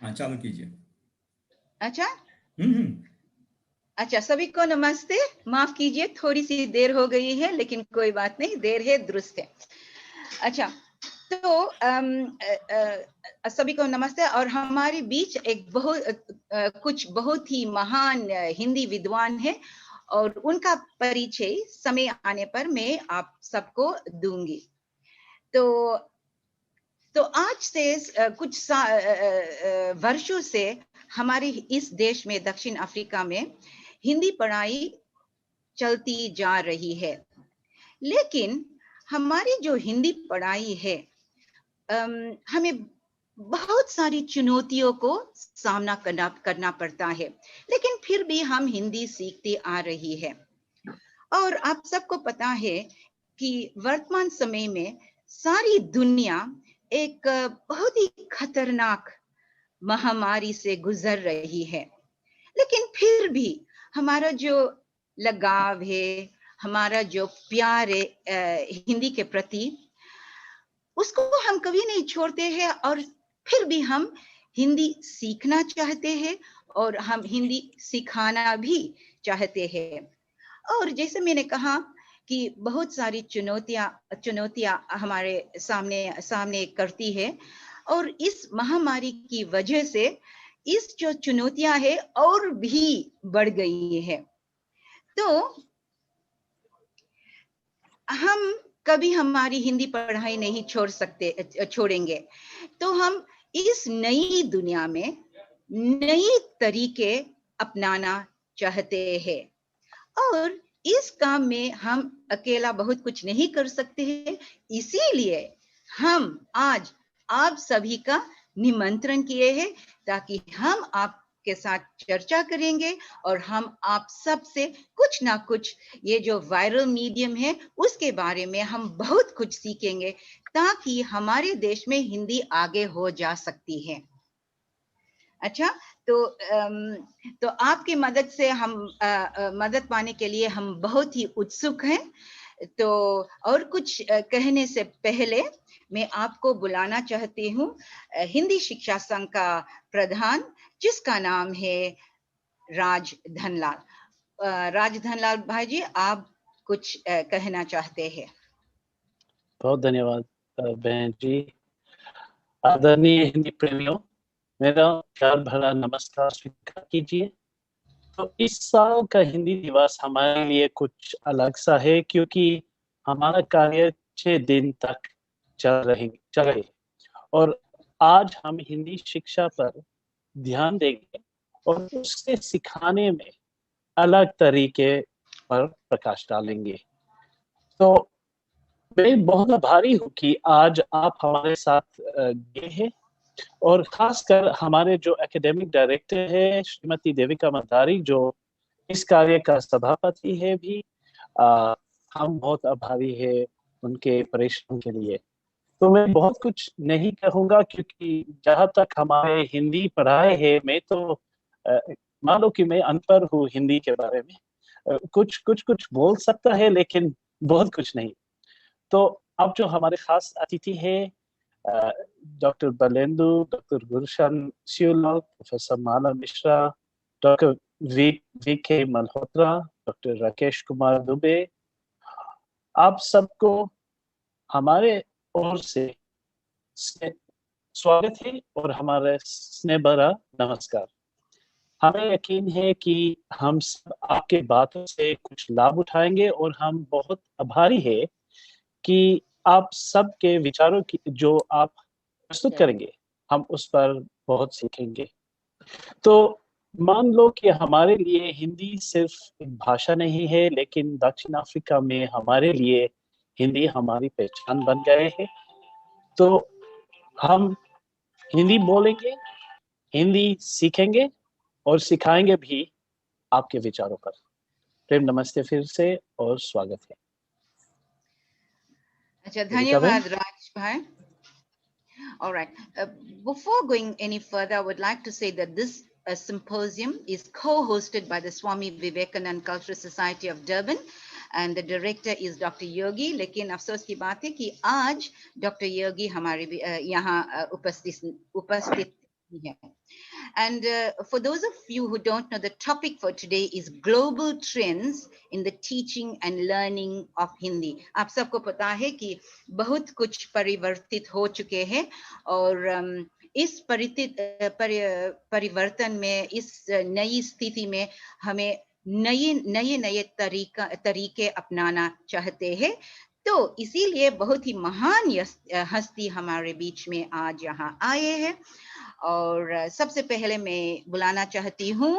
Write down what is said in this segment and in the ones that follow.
हाँ, चालू कीजिए। अच्छा हम्म। अच्छा, सभी को नमस्ते। माफ कीजिए, थोड़ी सी देर हो गई है, लेकिन कोई बात नहीं, देर है दुरुस्त है। अच्छा, तो सभी को नमस्ते। और हमारे बीच एक कुछ बहुत ही महान हिंदी विद्वान है, और उनका परिचय समय आने पर मैं आप सबको दूंगी। तो आज से कुछ वर्षों से हमारे इस देश में, दक्षिण अफ्रीका में, हिंदी पढ़ाई चलती जा रही है। लेकिन हमारी जो हिंदी पढ़ाई है, हमें बहुत सारी चुनौतियों को सामना करना पड़ता है, लेकिन फिर भी हम हिंदी सीखते आ रही है। और आप सबको पता है कि वर्तमान समय में सारी दुनिया एक बहुत ही खतरनाक महामारी से गुजर रही है, लेकिन फिर भी हमारा जो लगाव है, हमारा जो प्यार है हिंदी के प्रति, उसको हम कभी नहीं छोड़ते हैं। और फिर भी हम हिंदी सीखना चाहते हैं, और हम हिंदी सिखाना भी चाहते हैं। और जैसे मैंने कहा कि बहुत सारी चुनौतियां हमारे सामने सामने करती है, और इस महामारी की वजह से इस जो चुनौतियां है और भी बढ़ गई है। तो हम कभी हमारी हिंदी पढ़ाई नहीं छोड़ेंगे। तो हम इस नई दुनिया में नई तरीके अपनाना चाहते हैं, और इस काम में हम अकेला बहुत कुछ नहीं कर सकते हैं। इसीलिए हम आज आप सभी का निमंत्रण किए हैं, ताकि हम आपके साथ चर्चा करेंगे, और हम आप सब से कुछ ना कुछ, ये जो वायरल मीडियम है उसके बारे में हम बहुत कुछ सीखेंगे, ताकि हमारे देश में हिंदी आगे हो जा सकती है। अच्छा, तो आपकी मदद से हम मदद पाने के लिए हम बहुत ही उत्सुक हैं। तो और कुछ कहने से पहले मैं आपको बुलाना चाहती हूँ हिंदी शिक्षा संघ का प्रधान, जिसका नाम है राज धनलाल। राज धनलाल भाई जी, आप कुछ कहना चाहते हैं? बहुत धन्यवाद बहन जी। आदरणीय हिंदी प्रेमियों, मेरा प्यार भरा नमस्कार स्वीकार कीजिए। तो इस साल का हिंदी दिवस हमारे लिए कुछ अलग सा है, क्योंकि हमारा कार्य 6 दिन तक चलेगा, और आज हम हिंदी शिक्षा पर ध्यान देंगे और उसके सिखाने में अलग तरीके पर प्रकाश डालेंगे। तो मैं बहुत आभारी हूँ कि आज आप हमारे साथ गए हैं, और खासकर हमारे जो एकेडमिक डायरेक्टर है श्रीमती देविका मंदारी, जो इस कार्य का सभापति है भी। हम बहुत आभारी है उनके परिश्रम के लिए। तो मैं बहुत कुछ नहीं कहूँगा, क्योंकि जहाँ तक हमारे हिंदी पढ़ाए है, मैं तो मान लो कि मैं अनपढ़ हूँ हिंदी के बारे में। कुछ कुछ कुछ बोल सकता है, लेकिन बहुत कुछ नहीं। तो अब जो हमारे खास अतिथि हैं, डॉक्टर बलेंदु, डॉक्टर गुलशन सियोलाल, professor Mala Mishra, doctor V के मल्होत्रा, डॉक्टर राकेश कुमार दुबे, आप सबको हमारे ओर से स्वागत है और हमारे स्नेह भरा नमस्कार। हमें यकीन है कि हम सब आपके बातों से कुछ लाभ उठाएंगे, और हम बहुत आभारी है कि आप सबके विचारों की जो आप प्रस्तुत करेंगे, हम उस पर बहुत सीखेंगे। तो मान लो कि हमारे लिए हिंदी सिर्फ एक भाषा नहीं है, लेकिन दक्षिण अफ्रीका में हमारे लिए हिंदी हमारी पहचान बन गए है। तो हम हिंदी बोलेंगे, हिंदी सीखेंगे और सिखाएंगे भी आपके विचारों पर। प्रेम नमस्ते फिर से, और स्वागत है। अच्छा, धन्यवाद राज भाई। All right. Before going any further, I would like to say that this symposium is co-hosted by the Swami Vivekanand Cultural Society of Durban, and the director is Dr. Yogi. लेकिन अफसोस की बात है कि आज डॉक्टर योगी हमारे यहाँ उपस्थित है। And for those of you who don't know, the topic for today is global trends in the teaching and learning of Hindi. आप सबको पता है कि बहुत कुछ परिवर्तित हो चुके हैं और इस परिवर्तन में, इस नई स्थिति में हमें नए तरीके अपनाना चाहते हैं। तो इसीलिए बहुत ही महान हस्ती हमारे बीच में आज यहाँ आए हैं। और सबसे पहले मैं बुलाना चाहती हूँ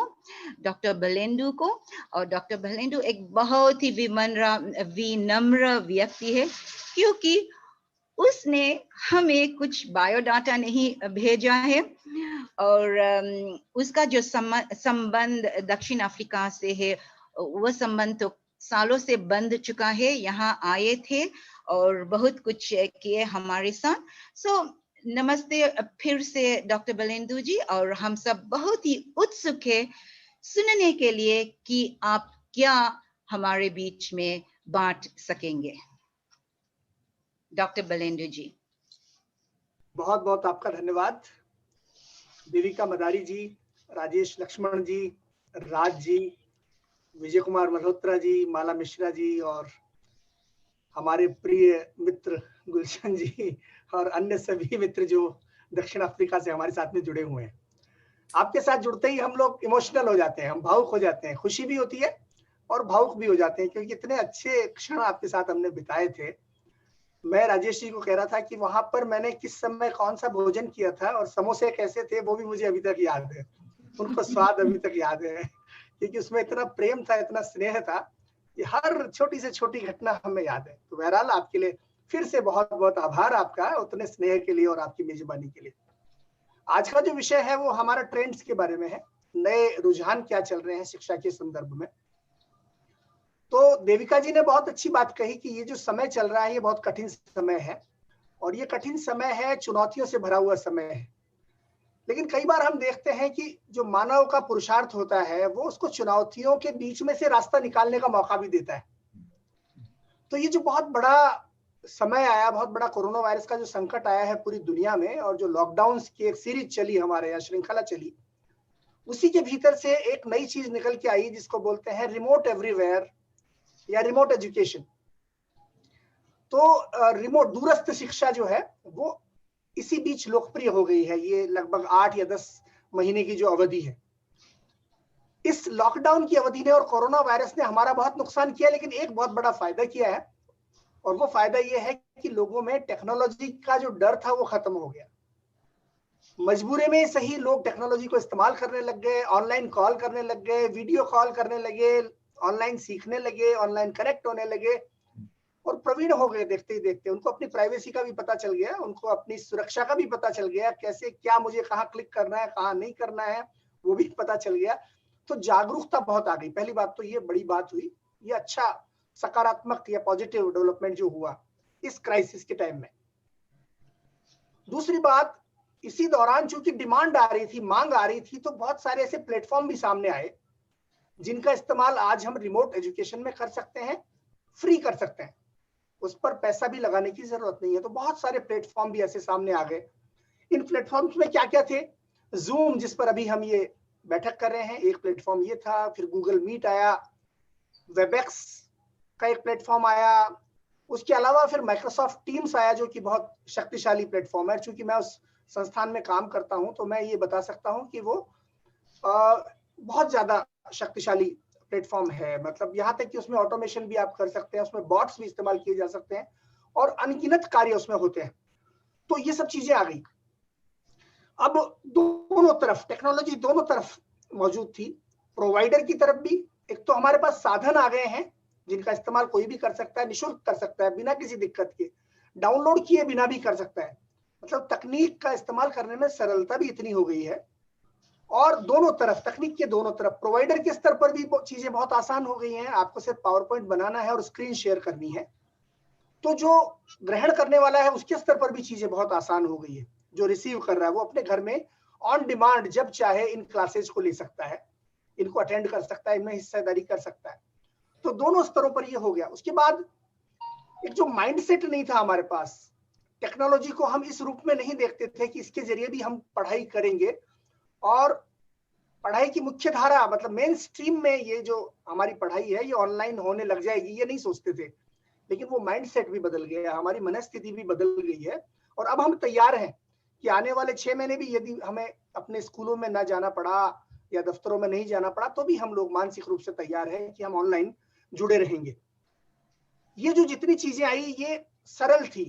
डॉक्टर बलेंदु को। और डॉक्टर बलेंदु एक बहुत ही विनम्र व्यक्ति है, क्योंकि उसने हमें कुछ बायोडाटा नहीं भेजा है और उसका जो संबंध दक्षिण अफ्रीका से है, वह संबंध तो सालों से बंद चुका है। यहाँ आए थे और बहुत कुछ किए हमारे साथ। नमस्ते फिर से डॉक्टर बलेंदु जी, और हम सब बहुत ही उत्सुक है सुनने के लिए कि आप क्या हमारे बीच में बांट सकेंगे। डॉक्टर बलेंदु जी। बहुत बहुत आपका धन्यवाद। देविका मदारी जी, राजेश लक्ष्मण जी, राज जी, विजय कुमार मल्होत्रा जी, माला मिश्रा जी और हमारे प्रिय मित्र गुलशन जी और अन्य सभी मित्र जो दक्षिण अफ्रीका से हमारे साथ में जुड़े हुए हैं। आपके साथ जुड़ते ही हम लोग इमोशनल हो जाते हैं, हम भावुक हो जाते हैं। खुशी भी होती है और भावुक भी हो जाते हैं, क्योंकि इतने अच्छे क्षण आपके साथ हमने बिताए थे। मैं राजेश जी को कह रहा था कि वहां पर मैंने किस समय कौन सा भोजन किया था और समोसे कैसे थे, वो भी मुझे अभी तक याद है। उनको स्वाद अभी तक याद है, क्योंकि उसमें इतना प्रेम था, इतना स्नेह था कि हर छोटी से छोटी घटना हमें याद है। तो बहरहाल आपके लिए फिर से बहुत बहुत आभार आपका, उतने स्नेह के लिए और आपकी मेजबानी के लिए। आज का जो विषय है वो हमारा ट्रेंड्स के बारे में है, नए रुझान क्या चल रहे हैं शिक्षा के संदर्भ में। तो देविका जी ने बहुत अच्छी बात कही कि ये जो समय चल रहा है ये बहुत कठिन समय है, और ये कठिन समय है, चुनौतियों से भरा हुआ समय है। लेकिन कई बार हम देखते हैं कि जो मानव का पुरुषार्थ होता है वो उसको चुनौतियों के बीच में से रास्ता निकालने का मौका भी देता है। तो ये जो बहुत बड़ा समय आया, बहुत बड़ा कोरोना वायरस का जो संकट आया है पूरी दुनिया में, और जो लॉकडाउन की एक सीरीज चली हमारे यहाँ, श्रृंखला चली, उसी के भीतर से एक नई चीज निकल के आई जिसको बोलते हैं रिमोट एवरीवेयर या रिमोट एजुकेशन। तो रिमोट दूरस्थ शिक्षा जो है वो इसी बीच लोकप्रिय हो गई है। ये लगभग 8 या 10 महीने की जो अवधि है, इस लॉकडाउन की अवधि ने और कोरोना वायरस ने हमारा बहुत नुकसान किया, लेकिन एक बहुत बड़ा फायदा किया है, और वो फायदा ये है कि लोगों में टेक्नोलॉजी का जो डर था वो खत्म हो गया। मजबूरी में सही लोग टेक्नोलॉजी को इस्तेमाल करने लग गए, ऑनलाइन कॉल करने लग गए, वीडियो कॉल करने लगे, ऑनलाइन सीखने लगे, ऑनलाइन कनेक्ट होने लगे और प्रवीण हो गए। देखते ही देखते उनको अपनी प्राइवेसी का भी पता चल गया, उनको अपनी सुरक्षा का भी पता चल गया, कैसे क्या मुझे कहाँ क्लिक करना है, कहाँ नहीं करना है, वो भी पता चल गया। तो जागरूकता बहुत आ गई। पहली बात तो ये बड़ी बात हुई, ये अच्छा सकारात्मक या पॉजिटिव डेवलपमेंट जो हुआ इस क्राइसिस के टाइम में। दूसरी बात, इसी दौरान चूंकि डिमांड आ रही थी, मांग आ रही थी, तो बहुत सारे ऐसे प्लेटफॉर्म भी सामने आए जिनका इस्तेमाल आज हम रिमोट एजुकेशन में कर सकते हैं, फ्री कर सकते हैं, उस पर पैसा भी लगाने की जरूरत नहीं है। तो बहुत सारे प्लेटफॉर्म भी ऐसे सामने आ गए। इन प्लेटफॉर्म्स में क्या क्या थे? जूम, जिस पर अभी हम ये बैठक कर रहे हैं, एक प्लेटफॉर्म ये था। फिर गूगल मीट आया, वेबएक्स का एक प्लेटफॉर्म आया, उसके अलावा फिर माइक्रोसॉफ्ट टीम्स आया जो कि बहुत शक्तिशाली प्लेटफॉर्म है। चूंकि मैं उस संस्थान में काम करता हूं तो मैं ये बता सकता हूं कि वो बहुत ज्यादा शक्तिशाली प्लेटफॉर्म है। मतलब यहाँ तक कि उसमें ऑटोमेशन भी आप कर सकते हैं, उसमें बॉट्स भी इस्तेमाल किए जा सकते हैं और अनगिनत कार्य उसमें होते हैं। तो ये सब चीजें आ गई। अब दोनों तरफ टेक्नोलॉजी दोनों तरफ मौजूद थी, प्रोवाइडर की तरफ भी। एक तो हमारे पास साधन आ गए हैं जिनका इस्तेमाल कोई भी कर सकता है, निःशुल्क कर सकता है, बिना किसी दिक्कत के, डाउनलोड किए बिना भी कर सकता है। मतलब तकनीक का इस्तेमाल करने में सरलता भी इतनी हो गई है। और दोनों तरफ, तकनीक के दोनों तरफ, प्रोवाइडर के स्तर पर भी चीजें बहुत आसान हो गई हैं। आपको सिर्फ पावर पॉइंट बनाना है और स्क्रीन शेयर करनी है। तो जो ग्रहण करने वाला है उसके स्तर पर भी चीजें बहुत आसान हो गई है। जो रिसीव कर रहा है वो अपने घर में ऑन डिमांड जब चाहे इन क्लासेस को ले सकता है, इनको अटेंड कर सकता है, इनमें हिस्सेदारी कर सकता है। तो दोनों स्तरों पर ये हो गया। उसके बाद एक जो माइंडसेट नहीं था हमारे पास, टेक्नोलॉजी को हम इस रूप में नहीं देखते थे कि इसके जरिए भी हम पढ़ाई करेंगे और पढ़ाई की मुख्य धारा मतलब मेन स्ट्रीम में ये जो हमारी पढ़ाई है ये ऑनलाइन होने लग जाएगी, ये नहीं सोचते थे। लेकिन वो माइंडसेट भी बदल गया, हमारी मनस्थिति भी बदल गई है और अब हम तैयार हैं कि आने वाले 6 महीने भी यदि हमें अपने स्कूलों में ना जाना पड़ा या दफ्तरों में नहीं जाना पड़ा तो भी हम लोग मानसिक रूप से तैयार हैं कि हम ऑनलाइन जुड़े रहेंगे। ये जो जितनी चीजें आई ये सरल थी।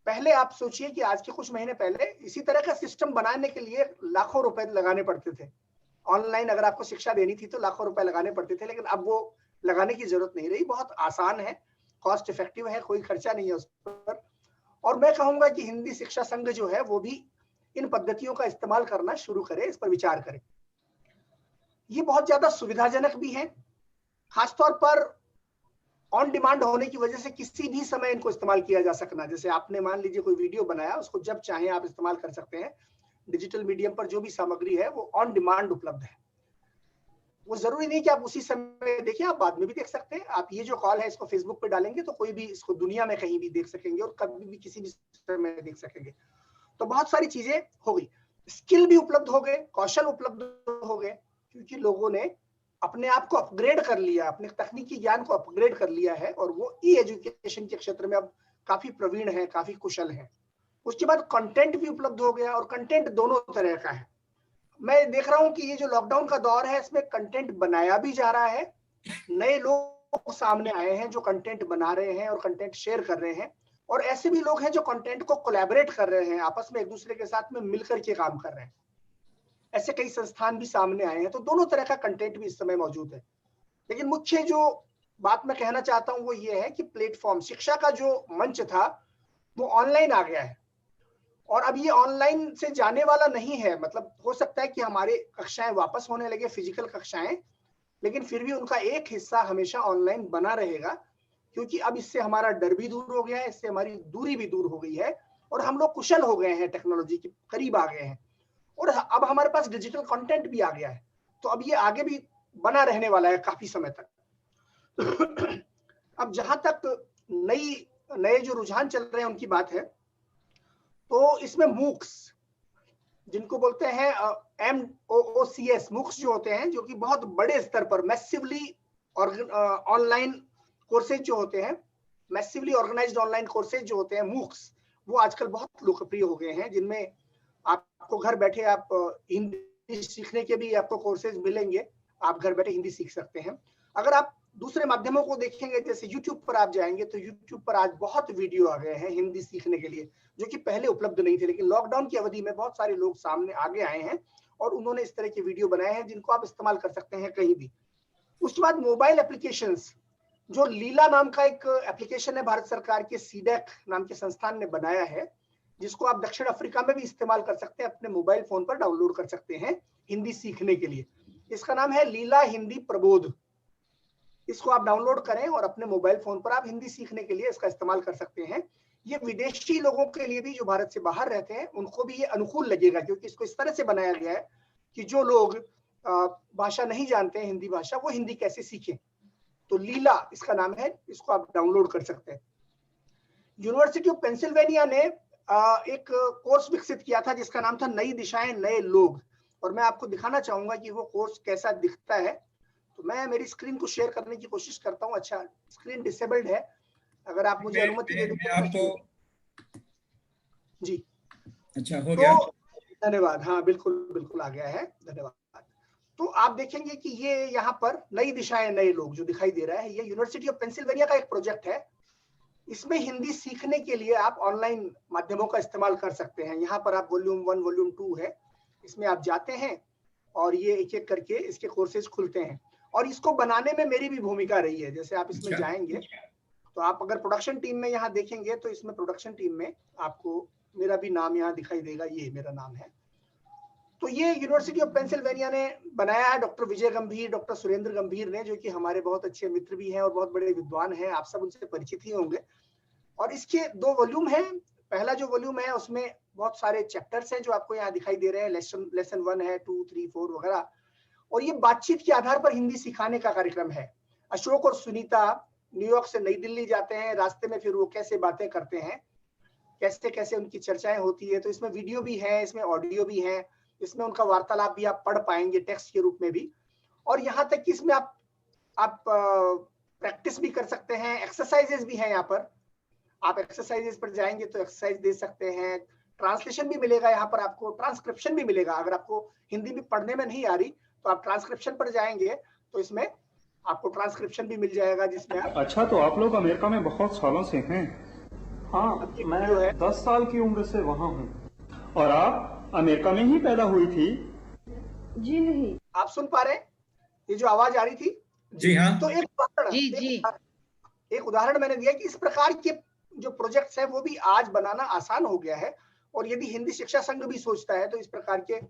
पहले आप सोचिए कि आज के कुछ महीने पहले इसी तरह का सिस्टम बनाने के लिए लाखों रुपए लगाने पड़ते थे। ऑनलाइन अगर आपको शिक्षा देनी थी तो लाखों रुपए लगाने पड़ते थे, लेकिन अब वो लगाने की जरूरत नहीं रही, बहुत आसान है, कॉस्ट इफेक्टिव है, कोई खर्चा नहीं है उस पर। और मैं कहूंगा कि हिंदी शिक्षा संघ जो है वो भी इन पद्धतियों का इस्तेमाल करना शुरू करे, इस पर विचार करे। ये बहुत ज्यादा सुविधाजनक भी है, खासतौर पर ऑन डिमांड होने की वजह से किसी भी समय इनको इस्तेमाल किया जा सकना। जैसे आपने मान लीजिए कोई वीडियो बनाया, उसको जब चाहे आप इस्तेमाल कर सकते हैं। डिजिटल मीडियम पर जो भी सामग्री है वो ऑन डिमांड उपलब्ध है। वो जरूरी नहीं कि आप उसी समय देखिए, आप बाद में भी देख सकते हैं। आप ये जो कॉल है इसको फेसबुक पे डालेंगे तो कोई भी इसको दुनिया में कहीं भी देख सकेंगे और कभी भी किसी भी समय देख सकेंगे। तो बहुत सारी चीजें हो गई, स्किल भी उपलब्ध हो गए, कौशल उपलब्ध हो गए, क्योंकि लोगों ने अपने आप को अपग्रेड कर लिया, अपने तकनीकी ज्ञान को अपग्रेड कर लिया है और वो ई एजुकेशन के क्षेत्र में अब काफी प्रवीण है, काफी कुशल है। उसके बाद कंटेंट भी उपलब्ध हो गया और कंटेंट दोनों तरह का है। मैं देख रहा हूं कि ये जो लॉकडाउन का दौर है इसमें कंटेंट बनाया भी जा रहा है, नए लोग सामने आए हैं जो कंटेंट बना रहे हैं और कंटेंट शेयर कर रहे हैं, और ऐसे भी लोग हैं जो कंटेंट को कोलैबोरेट कर रहे हैं, आपस में एक दूसरे के साथ में मिलकर के काम कर रहे हैं। ऐसे कई संस्थान भी सामने आए हैं, तो दोनों तरह का कंटेंट भी इस समय मौजूद है। लेकिन मुख्य जो बात मैं कहना चाहता हूं वो ये है कि प्लेटफॉर्म, शिक्षा का जो मंच था वो ऑनलाइन आ गया है और अब ये ऑनलाइन से जाने वाला नहीं है। मतलब हो सकता है कि हमारे कक्षाएं वापस होने लगे, फिजिकल कक्षाएं, लेकिन फिर भी उनका एक हिस्सा हमेशा ऑनलाइन बना रहेगा, क्योंकि अब इससे हमारा डर भी दूर हो गया है, इससे हमारी दूरी भी दूर हो गई है और हम लोग कुशल हो गए हैं, टेक्नोलॉजी के करीब आ गए हैं और अब हमारे पास डिजिटल कंटेंट भी आ गया है। तो अब ये आगे भी बना रहने वाला है काफी समय तक। अब जहां तक नए जो रुझान चल रहे हैं उनकी बात है, तो इसमें मूक्स जिनको बोलते हैं MOOCs, मूक्स जो होते हैं, जो कि बहुत बड़े स्तर पर मैसिवली ऑनलाइन कोर्सेज जो होते हैं, मैसिवली ऑर्गेनाइज्ड ऑनलाइन कोर्सेज जो होते हैं मूक्स, वो आजकल बहुत लोकप्रिय हो गए हैं, जिनमें आपको घर बैठे आप हिंदी सीखने के भी आपको कोर्सेज मिलेंगे, आप घर बैठे हिंदी सीख सकते हैं। अगर आप दूसरे माध्यमों को देखेंगे, जैसे यूट्यूब पर आप जाएंगे तो यूट्यूब पर आज बहुत वीडियो आ गए हैं हिंदी सीखने के लिए, जो कि पहले उपलब्ध नहीं थे, लेकिन लॉकडाउन की अवधि में बहुत सारे लोग सामने आगे आए हैं और उन्होंने इस तरह के वीडियो बनाए हैं जिनको आप इस्तेमाल कर सकते हैं कहीं भी। उसके बाद मोबाइल एप्लीकेशंस, जो लीला नाम का एक एप्लीकेशन है, भारत सरकार के सीडेक नाम के संस्थान ने बनाया है, जिसको आप दक्षिण अफ्रीका में भी इस्तेमाल कर सकते हैं, अपने मोबाइल फोन पर डाउनलोड कर सकते हैं हिंदी सीखने के लिए। इसका नाम है लीला हिंदी प्रबोध। इसको आप डाउनलोड करें और अपने मोबाइल फोन पर आप हिंदी सीखने के लिए इसका इस्तेमाल कर सकते हैं। ये विदेशी लोगों के लिए भी, जो भारत से बाहर रहते हैं, उनको भी ये अनुकूल लगेगा, क्योंकि इसको इस तरह से बनाया गया है कि जो लोग भाषा नहीं जानते हैं, हिंदी भाषा, वो हिंदी कैसे सीखें। तो लीला इसका नाम है, इसको आप डाउनलोड कर सकते हैं। यूनिवर्सिटी ऑफ पेंसिल्वेनिया ने एक कोर्स विकसित किया था जिसका नाम था नई दिशाएं नए लोग, और मैं आपको दिखाना चाहूंगा कि वो कोर्स कैसा दिखता है। तो मैं मेरी स्क्रीन को शेयर करने की कोशिश करता हूँ। अच्छा, स्क्रीन डिसेबल्ड है, अगर आप मुझे अनुमति दे दें आपको। जी अच्छा, हो गया, धन्यवाद। हाँ बिल्कुल बिल्कुल आ गया है, धन्यवाद। तो आप देखेंगे कि ये यहाँ पर नई दिशाएं नए लोग जो दिखाई दे रहा है, ये यूनिवर्सिटी ऑफ पेंसिल्वेनिया का एक प्रोजेक्ट है। इसमें हिंदी सीखने के लिए आप ऑनलाइन माध्यमों का इस्तेमाल कर सकते हैं। यहाँ पर आप वॉल्यूम 1 वॉल्यूम 2 है, इसमें आप जाते हैं और ये एक एक करके इसके कोर्सेज खुलते हैं। और इसको बनाने में मेरी भी भूमिका रही है। जैसे आप इसमें जाएंगे तो आप अगर प्रोडक्शन टीम में यहाँ देखेंगे तो इसमें प्रोडक्शन टीम में आपको मेरा भी नाम यहाँ दिखाई देगा, ये मेरा नाम है। तो ये यूनिवर्सिटी ऑफ पेंसिल्वेनिया ने बनाया है, डॉक्टर विजय गंभीर, डॉक्टर सुरेंद्र गंभीर ने, जो कि हमारे बहुत अच्छे मित्र भी हैं और बहुत बड़े विद्वान हैं, आप सब उनसे परिचित ही होंगे। और इसके 2 वॉल्यूम हैं। पहला जो वॉल्यूम है उसमें बहुत सारे चैप्टर्स हैं जो आपको यहाँ दिखाई दे रहे हैं, लेसन 1 है, 2, 3, 4 वगैरह। और ये बातचीत के आधार पर हिंदी सिखाने का कार्यक्रम है। अशोक और सुनीता न्यूयॉर्क से नई दिल्ली जाते हैं, रास्ते में फिर वो कैसे बातें करते हैं, कैसे कैसे उनकी चर्चाएं होती है। तो इसमें वीडियो भी है, इसमें ऑडियो भी है, इसमें उनका वार्तालाप भी आप पढ़ पाएंगे टेक्स्ट के रूप में भी। और यहाँ तक कि इसमें आप प्रैक्टिस भी कर सकते हैं, एक्सरसाइजेस भी हैं यहाँ पर। आप एक्सरसाइजेस पर जाएंगे तो एक्सरसाइज दे सकते हैं, ट्रांसलेशन भी मिलेगा यहाँ पर, आपको ट्रांसक्रिप्शन भी मिलेगा। अगर आपको हिंदी में पढ़ने में नहीं आ रही तो आप ट्रांसक्रिप्शन पर जाएंगे तो इसमें आपको ट्रांसक्रिप्शन भी मिल जाएगा, जिसमें आप अच्छा, तो आप लोग अमेरिका में बहुत सालों से हैं? हाँ, मैं 10 साल की उम्र से वहाँ हूँ। और आप अमेरिका में ही पैदा हुई थी? जी नहीं। आप सुन पा रहे हैं ये जो आवाज आ रही थी? जी हाँ। तो एक उदाहरण मैंने दिया कि इस प्रकार के जो प्रोजेक्ट्स है वो भी आज बनाना आसान हो गया है। और यदि हिंदी शिक्षा संघ भी सोचता है तो इस प्रकार के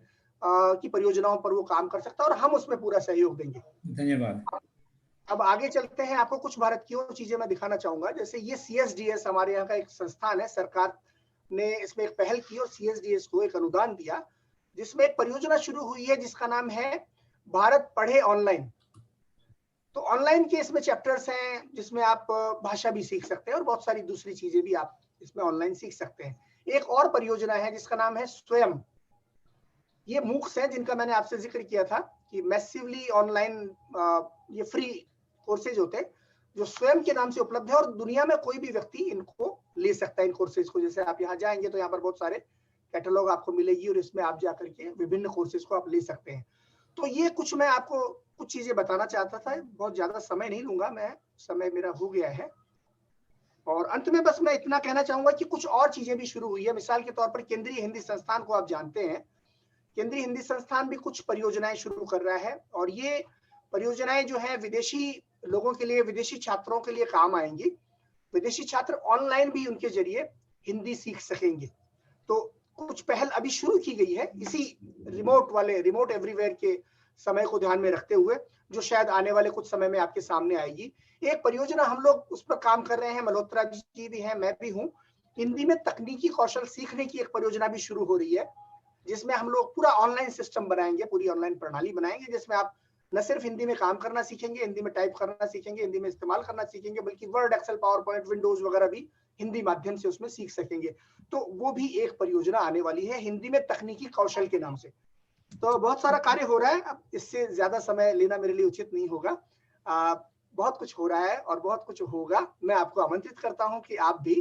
की परियोजनाओं पर वो काम कर सकता है और हम उसमें पूरा सहयोग देंगे। धन्यवाद। अब आगे चलते हैं, आपको कुछ भारत की और चीजें मैं दिखाना चाहूंगा। जैसे ये CSDS हमारे यहाँ का एक संस्थान है, सरकार ने इसमें एक पहल की और CSDS को एक अनुदान दिया, जिसमें एक परियोजना शुरू हुई है जिसका नाम है भारत पढ़े ऑनलाइन। तो ऑनलाइन के इसमें चैप्टर्स हैं जिसमें आप भाषा भी सीख सकते हैं और बहुत सारी दूसरी चीजें भी आप इसमें ऑनलाइन सीख सकते हैं। एक और परियोजना है जिसका नाम है स्वयं। ये मूक्स हैं जिनका मैंने आपसे जिक्र किया था कि मैसिवली ऑनलाइन ये फ्री कोर्सेज होते हैं जो स्वयं के नाम से उपलब्ध है और दुनिया में कोई भी व्यक्ति इनको ले सकता है, इन कोर्सेज को। जैसे आप यहाँ जाएंगे तो यहाँ पर बहुत सारे कैटलॉग आपको मिलेगी और इसमें आप जाकर के विभिन्न कोर्सेज को आप ले सकते हैं। तो ये कुछ मैं आपको कुछ चीजें बताना चाहता था, बहुत ज्यादा समय नहीं लूंगा मैं, समय मेरा हो गया है। और अंत में बस मैं इतना कहना चाहूंगा कि कुछ और चीजें भी शुरू हुई है। मिसाल के तौर पर केंद्रीय हिंदी संस्थान को आप जानते हैं, केंद्रीय हिंदी संस्थान भी कुछ परियोजनाएं शुरू कर रहा है और ये परियोजनाएं जो है विदेशी लोगों के लिए, विदेशी छात्रों के लिए काम आएंगी। विदेशी छात्र ऑनलाइन भी उनके जरिए हिंदी सीख सकेंगे। तो कुछ पहल अभी शुरू की गई है इसी रिमोट एवरीवेयर के समय को ध्यान में रखते हुए, जो शायद आने वाले कुछ समय में आपके सामने आएगी। एक परियोजना हम लोग उस पर काम कर रहे हैं, मल्होत्रा जी भी हैं, मैं भी हूँ। हिंदी में तकनीकी कौशल सीखने की एक परियोजना भी शुरू हो रही है, जिसमें हम लोग पूरा ऑनलाइन सिस्टम बनाएंगे, पूरी ऑनलाइन प्रणाली बनाएंगे, जिसमें आप न सिर्फ हिंदी में काम करना सीखेंगे, हिंदी में टाइप करना सीखेंगे, हिंदी में इस्तेमाल करना सीखेंगे, बल्कि Word, Excel, PowerPoint, Windows वगैरह भी हिंदी माध्यम से उसमें सीख सकेंगे। तो वो भी एक परियोजना आने वाली है हिंदी में तकनीकी कौशल के नाम से। तो बहुत सारा कार्य हो रहा है, अब इससे ज्यादा समय लेना मेरे लिए उचित नहीं होगा। बहुत कुछ हो रहा है और बहुत कुछ होगा। मैं आपको आमंत्रित करता हूं कि आप भी,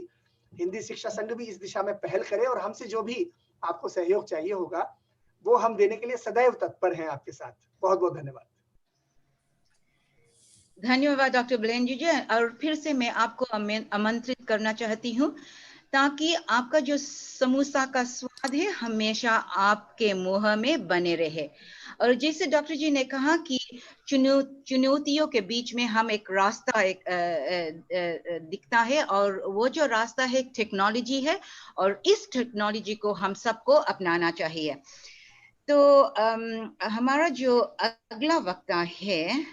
हिंदी शिक्षा संघ भी इस दिशा में पहल करें और हमसे जो भी आपको सहयोग चाहिए होगा वो हम देने के लिए सदैव तत्पर हैं आपके साथ। बहुत बहुत धन्यवाद। धन्यवाद डॉक्टर ब्लेंजू जी। और फिर से मैं आपको आमंत्रित करना चाहती हूँ ताकि आपका जो समोसा का स्वाद है हमेशा आपके मुंह में बने रहे। और जैसे डॉक्टर जी ने कहा कि चुनौतियों के बीच में हम एक रास्ता दिखता है और वो जो रास्ता है टेक्नोलॉजी है और इस टेक्नोलॉजी को हम सबको अपनाना चाहिए। तो हमारा जो अगला वक्ता है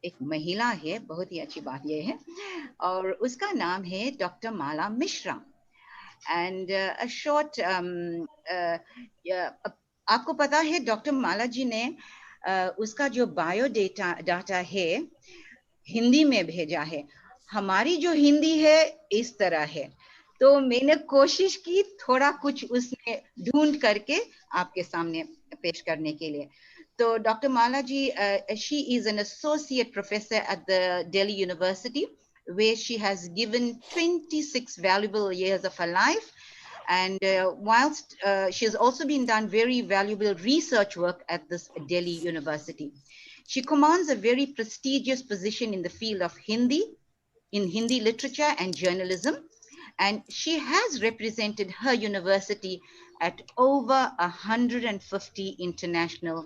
एक महिला है, बहुत ही अच्छी बात यह है, और उसका नाम है doctor Mala Mishra. And short आपको पता है डॉक्टर माला जी ने उसका जो डाटा है हिंदी में भेजा है। हमारी जो हिंदी है इस तरह है, तो मैंने कोशिश की थोड़ा कुछ उसमें ढूंढ करके आपके सामने पेश करने के लिए। So Dr. Malaji, she is an associate professor at the Delhi University, where she has given 26 valuable years of her life. And whilst she has also been done very valuable research work at this Delhi University. She commands a very prestigious position in the field of Hindi, in Hindi literature and journalism. And she has represented her university at over 150 international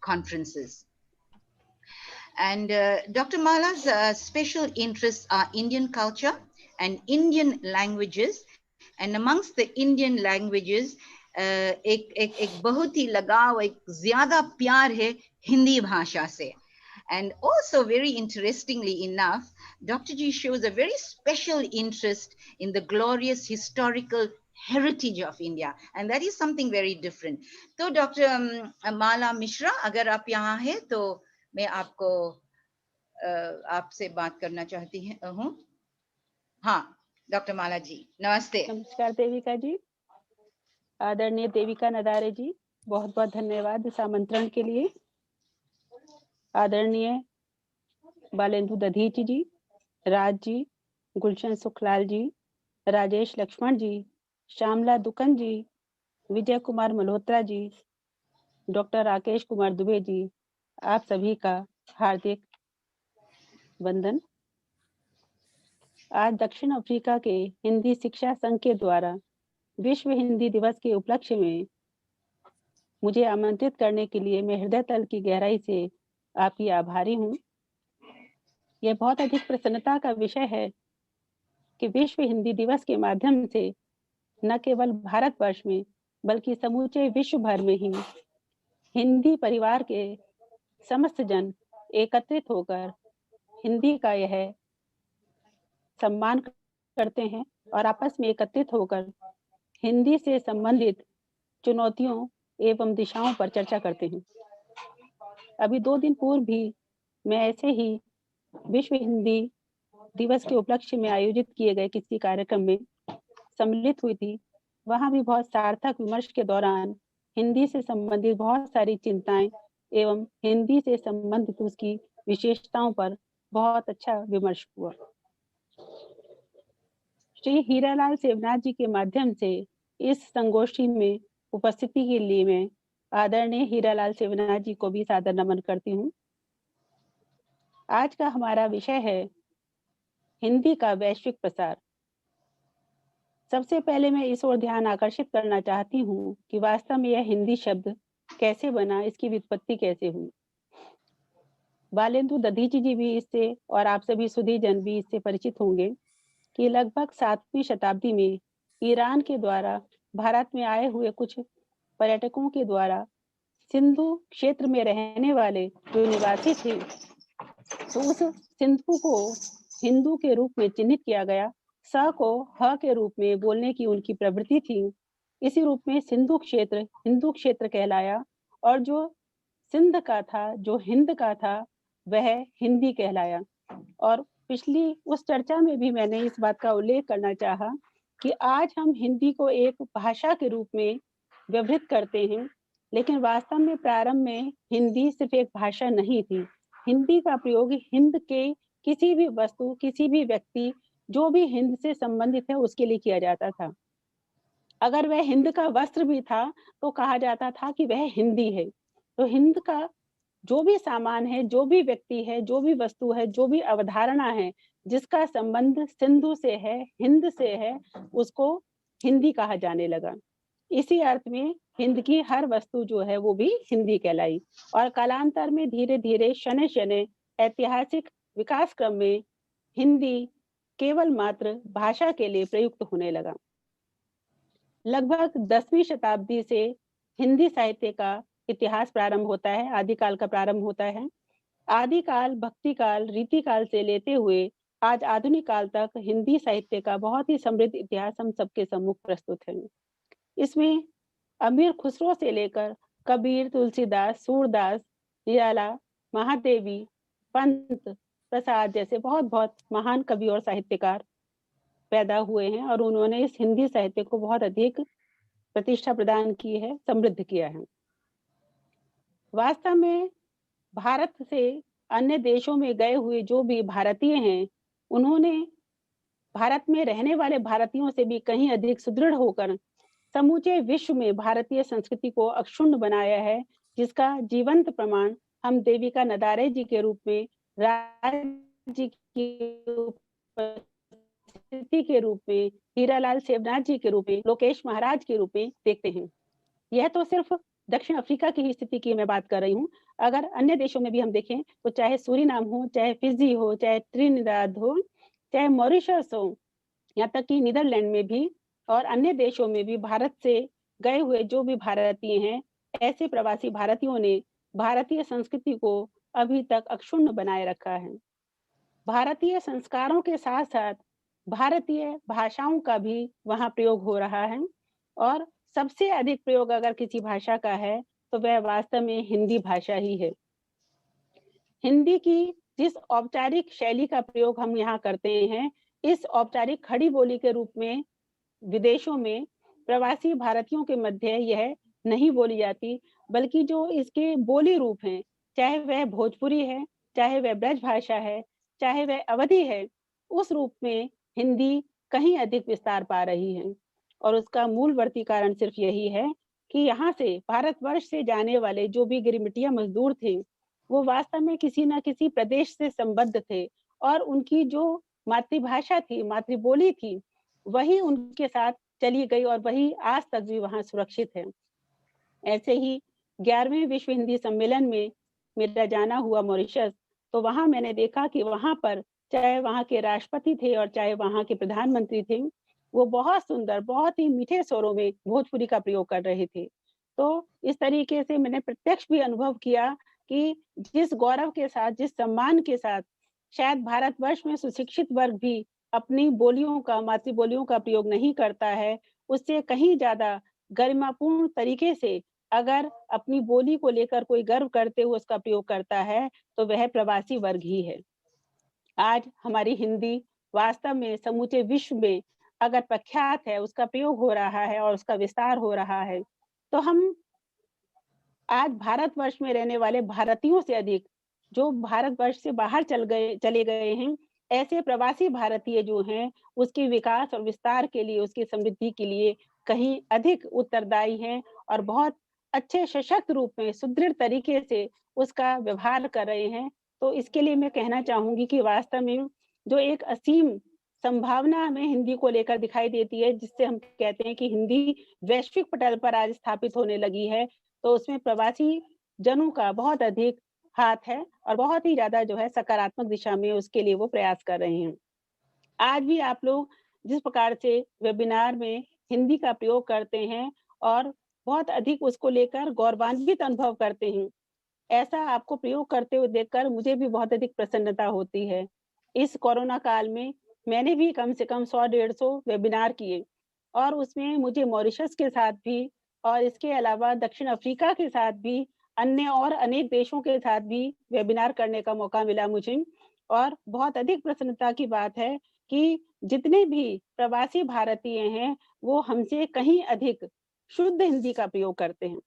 conferences. And Dr. Mala's special interests are Indian culture and Indian languages. And amongst the Indian languages, एक बहुत ही लगाव, एक ज़्यादा प्यार है हिंदी भाषा से. And also very interestingly enough, Dr. Ji shows a very special interest in the glorious historical heritage of India, and that is something very different. तो Dr. Mala Mishra, अगर आप यहाँ हैं तो मैं आपको आपसे बात करना चाहती हूँ. हाँ, डॉक्टर माला जी, नमस्ते। नमस्कार देविका जी। आदरणीय देविका नदारे जी, बहुत बहुत धन्यवाद इस आमंत्रण के लिए। आदरणीय बालेंदु दधीची जी, राज जी, गुलशन सुखलाल जी, राजेश लक्ष्मण जी, श्यामला दुकन जी, विजय कुमार मल्होत्रा जी, डॉक्टर राकेश कुमार दुबे जी, आप सभी का हार्दिक वंदन। आज दक्षिण अफ्रीका के हिंदी शिक्षा संघ के द्वारा विश्व हिंदी दिवस के उपलक्ष्य में मुझे आमंत्रित करने के लिए मैं हृदय तल की गहराई से आपकी आभारी हूँ। यह बहुत अधिक प्रसन्नता का विषय है कि विश्व हिंदी दिवस के माध्यम से न केवल भारतवर्ष में बल्कि समूचे विश्व भर में ही हिंदी परिवार के समस्त जन एकत्रित होकर हिंदी का यह सम्मान करते हैं और आपस में एकत्रित होकर हिंदी से संबंधित चुनौतियों एवं दिशाओं पर चर्चा करते हैं। अभी 2 दिन पूर्व भी मैं ऐसे ही विश्व हिंदी दिवस के उपलक्ष्य में आयोजित किए गए किसी कार्यक्रम में सम्मिलित हुई थी। वहां भी बहुत सार्थक विमर्श के दौरान हिंदी से संबंधित बहुत सारी चिंताएं एवं हिंदी से संबंधित उसकी विशेषताओं पर बहुत अच्छा विमर्श हुआ। श्री हीरालाल सेवनाथ जी के माध्यम से इस संगोष्ठी में उपस्थिति के लिए मैं आदरणीय हीरालाल सेवनाथ जी को भी सादर नमन करती हूँ। आज का हमारा विषय है हिंदी का वैश्विक प्रसार। सबसे पहले मैं इस ओर ध्यान आकर्षित करना चाहती हूँ कि वास्तव में यह हिंदी शब्द कैसे बना, इसकी व्युत्पत्ति कैसे हुई। बालेंदु दधीची जी भी इससे और आप सभी सुधी जन भी इससे परिचित होंगे कि लगभग 7वीं शताब्दी में ईरान के द्वारा भारत में आए हुए कुछ पर्यटकों के द्वारा सिंधु क्षेत्र में रहने वाले जो निवासी थे, तो उस सिंधु को हिंदू के रूप में चिन्हित किया गया। स को ह के रूप में बोलने की उनकी प्रवृत्ति थी। इसी रूप में सिंधु क्षेत्र हिंदू क्षेत्र कहलाया और जो सिंध का था, जो हिंद का था, वह हिंदी कहलाया। और पिछली उस चर्चा में भी मैंने इस बात का उल्लेख करना चाहा कि आज हम हिंदी को एक भाषा के रूप में व्यवहित करते हैं, लेकिन वास्तव में प्रारंभ में हिंदी सिर्फ एक भाषा नहीं थी। हिंदी का प्रयोग हिंद के किसी भी वस्तु, किसी भी व्यक्ति जो भी हिंद से संबंधित है उसके लिए किया जाता था। अगर वह हिंद का वस्त्र भी था तो कहा जाता था कि वह हिंदी है। तो हिंद का जो भी सामान है, जो भी व्यक्ति है, जो भी वस्तु है, जो भी अवधारणा है, जिसका संबंध सिंधु से है, हिंद से है, उसको हिंदी कहा जाने लगा। इसी अर्थ में हिंद की हर वस्तु जो है वो भी हिंदी कहलाई और कालांतर में धीरे धीरे शनै शनै ऐतिहासिक विकास क्रम में हिंदी केवल मात्र भाषा के लिए प्रयुक्त होने लगा। लगभग 10वीं शताब्दी से हिंदी साहित्य का इतिहास प्रारंभ होता है, आदिकाल का प्रारंभ होता है। आदिकाल, भक्तिकाल, रीतिकाल से लेते हुए आज आधुनिक काल तक हिंदी साहित्य का बहुत ही समृद्ध इतिहास हम सबके सम्मुख प्रस्तुत है। इसमें अमीर खुसरो से लेकर कबीर, तुलसीदास, सूरदास, निराला, महादेवी, पंत, प्रसाद जैसे बहुत बहुत महान कवि और साहित्यकार पैदा हुए हैं और उन्होंने इस हिंदी साहित्य को बहुत अधिक प्रतिष्ठा प्रदान की है, समृद्ध किया है। वास्तव में भारत से अन्य देशों में गए हुए जो भी भारतीय हैं, उन्होंने भारत में रहने वाले भारतीयों से भी कहीं अधिक सुदृढ़ होकर समूचे विश्व में भारतीय संस्कृति को अक्षुण्ण बनाया है, जिसका जीवंत प्रमाण हम देविका नदारे जी के रूप में, राज जी की उपस्थिति के रूप में, हीरालाल सेवनाथ जी के रूप में, लोकेश महाराज के रूप में देखते हैं। यह तो सिर्फ दक्षिण अफ्रीका की ही स्थिति की मैं बात कर रही हूँ। अगर अन्य देशों में भी हम देखें तो चाहे सूरीनाम हो, चाहे फिजी हो, चाहे त्रिनिदाद हो, चाहे मॉरिशस हो, यहाँ तक कि नीदरलैंड में भी और अन्य देशों में भी भारत से गए हुए जो भी भारतीय हैं, ऐसे प्रवासी भारतीयों ने भारतीय संस्कृति को अभी तक अक्षुण्ण बनाए रखा है। भारतीय संस्कारों के साथ साथ भारतीय भाषाओं का भी वहाँ प्रयोग हो रहा है और सबसे अधिक प्रयोग अगर किसी भाषा का है तो वह वास्तव में हिंदी भाषा ही है। हिंदी की जिस औपचारिक शैली का प्रयोग हम यहाँ करते हैं, इस औपचारिक खड़ी बोली के रूप में विदेशों में प्रवासी भारतीयों के मध्य यह नहीं बोली जाती, बल्कि जो इसके बोली रूप हैं, चाहे वह भोजपुरी है, चाहे वह ब्रज भाषा है, चाहे वह अवधी है, उस रूप में हिंदी कहीं अधिक विस्तार पा रही है। और उसका मूलवर्ती कारण सिर्फ यही है कि यहाँ से भारतवर्ष से जाने वाले जो भी गिरिमिटिया मजदूर थे, वो वास्तव में किसी न किसी प्रदेश से संबद्ध थे और उनकी जो मातृभाषा थी, मातृबोली थी, वही उनके साथ चली गई और वही आज तक भी वहाँ सुरक्षित है। ऐसे ही 11वें विश्व हिंदी सम्मेलन में मेरा जाना हुआ मॉरिशस, तो वहाँ मैंने देखा कि वहाँ पर चाहे वहाँ के राष्ट्रपति थे और चाहे वहाँ के प्रधानमंत्री थे, वो बहुत सुंदर, बहुत ही मीठे स्वरों में भोजपुरी का प्रयोग कर रहे थे। तो इस तरीके से मैंने प्रत्यक्ष भी अनुभव किया कि जिस गौरव के साथ, जिस सम्मान के साथ शायद भारतवर्ष में सुशिक्षित वर्ग भी अपनी बोलियों का, मातृबोलियों का प्रयोग नहीं करता है, उससे कहीं ज़्यादा गरिमापूर्ण तरीके से अगर अपनी बोली को लेकर कोई गर्व करते हुए उसका प्रयोग करता है, तो वह प्रवासी वर्ग ही है। आज हमारी हिंदी वास्तव में समूचे विश्व में अगर प्रख्यात है, उसका प्रयोग हो रहा है और उसका विस्तार हो रहा है, तो हम आज भारतवर्ष में रहने वाले भारतीयों से अधिक जो भारतवर्ष से बाहर चले गए हैं, ऐसे प्रवासी भारतीय जो हैं, उसके विकास और विस्तार के लिए, उसकी समृद्धि के लिए कहीं अधिक उत्तरदायी हैं और बहुत अच्छे सशक्त रूप में सुदृढ़ तरीके से उसका व्यवहार कर रहे हैं। तो इसके लिए मैं कहना चाहूँगी कि वास्तव में जो एक असीम संभावना हमें हिंदी को लेकर दिखाई देती है, जिससे हम कहते हैं कि हिंदी वैश्विक पटल पर आज स्थापित होने लगी है, तो उसमें प्रवासी जनों का बहुत अधिक हाथ है और बहुत ही ज़्यादा जो है सकारात्मक दिशा में उसके लिए वो प्रयास कर रहे हैं। आज भी आप लोग जिस प्रकार से वेबिनार में हिंदी का प्रयोग करते हैं और बहुत अधिक उसको लेकर गौरवान्वित अनुभव करते हैं, ऐसा आपको प्रयोग करते हुए देखकर मुझे भी बहुत अधिक प्रसन्नता होती है। इस कोरोना काल में मैंने भी कम से कम 100-150 वेबिनार किए और उसमें मुझे मॉरिशस के साथ भी और इसके अलावा दक्षिण अफ्रीका के साथ भी, अन्य और अनेक देशों के साथ भी वेबिनार करने का मौका मिला मुझे। और बहुत अधिक प्रसन्नता की बात है कि जितने भी प्रवासी भारतीय हैं, वो हमसे कहीं अधिक शुद्ध हिंदी का प्रयोग करते हैं।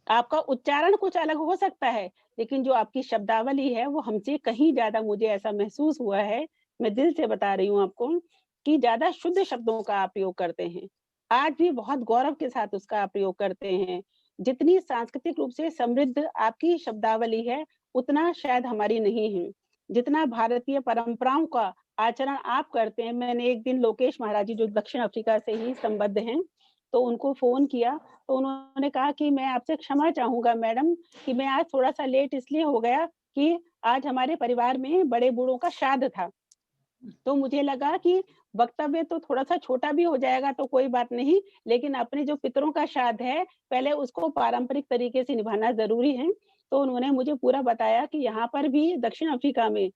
आपका उच्चारण कुछ अलग हो सकता है, लेकिन जो आपकी शब्दावली है, वो हमसे कहीं ज़्यादा मुझे ऐसा महसूस हुआ है, मैं दिल से बता रही हूँ आपको, कि ज़्यादा शुद्ध शब्दों का आप प्रयोग करते हैं। आज भी बहुत गौरव के साथ उसका आप प्रयोग करते हैं। जितनी सांस्कृतिक रूप से समृद्ध आपकी शब्दावली है, उतना शायद हमारी नहीं है। जितना भारतीय परंपराओं का आचरण आप करते हैं, मैंने एक दिन लोकेश महाराज जी जो दक्षिण अफ्रीका से ही संबद्ध हैं, तो उनको फ़ोन किया, तो उन्होंने कहा कि मैं आपसे क्षमा चाहूँगा मैडम कि मैं आज थोड़ा-सा लेट इसलिए हो गया कि आज हमारे परिवार में बड़े बूढ़ों का श्राद्ध था। तो मुझे लगा कि वक्तव्य तो थोड़ा-सा छोटा भी हो जाएगा तो कोई बात नहीं, लेकिन अपने जो पितरों का श्राद्ध है, पहले उसको पारंपरिक तरीके से निभाना ज़रूरी है। तो उन्होंने मुझे पूरा बताया कि यहाँ पर भी दक्षिण अफ्रीका में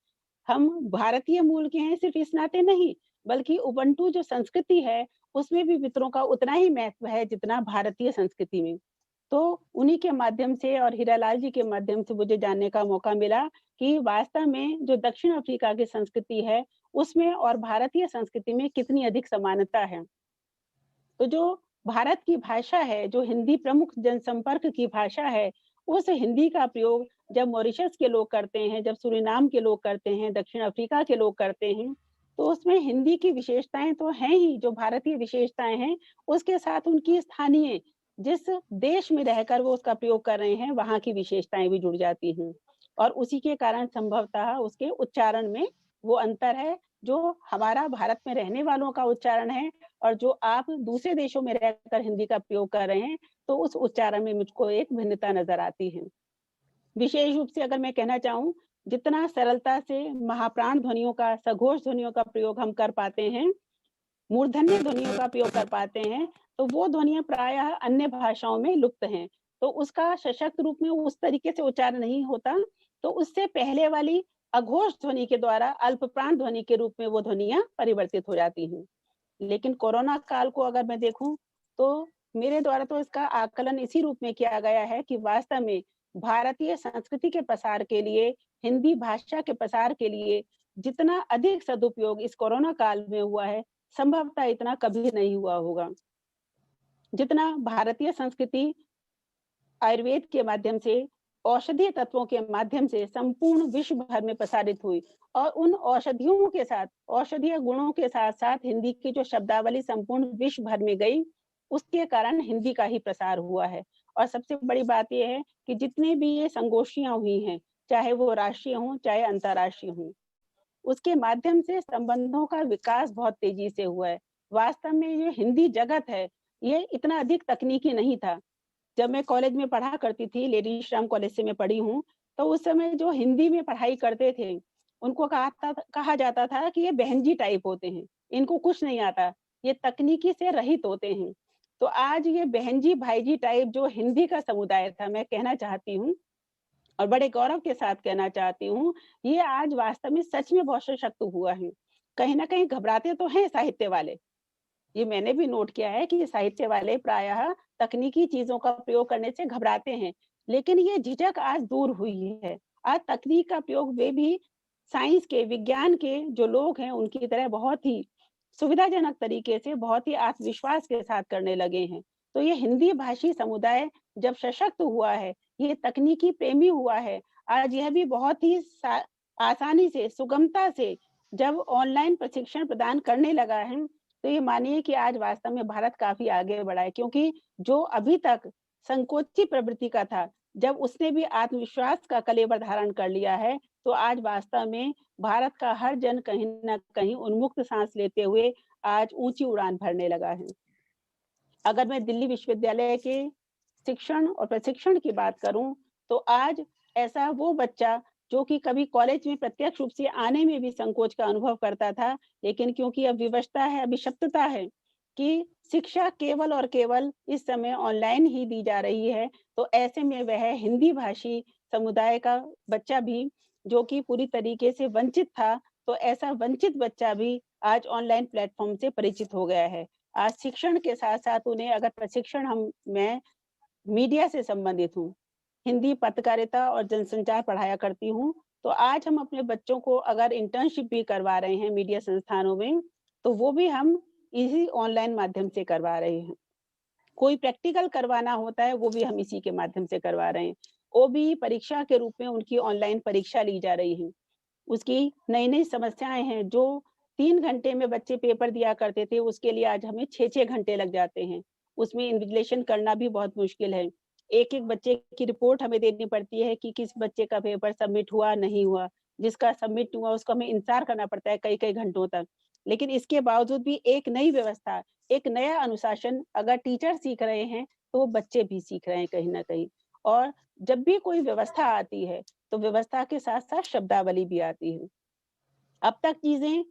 हम भारतीय मूल के हैं सिर्फ इस नाते नहीं, बल्कि उबंटू जो संस्कृति है, उसमें भी पितरों का उतना ही महत्व है जितना भारतीय संस्कृति में। तो उन्हीं के माध्यम से और हीरालाल जी के माध्यम से मुझे जानने का मौका मिला कि वास्तव में जो दक्षिण अफ्रीका की संस्कृति है, उसमें और भारतीय संस्कृति में कितनी अधिक समानता है। तो जो भारत की भाषा है, जो हिंदी प्रमुख जनसंपर्क की भाषा है, उस हिंदी का प्रयोग जब मॉरिशस के लोग करते हैं, जब सूरीनाम के लोग करते हैं, दक्षिण अफ्रीका के लोग करते हैं, तो उसमें हिंदी की विशेषताएँ तो हैं ही, जो भारतीय विशेषताएँ हैं, उसके साथ उनकी स्थानीय जिस देश में रहकर वो उसका प्रयोग कर रहे हैं, वहाँ की विशेषताएँ भी जुड़ जाती हैं। और उसी के कारण संभवतः उसके उच्चारण में वो अंतर है, जो हमारा भारत में रहने वालों का उच्चारण है और जो आप दूसरे देशों में रहकर हिंदी का प्रयोग कर रहे हैं, तो उस उच्चारण में मुझको एक भिन्नता नज़र आती है। विशेष रूप से अगर मैं कहना चाहूँ, जितना सरलता से महाप्राण ध्वनियों का, सघोष ध्वनियों का प्रयोग हम कर पाते हैं, मूर्धन्य ध्वनियों का प्रयोग कर पाते हैं, तो वो ध्वनियाँ प्रायः अन्य भाषाओं में लुप्त हैं। तो उसका सशक्त रूप में उस तरीके से उच्चारण नहीं होता, तो उससे पहले वाली अघोष ध्वनि के द्वारा अल्पप्राण ध्वनि के रूप में वो ध्वनियाँ परिवर्तित हो जाती हैं। लेकिन कोरोना काल को अगर मैं देखूं तो मेरे द्वारा तो इसका आकलन इसी रूप में किया गया है कि वास्तव में भारतीय संस्कृति के प्रसार के लिए, हिंदी भाषा के प्रसार के लिए जितना अधिक सदुपयोग इस कोरोना काल में हुआ है, संभवतः इतना कभी नहीं हुआ होगा। जितना भारतीय संस्कृति आयुर्वेद के माध्यम से, औषधीय तत्वों के माध्यम से संपूर्ण विश्व भर में प्रसारित हुई और उन औषधियों के साथ, औषधीय गुणों के साथ-साथ हिंदी की जो शब्दावली संपूर्ण विश्व भर में गई, उसके कारण हिंदी का ही प्रसार हुआ है। और सबसे बड़ी बात ये है कि जितनी भी ये संगोष्ठियाँ हुई हैं, चाहे वो राष्ट्रीय हों, चाहे अंतर्राष्ट्रीय हों, उसके माध्यम से संबंधों का विकास बहुत तेजी से हुआ है। वास्तव में ये हिंदी जगत है, ये इतना अधिक तकनीकी नहीं था। जब मैं कॉलेज में पढ़ा करती थी, लेडी श्याम कॉलेज से मैं पढ़ी हूँ, तो उस समय जो हिंदी में पढ़ाई करते थे, उनको कहा जाता था कि ये बहन जी टाइप होते हैं, इनको कुछ नहीं आता, ये तकनीकी से रहित होते हैं। तो आज ये बहन जी, भाई जी टाइप जो हिंदी का समुदाय था, मैं कहना चाहती हूँ और बड़े गौरव के साथ कहना चाहती हूँ, ये आज वास्तव में सच में बहुत सशक्त हुआ है। कहीं न कहीं घबराते तो हैं साहित्य वाले, ये मैंने भी नोट किया है कि साहित्य वाले प्रायः तकनीकी चीजों का प्रयोग करने से घबराते हैं, लेकिन ये झिझक आज दूर हुई है। आज तकनीक का प्रयोग वे भी साइंस के, विज्ञान के जो लोग हैं, उनकी तरह बहुत ही सुविधाजनक तरीके से, बहुत ही आत्मविश्वास के साथ करने लगे हैं। तो ये हिंदी भाषी समुदाय जब सशक्त हुआ है, ये तकनीकी प्रेमी हुआ है, आज यह भी बहुत ही आसानी से, सुगमता से जब ऑनलाइन प्रशिक्षण प्रदान करने लगा है, तो ये मानिए कि आज वास्तव में भारत काफी आगे बढ़ा है, क्योंकि जो अभी तक संकोची प्रवृत्ति का था, जब उसने भी आत्मविश्वास का कलेवर धारण कर लिया है, तो आज वास्तव में भारत का हर जन कहीं न कहीं उन्मुक्त सांस लेते हुए आज ऊंची उड़ान भरने लगा है। अगर मैं दिल्ली विश्वविद्यालय के शिक्षण और प्रशिक्षण की बात करूं, तो आज ऐसा वो बच्चा जो कि कभी कॉलेज में प्रत्यक्ष रूप से आने में भी संकोच का अनुभव करता था, लेकिन क्योंकि अब विवशता है, अभिशप्तता है कि शिक्षा केवल और केवल इस समय ऑनलाइन ही दी जा रही है, तो ऐसे में वह हिंदी भाषी समुदाय का बच्चा भी जो कि पूरी तरीके से वंचित था, तो ऐसा वंचित बच्चा भी आज ऑनलाइन प्लेटफॉर्म से परिचित हो गया है। आज शिक्षण के साथ-साथ उन्हें अगर प्रशिक्षण मैं मीडिया से संबंधित हूँ, हिंदी पत्रकारिता और जनसंचार पढ़ाया करती हूँ, तो आज हम अपने बच्चों को अगर इंटर्नशिप भी करवा रहे हैं मीडिया संस्थानों में, तो वो भी हम इसी ऑनलाइन माध्यम से करवा रहे हैं। कोई प्रैक्टिकल करवाना होता है, वो भी हम इसी के माध्यम से करवा रहे हैं। ओबीई परीक्षा के रूप में उनकी ऑनलाइन परीक्षा ली जा रही है। उसकी नई-नई समस्याएँ हैं, जो 3 घंटे में बच्चे पेपर दिया करते थे, उसके लिए आज हमें 6-6 घंटे लग जाते हैं। उसमें इन्विजिलेशन करना भी बहुत मुश्किल है। एक-एक बच्चे की रिपोर्ट हमें देनी पड़ती है कि किस बच्चे का पेपर सबमिट हुआ, नहीं हुआ। जिसका सबमिट हुआ, उसका हमें इंतज़ार करना पड़ता है कई-कई घंटों तक। लेकिन इसके बावजूद भी एक नई व्यवस्था, एक नया अनुशासन अगर टीचर सीख रहे हैं, तो वो बच्चे भी सीख रहे हैं कहीं न कहीं। और जब भी कोई व्यवस्था आती है, तो व्यवस्था के साथ-साथ शब्दावली भी आती है। अब तक चीज़ें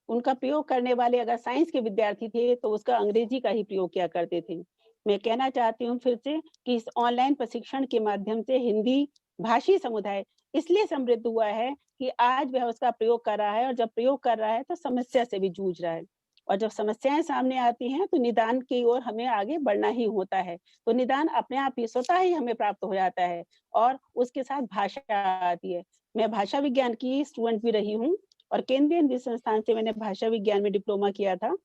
उनका प्रयोग करने वाले अगर साइंस के विद्यार्थी थे, तो उसका अंग्रेजी का ही प्रयोग किया करते थे। मैं कहना चाहती हूँ फिर से कि इस ऑनलाइन प्रशिक्षण के माध्यम से हिंदी भाषी समुदाय इसलिए समृद्ध हुआ है कि आज वह उसका प्रयोग कर रहा है और जब प्रयोग कर रहा है, तो समस्या से भी जूझ रहा है। और जब समस्याएँ सामने आती हैं, तो निदान की ओर हमें आगे बढ़ना ही होता है। तो निदान अपने आप ही स्वतः ही हमें प्राप्त हो जाता है और उसके साथ भाषा आती है। मैं भाषा विज्ञान की स्टूडेंट भी रही हूँ और केंद्रीय हिंदी संस्थान से मैंने भाषा विज्ञान में डिप्लोमा किया था।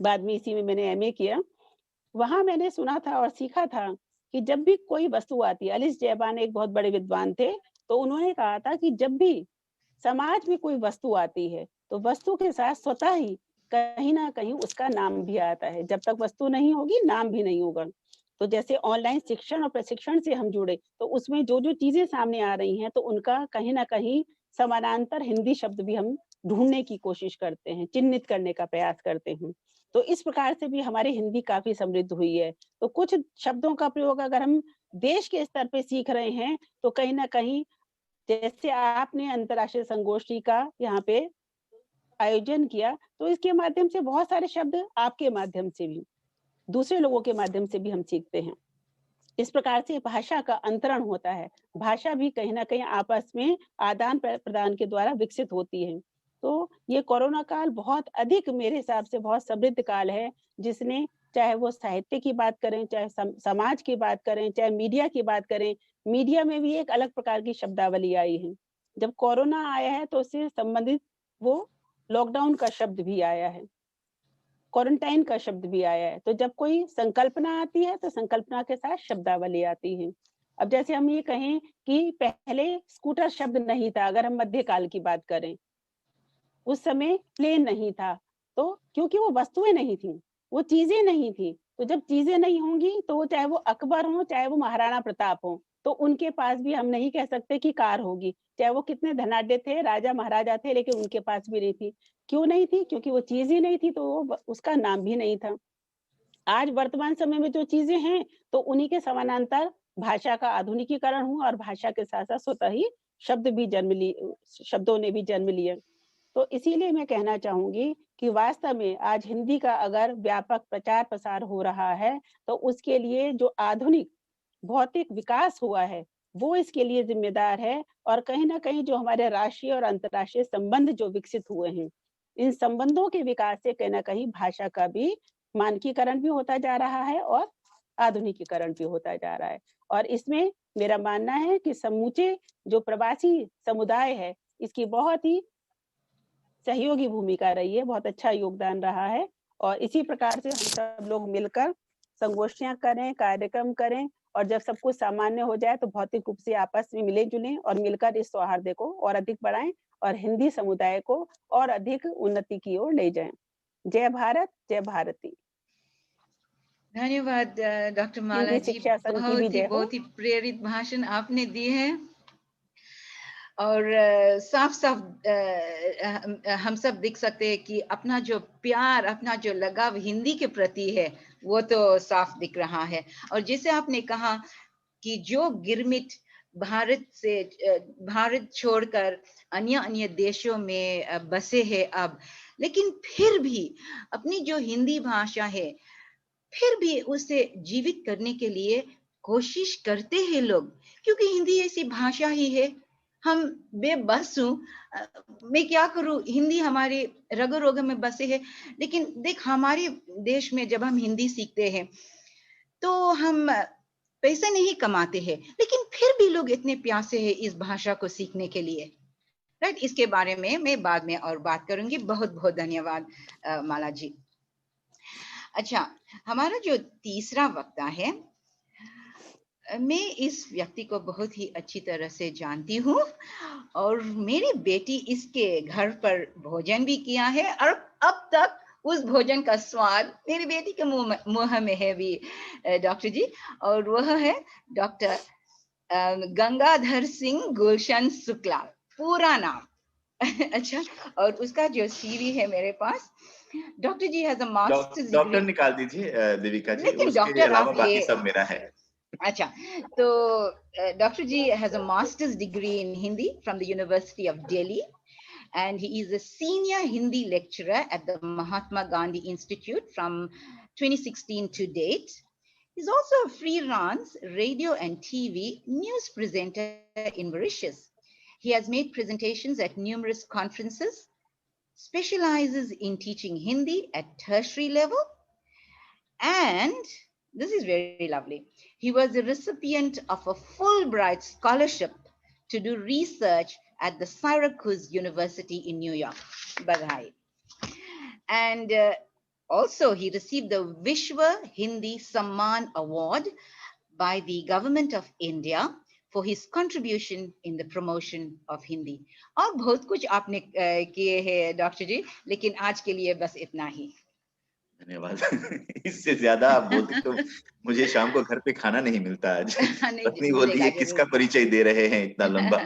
बाद में इसी में मैंने एमए किया। वहाँ मैंने सुना था और सीखा था कि जब भी कोई वस्तु आती है, अलिस जैबान एक बहुत बड़े विद्वान थे, तो उन्होंने कहा था कि जब भी समाज में कोई वस्तु आती है, तो वस्तु के साथ स्वतः ही कहीं न कहीं उसका नाम भी आता है। जब तक वस्तु नहीं होगी, नाम भी नहीं होगा। तो जैसे ऑनलाइन शिक्षण और प्रशिक्षण से हम जुड़े, तो उसमें जो-जो चीज़ें सामने आ रही हैं, तो उनका कहीं न कहीं समानांतर हिंदी शब्द भी हम ढूँढने की कोशिश करते हैं, चिह्नित करने का प्रयास करते हैं। तो इस प्रकार से भी हमारी हिंदी काफ़ी समृद्ध हुई है। तो कुछ शब्दों का प्रयोग अगर हम देश के स्तर पे सीख रहे हैं, तो कहीं न कहीं जैसे आपने अंतर्राष्ट्रीय संगोष्ठी का यहाँ पे आयोजन किया, तो इसके माध्यम से बहुत सारे शब्द आपके माध्यम से भी, दूसरे लोगों के माध्यम से भी हम सीखते हैं। इस प्रकार से भाषा का अंतरण होता है। भाषा भी कहीं न कहीं आपस में आदान-प्रदान के द्वारा विकसित होती है। तो ये कोरोना काल बहुत अधिक मेरे हिसाब से बहुत समृद्ध काल है, जिसने चाहे वो साहित्य की बात करें, चाहे समाज की बात करें, चाहे मीडिया की बात करें, मीडिया में भी एक अलग प्रकार की शब्दावली आई है। जब कोरोना आया है तो उससे संबंधित वो लॉकडाउन का शब्द भी आया है, क्वारंटाइन का शब्द भी आया है। तो जब कोई संकल्पना आती है तो संकल्पना के साथ शब्दावली आती है। अब जैसे हम ये कहें कि पहले स्कूटर शब्द नहीं था, अगर हम मध्यकाल की बात करें, उस समय प्लेन नहीं था, तो क्योंकि वो वस्तुएं नहीं थी, वो चीजें नहीं थी। तो जब चीजें नहीं होंगी तो वो चाहे वो अकबर हो, चाहे वो महाराणा प्रताप हो, तो उनके पास भी हम नहीं कह सकते कि कार होगी। चाहे वो कितने धनाढ्य थे, राजा महाराजा थे, लेकिन उनके पास भी नहीं थी। क्यों नहीं थी? क्योंकि वो चीज ही नहीं थी, तो उसका नाम भी नहीं था। आज वर्तमान समय में जो चीजें हैं, तो उन्हीं के समानांतर भाषा का आधुनिकीकरण हुआ और भाषा के साथ साथ स्वतः ही शब्दों ने भी जन्म लिए। तो इसीलिए मैं कहना चाहूंगी कि वास्तव में आज हिंदी का अगर व्यापक प्रचार प्रसार हो रहा है, तो उसके लिए जो आधुनिक भौतिक विकास हुआ है, वो इसके लिए जिम्मेदार है। और कहीं ना कहीं जो हमारे राष्ट्रीय और अंतर्राष्ट्रीय संबंध जो विकसित हुए हैं, इन संबंधों के विकास से कहीं ना कहीं भाषा का भी मानकीकरण भी होता जा रहा है और आधुनिकीकरण भी होता जा रहा है। और इसमें मेरा मानना है कि समूचे जो प्रवासी समुदाय है, इसकी बहुत ही सहयोगी भूमिका रही है, बहुत अच्छा योगदान रहा है। और इसी प्रकार से हम सब लोग मिलकर संगोष्ठियां करें, कार्यक्रम करें, और जब सब कुछ सामान्य हो जाए तो भौतिक रूप से आपस में मिले जुलें और मिलकर इस सौहार्द को और अधिक बढ़ाएं और हिंदी समुदाय को और अधिक उन्नति की ओर ले जाएं। जय भारत, जय भारती। धन्यवाद डॉक्टर माला हिंदी जी, शिक्षा संघ की भी जय हो। बहुत ही प्रेरित भाषण आपने दी है। और साफ साफ हम सब देख सकते हैं कि अपना जो प्यार, अपना जो लगाव हिंदी के प्रति है, वो तो साफ दिख रहा है। और जैसे आपने कहा कि जो गिरमिट भारत छोड़कर अन्य देशों में बसे हैं अब, लेकिन फिर भी अपनी जो हिंदी भाषा है, फिर भी उसे जीवित करने के लिए कोशिश करते हैं लोग, क्योंकि हिंदी ऐसी भाषा ही है। हम बेबस हूँ, मैं क्या करूँ, हिंदी हमारे रगो रोगों में बसे है। लेकिन देख, हमारे देश में जब हम हिंदी सीखते हैं तो हम पैसे नहीं कमाते हैं, लेकिन फिर भी लोग इतने प्यासे हैं इस भाषा को सीखने के लिए। राइट, इसके बारे में मैं बाद में और बात करूंगी। बहुत बहुत धन्यवाद माला जी। अच्छा, हमारा जो तीसरा वक्ता है, मैं इस व्यक्ति को बहुत ही अच्छी तरह से जानती हूँ और मेरी बेटी इसके घर पर भोजन भी किया है और अब तक उस भोजन का स्वाद मेरी बेटी के मुंह में है भी डॉक्टर जी, और वह है डॉक्टर गंगाधर सिंह गुलशन शुक्ला, पूरा नाम। अच्छा, और उसका जो सीवी है मेरे पास, doctor ji has a master's degree. Doctor निकाल दीजिए देविका जी, लेकिन उसके डॉक्टर अलावा आप बाकी सब मेरा है। अच्छा, तो Dr. Ji has a master's degree in Hindi from the University of Delhi, and he is a senior Hindi lecturer at the Mahatma Gandhi Institute from 2016 to date. He's also a freelance radio and TV news presenter in Mauritius. He has made presentations at numerous conferences, specializes in teaching Hindi at tertiary level, and this is very lovely. He was a recipient of a Fulbright scholarship to do research at the Syracuse University in New York. Badhai. And also he received the Vishwa Hindi Samman Award by the government of India for his contribution in the promotion of Hindi. और बहुत कुछ आपने किए हैं doctor जी, लेकिन आज के लिए बस इतना ही। धन्यवाद। इससे ज्यादा आप बोलते तो मुझे शाम को घर पे खाना नहीं मिलता आज। पत्नी बोलती है किसका परिचय दे रहे हैं इतना लंबा।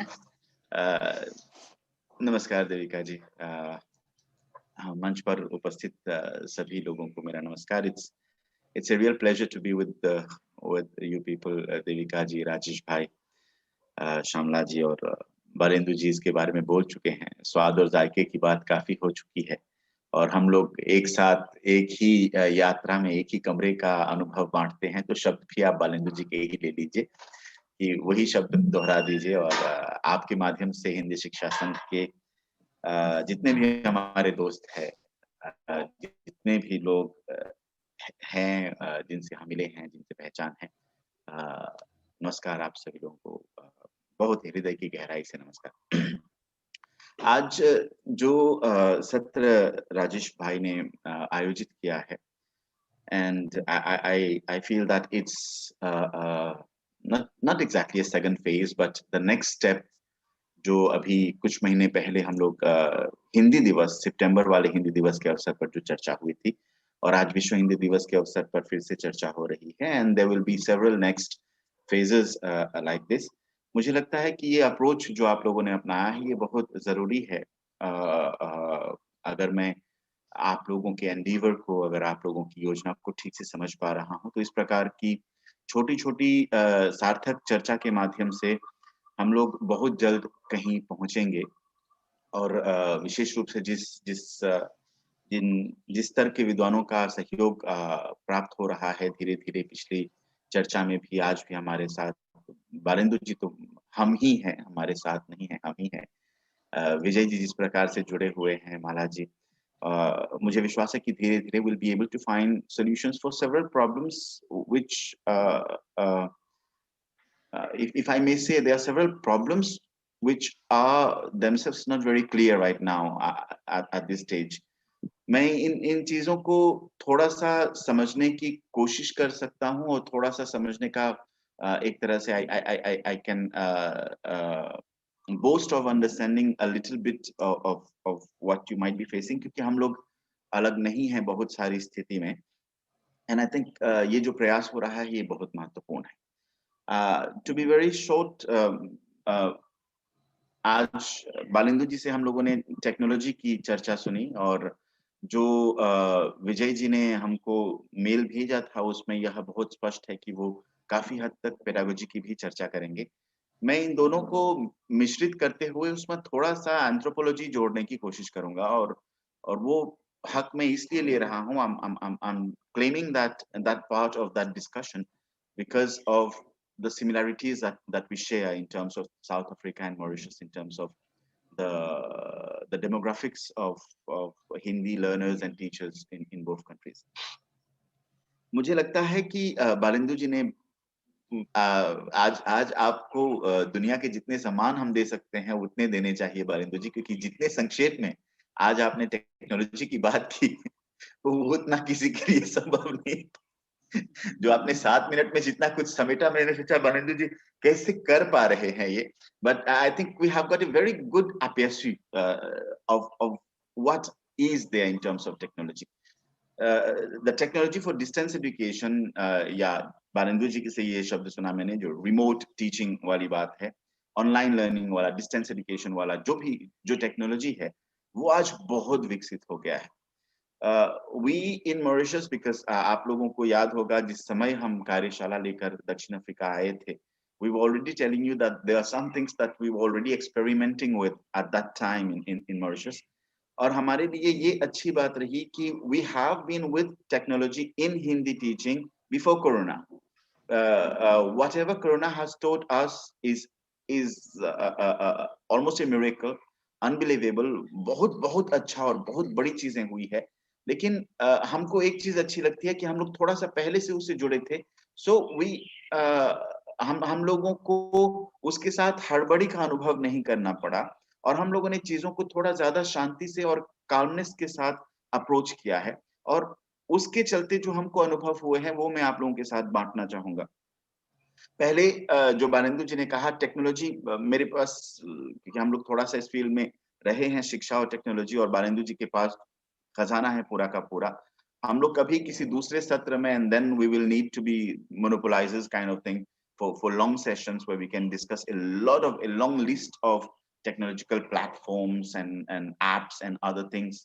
नमस्कार देविका जी, मंच पर उपस्थित सभी लोगों को मेरा नमस्कार। It's a real pleasure to be with you people, Devika जी, राजेश भाई, श्यामला जी और बालेंदु जी इसके बारे में बोल चुके हैं। स्वाद और जायके की बात काफी हो चुकी है और हम लोग एक साथ एक ही यात्रा में एक ही कमरे का अनुभव बांटते हैं, तो शब्द भी आप बालेंदु जी के ही ले लीजिए कि वही शब्द दोहरा दीजिए। और आपके माध्यम से हिंदी शिक्षा संघ के जितने भी हमारे दोस्त हैं, जितने भी लोग हैं जिनसे हम मिले हैं, जिनसे पहचान है, नमस्कार आप सभी लोगों को, बहुत हृदय की गहराई से नमस्कार। आज जो सत्र राजेश भाई ने आयोजित किया है, and I feel that it's not exactly a second phase, but the next step. जो अभी कुछ महीने पहले हम लोग हिंदी दिवस, सितंबर वाले हिंदी दिवस के अवसर पर जो चर्चा हुई थी, और आज विश्व हिंदी दिवस के अवसर पर फिर से चर्चा हो रही है, and there will be several next phases like this. मुझे लगता है कि ये अप्रोच जो आप लोगों ने अपनाया है ये बहुत जरूरी है। अगर मैं आप लोगों के एंडीवर को, अगर आप लोगों की योजना को ठीक से समझ पा रहा हूँ, तो इस प्रकार की छोटी-छोटी सार्थक चर्चा के माध्यम से हम लोग बहुत जल्द कहीं पहुंचेंगे। और विशेष रूप से जिस स्तर के विद्वानों का सहयोग प्राप्त हो रहा है धीरे-धीरे, पिछली चर्चा में भी, आज भी हमारे साथ बालेंदु जी तो हम ही हैं, हमारे साथ नहीं है, हम ही हैं। विजय जी जिस प्रकार से जुड़े हुए हैं, माला जी, मुझे विश्वास है कि धीरे-धीरे we'll be able to find solutions for several problems which if I may say, there are several problems which are themselves not very clear right now at this stage. मैं इन चीजों को थोड़ा सा समझने की कोशिश कर सकता हूँ, और थोड़ा सा समझने का एक तरह से I can boast of understanding a little bit of what you might be facing, क्योंकि हम लोग अलग नहीं हैं बहुत सारी स्थिति में, and I think ये जो प्रयास हो रहा है ये बहुत महत्वपूर्ण है। To be very short, आज बालेंदु जी से हम लोगों ने टेक्नोलॉजी की चर्चा सुनी, और जो विजय जी ने हमको मेल भेजा था उसमें यह बहुत स्पष्ट है कि वो काफी हद तक पेडागोजी की भी चर्चा करेंगे। मैं इन दोनों को मिश्रित करते हुए उसमें थोड़ा सा एंथ्रोपोलॉजी जोड़ने की कोशिश करूंगा, और वो हक मैं इसलिए ले रहा हूँ, I'm claiming that part of that discussion because of the similarities that we share in terms of South Africa and Mauritius, in terms of the demographics of Hindi learners and teachers in both countries. मुझे लगता है कि बालेंदु जी ने आज आपको दुनिया के जितने सम्मान हम दे सकते हैं उतने देने चाहिए बालेंदु जी, क्योंकि जितने संक्षेप में आज आपने टेक्नोलॉजी की बात की वो उतना किसी के लिए संभव नहीं। जो आपने 7 मिनट में जितना कुछ समेटा, मैंने सोचा बालेंदु जी कैसे कर पा रहे हैं ये, but I think we have got a very good appraisal of what is there in terms of technology. The technology for distance education, या बालेंदु जी से ये शब्द सुना मैंने, जो रिमोट टीचिंग वाली बात है, ऑनलाइन लर्निंग वाला, डिस्टेंस एजुकेशन वाला जो टेक्नोलॉजी है वो आज बहुत विकसित हो गया है। We in Mauritius, because आप लोगों को याद होगा जिस समय हम कार्यशाला लेकर दक्षिण अफ्रीका आए थे, we were already telling you that there are some things that we were already experimenting with at that time in Mauritius. और हमारे लिए ये अच्छी बात रही कि we have been with technology in Hindi teaching before Corona. Whatever Corona has taught us is almost a miracle, unbelievable, बहुत अच्छा और बहुत बड़ी चीजें हुई है। लेकिन हमको एक चीज अच्छी लगती है कि हम लोग थोड़ा सा पहले से उससे जुड़े थे, सो हम लोगों को उसके साथ हड़बड़ी का अनुभव नहीं करना पड़ा, और हम लोगों ने चीजों को थोड़ा ज्यादा शांति से और काल्मनेस के साथ अप्रोच किया है, और उसके चलते जो हमको अनुभव हुए हैं वो मैं आप लोगों के साथ बांटना चाहूंगा। पहले जो बालेंदु जी ने कहा टेक्नोलॉजी, मेरे पास, क्योंकि हम लोग थोड़ा सा इस फील्ड में रहे हैं, शिक्षा और टेक्नोलॉजी, और बालेंदु जी के पास खजाना है पूरा का पूरा। हम लोग कभी किसी दूसरे सत्र में, and then we will need to be monopolizers kind of thing for long sessions where we can discuss a long list of technological platforms and apps and other things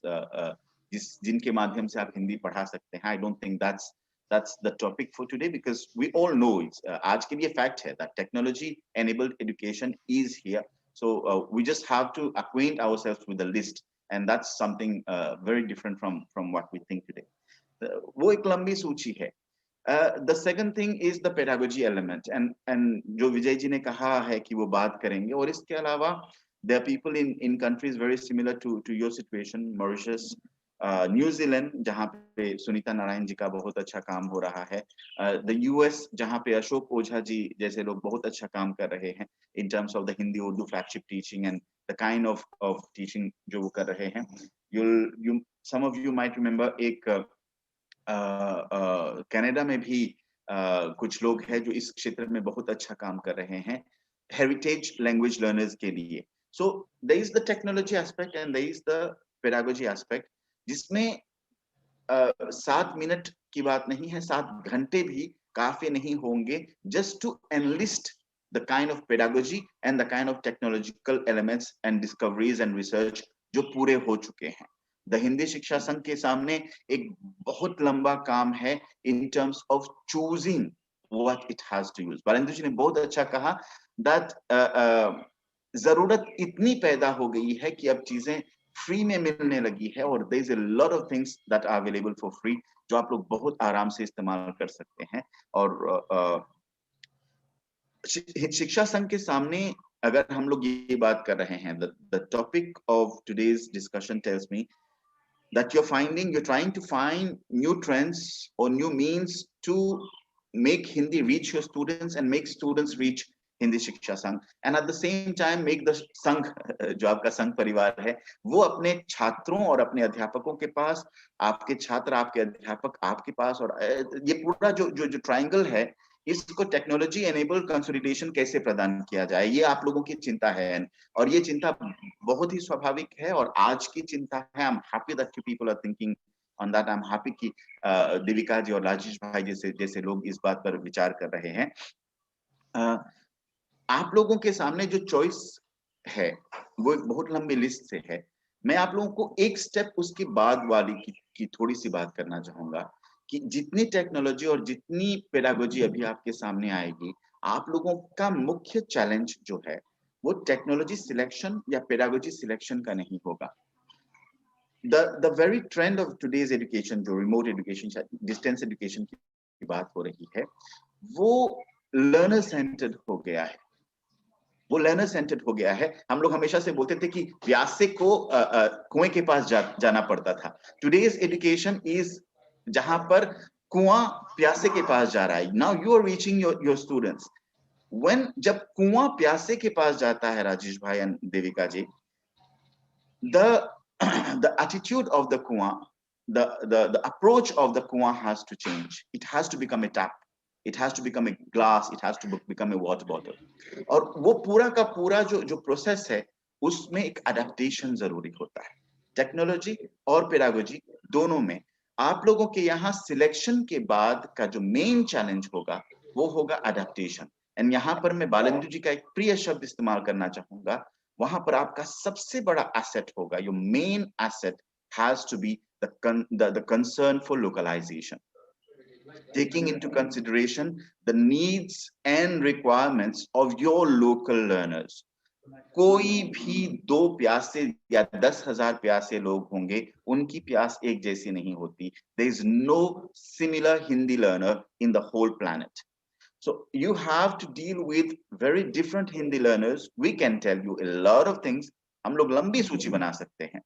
जिनके माध्यम से आप हिंदी पढ़ा सकते हैं। I don't think that's the topic for today, because we all know it's आज के लिए fact है that technology enabled education is here, so we just have to acquaint ourselves with the list, and that's something very different from what we think today. वो एक लंबी सूची है। The second thing is the pedagogy element, and जो विजय जी ने कहा है कि वो बात करेंगे, और इसके अलावा there are people in countries very similar to your situation, Mauritius, New Zealand जहाँ पे सुनीता नारायण जी का बहुत अच्छा काम हो रहा है, द यूएस जहाँ पे अशोक ओझा जी जैसे लोग बहुत अच्छा काम कर रहे हैं in terms of the Hindi Urdu flagship teaching and the kind of teaching जो वो कर रहे हैं. Some of you might remember एक कनाडा में भी कुछ लोग हैं जो इस क्षेत्र में बहुत अच्छा काम कर रहे हैं हेरिटेज लैंग्वेज लर्नर्स के लिए. So there is the technology aspect and there is the pedagogy aspect, जिसमें 7 मिनट की बात नहीं है, 7 घंटे भी काफी नहीं होंगे just to enlist the kind of pedagogy and the kind of technological elements and discoveries and research जो पूरे हो चुके हैं. द हिंदी शिक्षा संघ के सामने एक बहुत लंबा काम है in terms of choosing what it has to use. Balendra जी ने बहुत अच्छा कहा that जरूरत इतनी पैदा हो गई है कि अब चीजें फ्री में मिलने लगी है और there is a lot of things that are available for free जो आप लोग बहुत आराम से इस्तेमाल कर सकते हैं. और शिक्षा संघ के सामने अगर हम लोग ये बात कर रहे हैं, the topic of today's discussion tells me that you're trying to find new trends or new means to make Hindi reach your students and make students reach Hindi शिक्षा संघ, and at the same time make the संघ जो आपका संघ परिवार है वो अपने छात्रों और अपने अध्यापकों के पास, आपके छात्र आपके अध्यापक आपके पास, और ये पूरा जो ट्रायंगल है इसको टेक्नोलॉजी एनेबल कंसोलिडेशन कैसे प्रदान किया जाए, ये आप लोगों की चिंता है और ये चिंता बहुत ही स्वाभाविक है और आज की चिंता है. I am happy that you people are thinking on that. I am happy कि देविका जी और राजेश भाई जैसे लोग इस बात पर विचार कर रहे हैं. आप लोगों के सामने जो चॉइस है वो एक बहुत लंबी लिस्ट से है. मैं आप लोगों को एक स्टेप उसके बाद वाली की थोड़ी सी बात करना चाहूंगा कि जितनी टेक्नोलॉजी और जितनी पेडागोजी अभी आपके सामने आएगी, आप लोगों का मुख्य चैलेंज जो है वो टेक्नोलॉजी सिलेक्शन या पेडागोजी सिलेक्शन का नहीं होगा. The very trend of today's education, जो रिमोट एजुकेशन डिस्टेंस एजुकेशन की बात हो रही है, वो लर्नर सेंटर्ड हो गया है. वो लर्नर सेंटर्ड हो गया है. हम लोग हमेशा से बोलते थे कि प्यासे को कुएं के पास जाना पड़ता था. टुडेज एजुकेशन इज जहां पर कुआं प्यासे के पास जा रहा है. Now you are reaching your students. When जब कुआं प्यासे के पास जाता है राजेश भाई and Devika ji, the attitude of the kuan, the approach of the kuan has to change. It has to become a tap, it has to become a glass, it has to become a water bottle. और वो पूरा का पूरा जो process है उसमें एक adaptation जरूरी होता है. टेक्नोलॉजी और पेडागोजी दोनों में आप लोगों के यहाँ सिलेक्शन के बाद का जो मेन चैलेंज होगा वो होगा अडेप्टेशन. एंड यहाँ पर मैं बालेंद्र जी का एक प्रिय शब्द इस्तेमाल करना चाहूंगा. वहां पर आपका सबसे बड़ा एसेट होगा, your main asset has to be the concern for localization, taking into consideration the needs and requirements of your local learners. कोई भी 2 प्यासे या 10,000 प्यासे लोग होंगे, उनकी प्यास एक जैसी नहीं होती. There is no similar Hindi learner in the whole planet. So you have to deal with very different Hindi learners. We can tell you a lot of things. हम लोग लंबी सूची बना सकते हैं,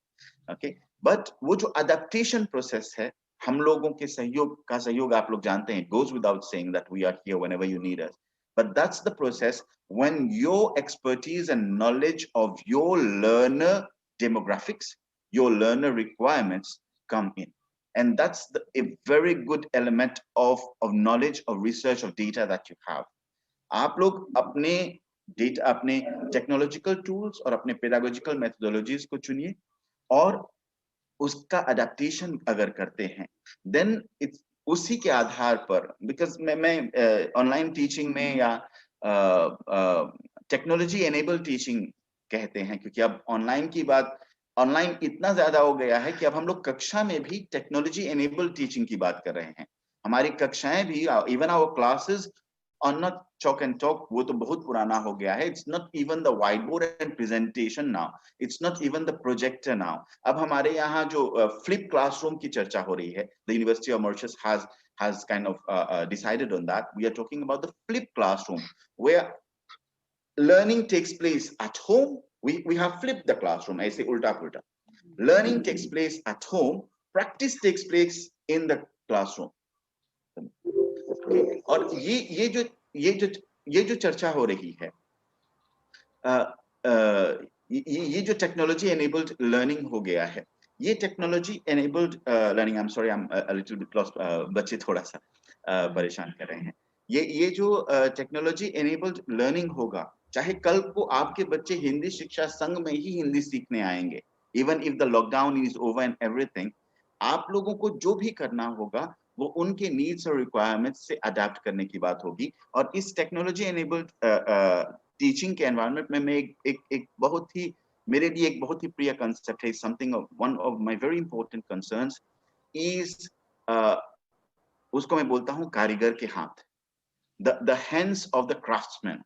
okay? But वो जो adaptation process है, हम लोगों के सहयोग आप लोग जानते हैं. It goes without saying that we are here whenever you need us. But that's the process when your expertise and knowledge of your learner demographics, your learner requirements come in. And that's a very good element of knowledge, of research, of data that you have. आप लोग अपने data, अपने technological tools और अपने pedagogical methodologies को चुनिए और उसका अडेप्टेशन अगर करते हैं, देन उसी के आधार पर, बिकॉज मैं ऑनलाइन टीचिंग में या टेक्नोलॉजी एनेबल टीचिंग कहते हैं, क्योंकि अब ऑनलाइन इतना ज्यादा हो गया है कि अब हम लोग कक्षा में भी टेक्नोलॉजी एनेबल टीचिंग की बात कर रहे हैं. हमारी कक्षाएं भी, even our classes are not chalk and talk, वो तो बहुत पुराना हो गया है. It's not even the whiteboard and presentation now, it's not even the projector now. अब हमारे यहाँ जो फ्लिप क्लासरूम की चर्चा हो रही है, the university of Mauritius has kind of decided on that. We are talking about the flip classroom where learning takes place at home. We have flipped the classroom. I say ulta pulta. Learning takes place at home. Practice takes place in the classroom. Okay. और ये जो चर्चा हो रही है, ये जो technology enabled learning हो गया है, ये technology enabled learning, I am sorry, I am a little bit lost, बच्चे थोड़ा सा परेशान कर रहे हैं। ये जो टेक्नोलॉजी एनेबल्ड लर्निंग होगा, चाहे कल को आपके बच्चे हिंदी शिक्षा संघ में ही हिंदी सीखने आएंगे, even if the lockdown is over and everything, आप लोगों को जो भी करना होगा वो उनके नीड्स और रिक्वायरमेंट्स से अडेप्ट करने की बात होगी। और इस टेक्नोलॉजी एनेबल्ड टीचिंग के एनवायरनमेंट में मैं एक बहुत ही, मेरे लिए एक बहुत ही प्रिय कंसेप्ट है, something one of my very important concerns is, उसको मैं बोलता हूं कारीगर के हाथ, the hands of the craftsman.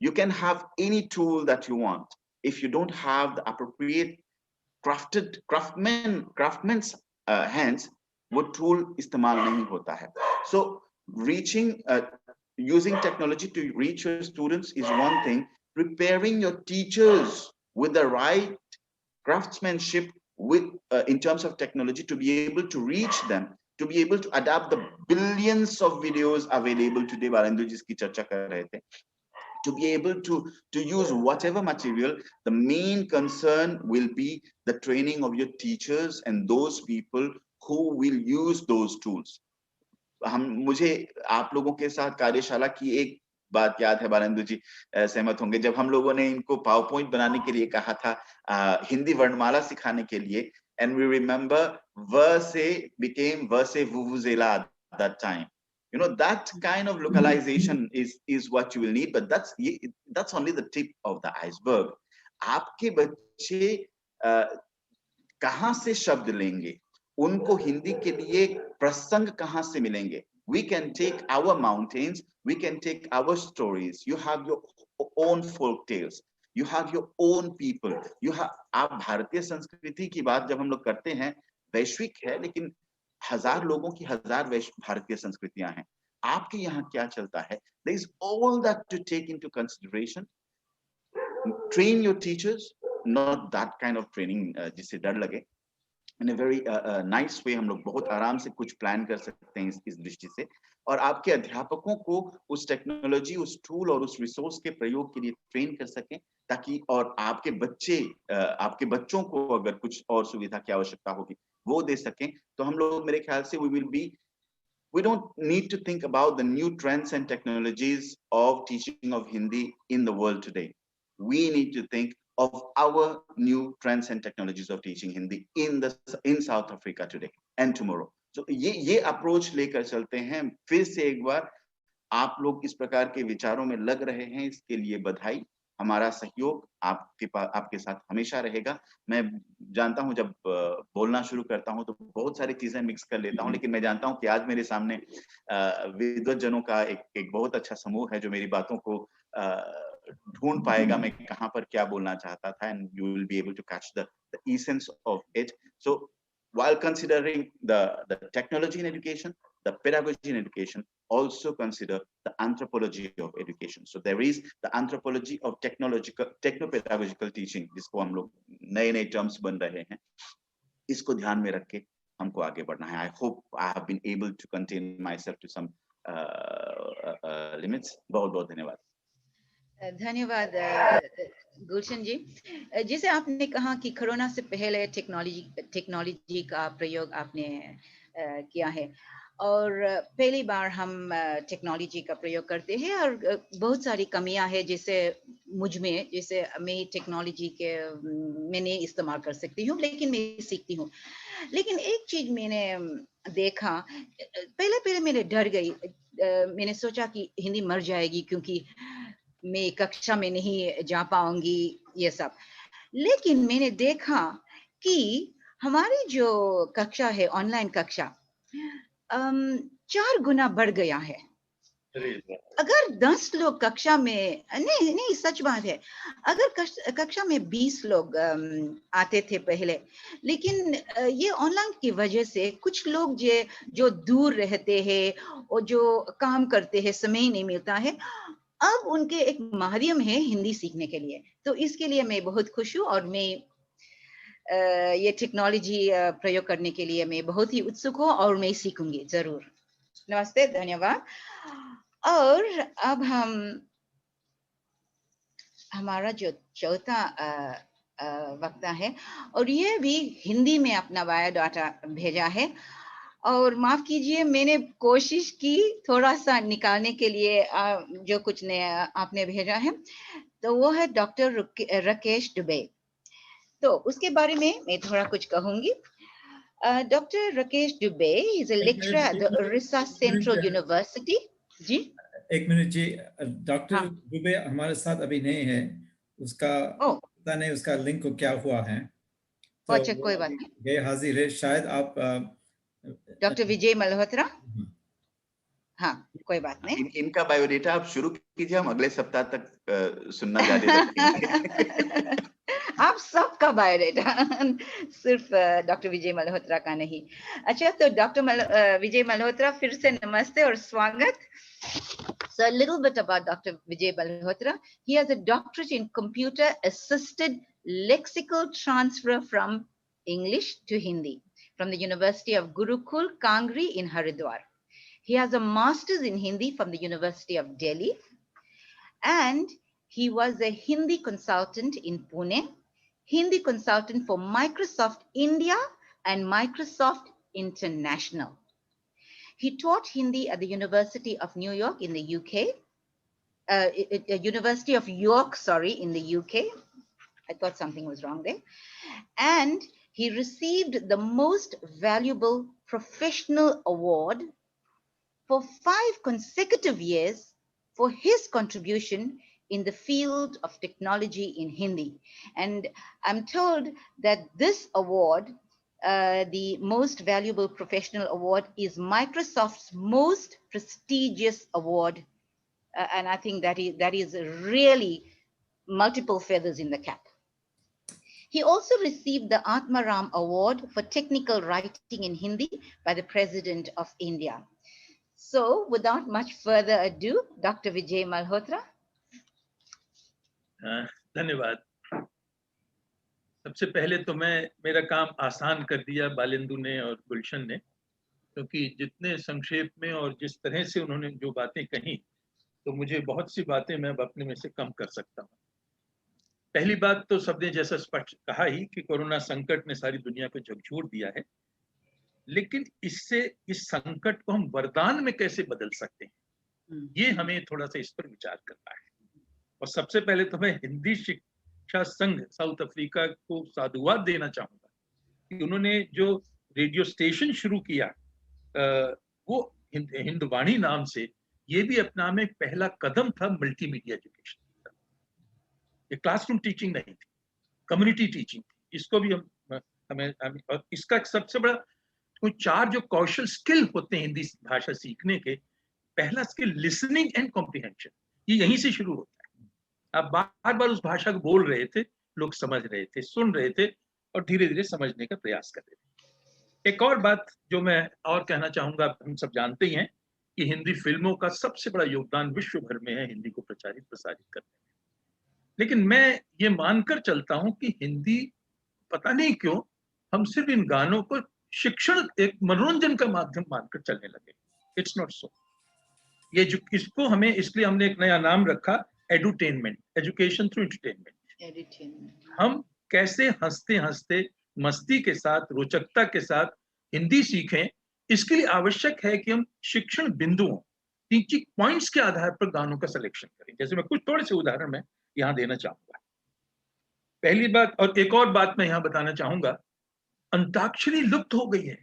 You can have any tool that you want. If you don't have the appropriate craftsman's hands, वो tool इस्तेमाल नहीं होता है. So using technology to reach your students is one thing. Preparing your teachers with the right craftsmanship in terms of technology to be able to reach them, to be able to adapt the billions of videos available today, Barendu jiski charcha kar rahe the, to be able to use whatever material. The main concern will be the training of your teachers and those people who will use those tools. मुझे आप लोगों के साथ कार्यशाला की एक बात याद है, बालेंदु जी सहमत होंगे, जब हम लोगों ने इनको पावर पॉइंट बनाने के लिए कहा था, हिंदी वर्णमाला सिखाने के लिए, and we remember verse became verse vuvuzela at that time. You know, that kind of localization is what you will need, but that's only the tip of the iceberg. आपके बच्चे कहाँ से शब्द लेंगे, उनको हिंदी के लिए प्रसंग कहाँ से मिलेंगे? We can take our mountains, we can take our stories. You have your own folk tales, you have your own people, you have, आप भारतीय संस्कृति की बात जब हम लोग करते हैं, वैश्विक है, लेकिन हजार लोगों की हजार भारतीय संस्कृतियां हैं. आपके यहाँ क्या चलता है? There is all that to take into consideration. Train your teachers, not that kind of training जिससे डर लगे. In a very nice way, हम लोग बहुत आराम से कुछ प्लान कर सकते हैं इस दृष्टि से, और आपके अध्यापकों को उस टेक्नोलॉजी, उस टूल और उस रिसोर्स के प्रयोग के लिए ट्रेन कर सकें, ताकि और आपके बच्चों को अगर कुछ और सुविधा की आवश्यकता होगी वो दे सकें. तो हम लोग, मेरे ख्याल से, we don't need to think about the new trends and technologies of teaching of Hindi in the world today. We need to think of our new trends and technologies of teaching Hindi in South Africa today and tomorrorow. So ये approach लेकर चलते हैं. फिर से एक बार आप लोग इस प्रकार के विचारों में लग रहे हैं, इसके लिए बधाई. हमारा सहयोग आपके साथ हमेशा रहेगा. मैं जानता हूं जब बोलना शुरू करता हूं तो बहुत सारी चीजें मिक्स कर लेता हूं, लेकिन मैं जानता हूं कि आज मेरे सामने विद्वज्जनों का एक बहुत अच्छा समूह है जो मेरी बातों को ढूंढ पाएगा मैं कहां पर क्या बोलना चाहता था, and you will be able to catch the essence of it. So while considering the technology in education, the pedagogy in education, also consider the anthropology of education. So there is the anthropology of techno-pedagogical teaching, जिसको हम लोग नए terms बन रहे हैं. इसको ध्यान में रख के हमको आगे बढ़ना है. I hope I have been able to contain myself to some limits. बहुत धन्यवाद. धन्यवाद गुलशन जी. जैसे आपने कहा कि कोरोना से पहले टेक्नोलॉजी का प्रयोग आपने किया है, और पहली बार हम टेक्नोलॉजी का प्रयोग करते हैं, और बहुत सारी कमियां हैं जैसे मुझ में, जैसे मैं टेक्नोलॉजी के मैं नहीं इस्तेमाल कर सकती हूँ, लेकिन मैं सीखती हूँ. लेकिन एक चीज मैंने देखा, पहले मैंने डर गई, मैंने सोचा कि हिंदी मर जाएगी क्योंकि मैं कक्षा में नहीं जा पाऊंगी ये सब. लेकिन मैंने देखा कि हमारी जो कक्षा है, ऑनलाइन कक्षा, 4 गुना बढ़ गया है. अगर 10 लोग कक्षा में, नहीं सच बात है, अगर कक्षा में 20 लोग आते थे पहले, लेकिन ये ऑनलाइन की वजह से कुछ लोग जो दूर रहते हैं और जो काम करते हैं, समय नहीं मिलता है, अब उनके एक माध्यम है हिंदी सीखने के लिए. तो इसके लिए मैं बहुत खुश हूँ, और मैं ये टेक्नोलॉजी प्रयोग करने के लिए मैं बहुत ही उत्सुक हूँ, और मैं सीखूंगी जरूर. नमस्ते, धन्यवाद. और अब हमारा जो चौथा वक्ता है और ये भी हिंदी में अपना बायोडाटा भेजा है। और माफ कीजिए, मैंने कोशिश की थोड़ा सा निकालने के लिए जो कुछ ने आपने भेजा है, तो वो है डॉक्टर राकेश दुबे। तो उसके बारे में मैं थोड़ा कुछ कहूंगी। Doctor Rakesh Dubey is a lecturer at the Orissa central university. जी एक मिनट जी, डॉक्टर दुबे हमारे साथ अभी नहीं है, उसका पता नहीं उसका लिंक को क्या हुआ है, तो अच्छा कोई बात नहीं, ये हाजिर है। शायद आप डॉक्टर विजय मल्होत्रा। हाँ कोई बात नहीं, इनका बायोडेटा आप शुरू कीजिए, हम अगले सप्ताह तक सुनना जारी रखेंगे। आप सबका बायोडेटा, सिर्फ डॉक्टर विजय मल्होत्रा का नहीं। अच्छा, तो डॉक्टर विजय मल्होत्रा, फिर से नमस्ते और स्वागत। So a little bit about Dr. Vijay Malhotra. He has a doctorate in computer assisted lexical transfer from English to Hindi from the University of Gurukul, Kangri in Haridwar. He has a master's in Hindi from the University of Delhi, and he was a Hindi consultant in Pune, Hindi consultant for Microsoft India and Microsoft International. He taught Hindi at the University of New York in the UK, University of York, sorry, in the UK. I thought something was wrong there. And he received the Most Valuable Professional Award for 5 consecutive years for his contribution in the field of technology in Hindi. And I'm told that this award, the Most Valuable Professional Award, is Microsoft's most prestigious award. And I think that is really multiple feathers in the cap. He also received the Atmaram Award for technical writing in Hindi by the President of India. So without much further ado, Dr. Vijay Malhotra. धन्यवाद। सबसे पहले तो मेरा काम आसान कर दिया बालेंदु ने और गुलशन ने, क्योंकि जितने संक्षेप में और जिस तरह से उन्होंने जो बातें कही, तो मुझे बहुत सी बातें मैं अब अपने में से कम कर सकता हूँ। पहली बात तो सबने जैसा स्पष्ट कहा ही कि कोरोना संकट ने सारी दुनिया को झकझोर दिया है, लेकिन इससे इस संकट को हम वरदान में कैसे बदल सकते हैं, ये हमें थोड़ा सा इस पर विचार करना है। और सबसे पहले तो मैं हिंदी शिक्षा संघ साउथ अफ्रीका को साधुवाद देना चाहूंगा कि उन्होंने जो रेडियो स्टेशन शुरू किया वो हिंदवाणी नाम से, ये भी अपना में पहला कदम था मल्टीमीडिया एजुकेशन का। ये क्लासरूम टीचिंग नहीं थी, कम्युनिटी टीचिंग थी। इसको भी हमें और इसका सबसे बड़ा कोई 4 जो कौशल स्किल होते हैं हिंदी भाषा सीखने के, पहला स्किल लिसनिंग एंड कॉम्प्रिहेंशन, ये यहीं से शुरू होता है। आप बार बार उस भाषा को बोल रहे थे, लोग समझ रहे थे, सुन रहे थे और धीरे धीरे समझने का प्रयास कर रहे थे। एक और बात जो मैं और कहना चाहूंगा, हम सब जानते ही हैं कि हिंदी फिल्मों का सबसे बड़ा योगदान विश्व भर में है हिंदी को प्रचारित प्रसारित करने में। लेकिन मैं ये मानकर चलता हूं कि हिंदी, पता नहीं क्यों हम सिर्फ इन गानों को शिक्षण, एक मनोरंजन का माध्यम मानकर चलने लगे। It's not so. ये जो इसको हमें, इसलिए हमने एक नया नाम रखा, एडुटेनमेंट, एजुकेशन थ्रू एंटरटेनमेंट। हम कैसे हंसते हंसते मस्ती के साथ, रोचकता के साथ हिंदी सीखें, इसके लिए आवश्यक है कि हम शिक्षण बिंदुओं, टीचिंग पॉइंट्स के आधार पर गानों का सिलेक्शन करें। जैसे मैं कुछ थोड़े से उदाहरण मैं यहाँ देना चाहूंगा। पहली बात, और एक और बात मैं यहाँ बताना चाहूंगा, अंताक्षरी लुप्त हो गई है।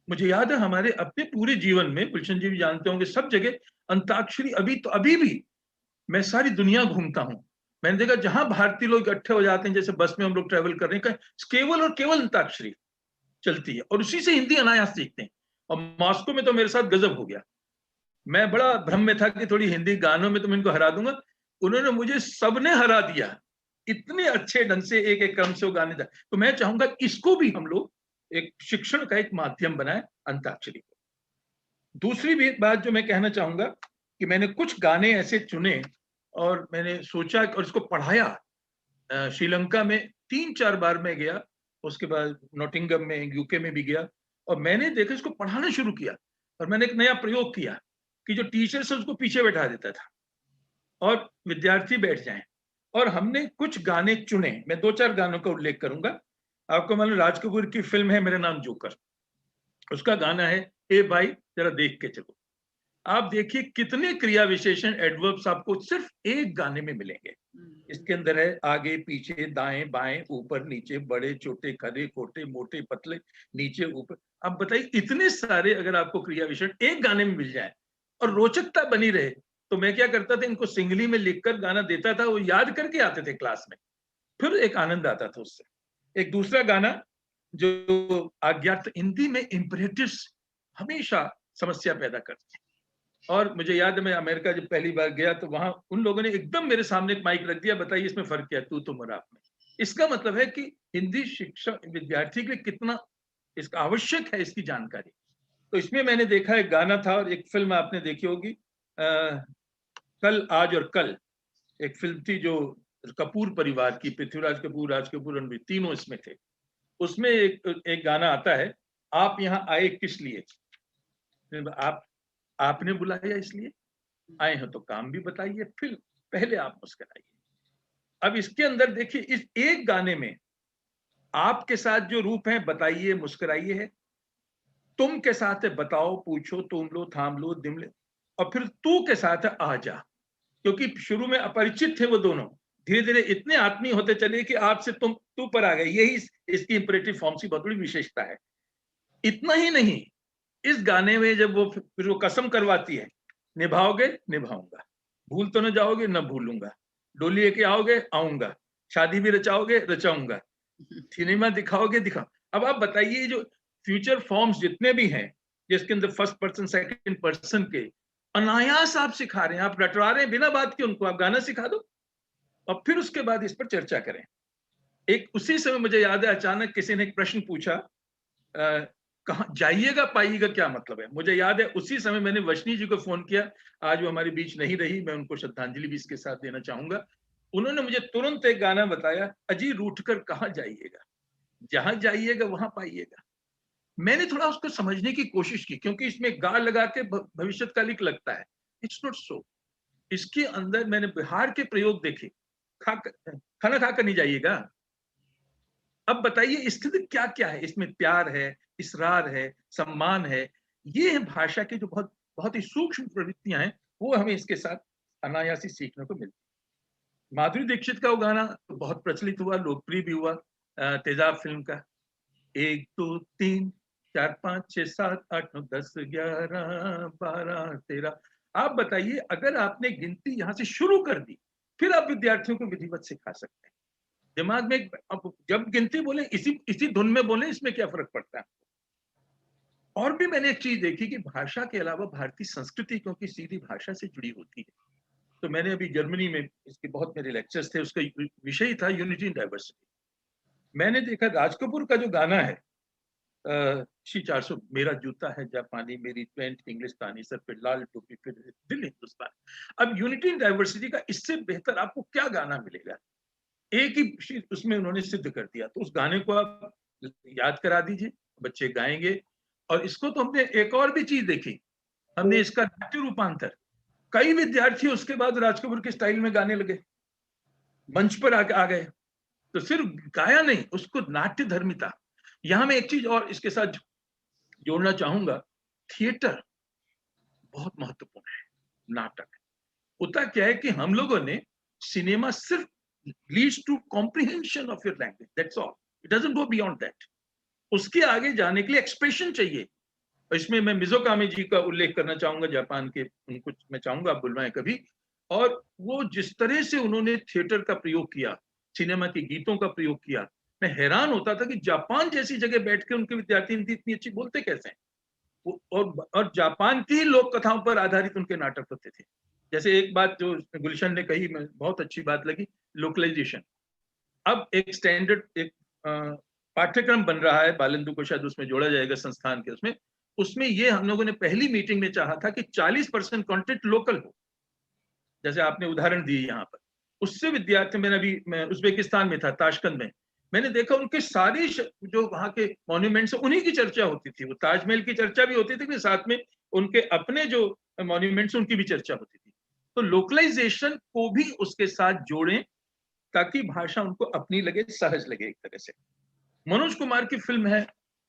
मुझे याद है हमारे अपने पूरे जीवन में, गुलशन जी भी जानते होंगे, सब जगह अंताक्षरी, अभी भी मैं सारी दुनिया घूमता हूं, मैंने देखा जहां भारतीय लोग इकट्ठे हो जाते हैं, जैसे बस में हम लोग ट्रेवल कर रहे हैं, केवल और केवल अंताक्षरी चलती है और उसी से हिंदी अनायास सीखते हैं। और मॉस्को में तो मेरे साथ गजब हो गया। मैं बड़ा भ्रम में था कि थोड़ी हिंदी गानों में तो मैं इनको हरा दूंगा, उन्होंने मुझे सबने हरा दिया, इतने अच्छे ढंग से एक एक क्रम से वो गाने। तो मैं चाहूंगा इसको भी हम लोग एक शिक्षण का एक माध्यम बनाए, अंताक्षरी को। दूसरी भी बात जो मैं कहना चाहूंगा कि मैंने कुछ गाने ऐसे चुने और मैंने सोचा और इसको पढ़ाया। श्रीलंका में 3-4 बार मैं गया, उसके बाद नॉटिंगम में, यूके में भी गया, और मैंने देखा इसको पढ़ाना शुरू किया। और मैंने एक नया प्रयोग किया कि जो टीचर से उसको पीछे बैठा देता था और विद्यार्थी बैठ जाएं, और हमने कुछ गाने चुने, मैं 2-4 गानों का उल्लेख करूंगा। आपको मालूम राज कपूर की फिल्म है मेरा नाम जोकर, उसका गाना है ए भाई जरा देख के चलो। आप देखिए कितने क्रिया विशेषण एडवर्ब्स आपको सिर्फ एक गाने में मिलेंगे। इसके अंदर है आगे पीछे दाएं बाएं ऊपर नीचे बड़े छोटे खड़े खोटे मोटे पतले नीचे ऊपर। अब बताइए इतने सारे अगर आपको क्रिया विशेषण एक गाने में मिल जाए और रोचकता बनी रहे, तो मैं क्या करता था, इनको सिंगली में लिखकर गाना देता था, वो याद करके आते थे क्लास में, फिर एक आनंद आता था उससे। एक दूसरा गाना जो अज्ञात, हिंदी में इंपरेटिव्स हमेशा समस्या पैदा करते हैं। और मुझे याद है मैं अमेरिका जब पहली बार गया तो वहां उन लोगों ने एकदम मेरे सामने एक माइक रख दिया, बताइए इसमें फर्क क्या है, तू तुम और आप में। इसका मतलब है कि हिंदी शिक्षा विद्यार्थी के लिए कितना इसका आवश्यक है इसकी जानकारी। तो इसमें मैंने देखा एक गाना था, और एक फिल्म आपने देखी होगी कल आज और कल, एक फिल्म थी जो कपूर परिवार की, पृथ्वीराज कपूर, राज कपूर, रणवीर तीनों इसमें थे। उसमें एक गाना आता है, आप यहाँ आए किस लिए, आपने बुलाया इसलिए, आए हैं तो काम भी बताइए, फिर पहले आप मुस्कुराइए। अब इसके अंदर देखिए इस एक गाने में आपके साथ जो रूप है बताइए मुस्कुराइए है, तुम के साथ है बताओ पूछो तुम लो थाम लो दिम ले, और फिर तू के साथ है आ जा। क्योंकि शुरू में अपरिचित थे वो दोनों, धीरे धीरे इतने आत्मीय होते चले कि आपसे तुम तू पर आ गए। यही इसकी इंपरेटिव फॉर्म की बहुत बड़ी विशेषता है। इतना ही नहीं, इस गाने में जब वो फिर वो कसम करवाती है, निभाओगे निभाऊंगा, भूल तो न जाओगे न भूलूंगा, डोली लेके आओगे आऊंगा, शादी भी रचाओगे रचाऊंगा, सिनेमा दिखाओगे दिखाओ। अब आप बताइए जो फ्यूचर फॉर्म्स जितने भी हैं जिसके अंदर फर्स्ट पर्सन सेकंड पर्सन के अनायास आप सिखा रहे हैं, आप रटवा रहे हैं बिना बात के उनको, आप गाना सिखा दो और फिर उसके बाद इस पर चर्चा करें। एक उसी समय मुझे याद है अचानक किसी ने एक प्रश्न पूछा, कहाँ जाइएगा पाइएगा क्या मतलब है। मुझे याद है उसी समय मैंने वशनी जी को फोन किया, आज वो हमारे बीच नहीं रही, मैं उनको श्रद्धांजलि भी इसके साथ देना चाहूंगा। उन्होंने मुझे तुरंत एक गाना बताया, अजी रूठ कर कहाँ जाइएगा, जहां जाइएगा वहां पाइएगा। मैंने थोड़ा उसको समझने की कोशिश की, क्योंकि इसमें गा लगा के भविष्यकालिक लगता है, इट्स नॉट सो। इसके अंदर मैंने बिहार के प्रयोग देखे, खाना खाकर नहीं जाइएगा। अब बताइए स्थिति क्या क्या है इसमें, प्यार है, इसरार है, सम्मान है, ये है भाषा की जो बहुत बहुत ही सूक्ष्म प्रवृत्तियां हैं, वो हमें इसके साथ अनायासी सीखने को मिलती। माधुरी दीक्षित का वो गाना बहुत प्रचलित हुआ, लोकप्रिय भी हुआ, तेजाब फिल्म का, 1 2 3 4 5 6 7 8 9 10 11 12 13। आप बताइए अगर आपने गिनती यहाँ से शुरू कर दी, फिर आप विद्यार्थियों को विधिवत सिखा सकते हैं। दिमाग में जब गिनती बोले इसी धुन में बोले, इसमें क्या फर्क पड़ता है। और भी मैंने एक चीज देखी कि भाषा के अलावा भारतीय संस्कृति क्योंकि सीधी भाषा से जुड़ी होती है, तो मैंने अभी जर्मनी में इसके बहुत मेरे लेक्चर्स थे, उसका विषय था यूनिटी इन डाइवर्सिटी। मैंने देखा राज कपूर का जो गाना है शी 400, मेरा जूता है जापानी, मेरी पैंट इंग्लिस्तानी, सर पे लाल टोपी फिर दिल हिंदुस्तान। अब यूनिटी इन डाइवर्सिटी का इससे बेहतर आपको क्या गाना मिलेगा, एक ही उसमें उन्होंने सिद्ध कर दिया। तो उस गाने को आप याद करा दीजिए, बच्चे गाएंगे। और इसको तो हमने एक और भी चीज देखी, हमने इसका नाट्य रूपांतर, कई विद्यार्थी उसके बाद राज कपूर के स्टाइल में गाने लगे, मंच पर आ गए। तो सिर्फ गाया नहीं, उसको नाट्य धर्मिता। यहां मैं एक चीज और इसके साथ जोड़ना चाहूंगा, थिएटर बहुत महत्वपूर्ण है। नाटक होता क्या है कि हम लोगों ने सिनेमा सिर्फ leads to comprehension of your language, that's all, it doesn't go beyond that। उसके आगे जाने के लिए एक्सप्रेशन चाहिए। इसमें मैं मिज़ोकामी जी का उल्लेख करना चाहूंगा, जापान के, उनको मैं चाहूंगा आप बुलवाएं कभी। और वो जिस तरह से उन्होंने थिएटर का प्रयोग किया, सिनेमा के गीतों का प्रयोग किया, मैं हैरान होता था कि जापान जैसी जगह बैठ के उनके विद्यार्थी हिंदी इतनी अच्छी बोलते कैसे हैं। और जापान की लोक कथाओं पर आधारित उनके नाटक होते थे। जैसे एक बात जो गुलशन ने कही, मैं बहुत अच्छी बात लगी, लोकलाइजेशन। अब एक स्टैंडर्ड एक पाठ्यक्रम बन रहा है, बालेंदु को शायद उसमें जोड़ा जाएगा संस्थान के, उसमें ये हम लोगों ने पहली मीटिंग में चाहा था कि 40% कंटेंट लोकल हो, जैसे आपने उदाहरण दिए यहाँ पर। उससे विद्यार्थी, मैं उज्बेकिस्तान में था, ताशकंद में, मैंने देखा उनके सारे जो वहाँ के मॉन्यूमेंट्स उन्हीं की चर्चा होती थी। वो ताजमहल की चर्चा भी होती थी, साथ में उनके अपने जो मॉन्यूमेंट्स उनकी भी चर्चा होती थी। तो लोकलाइजेशन को भी उसके साथ जोड़ें, ताकि भाषा उनको अपनी लगे, सहज लगे एक तरह से। मनोज कुमार की फिल्म है,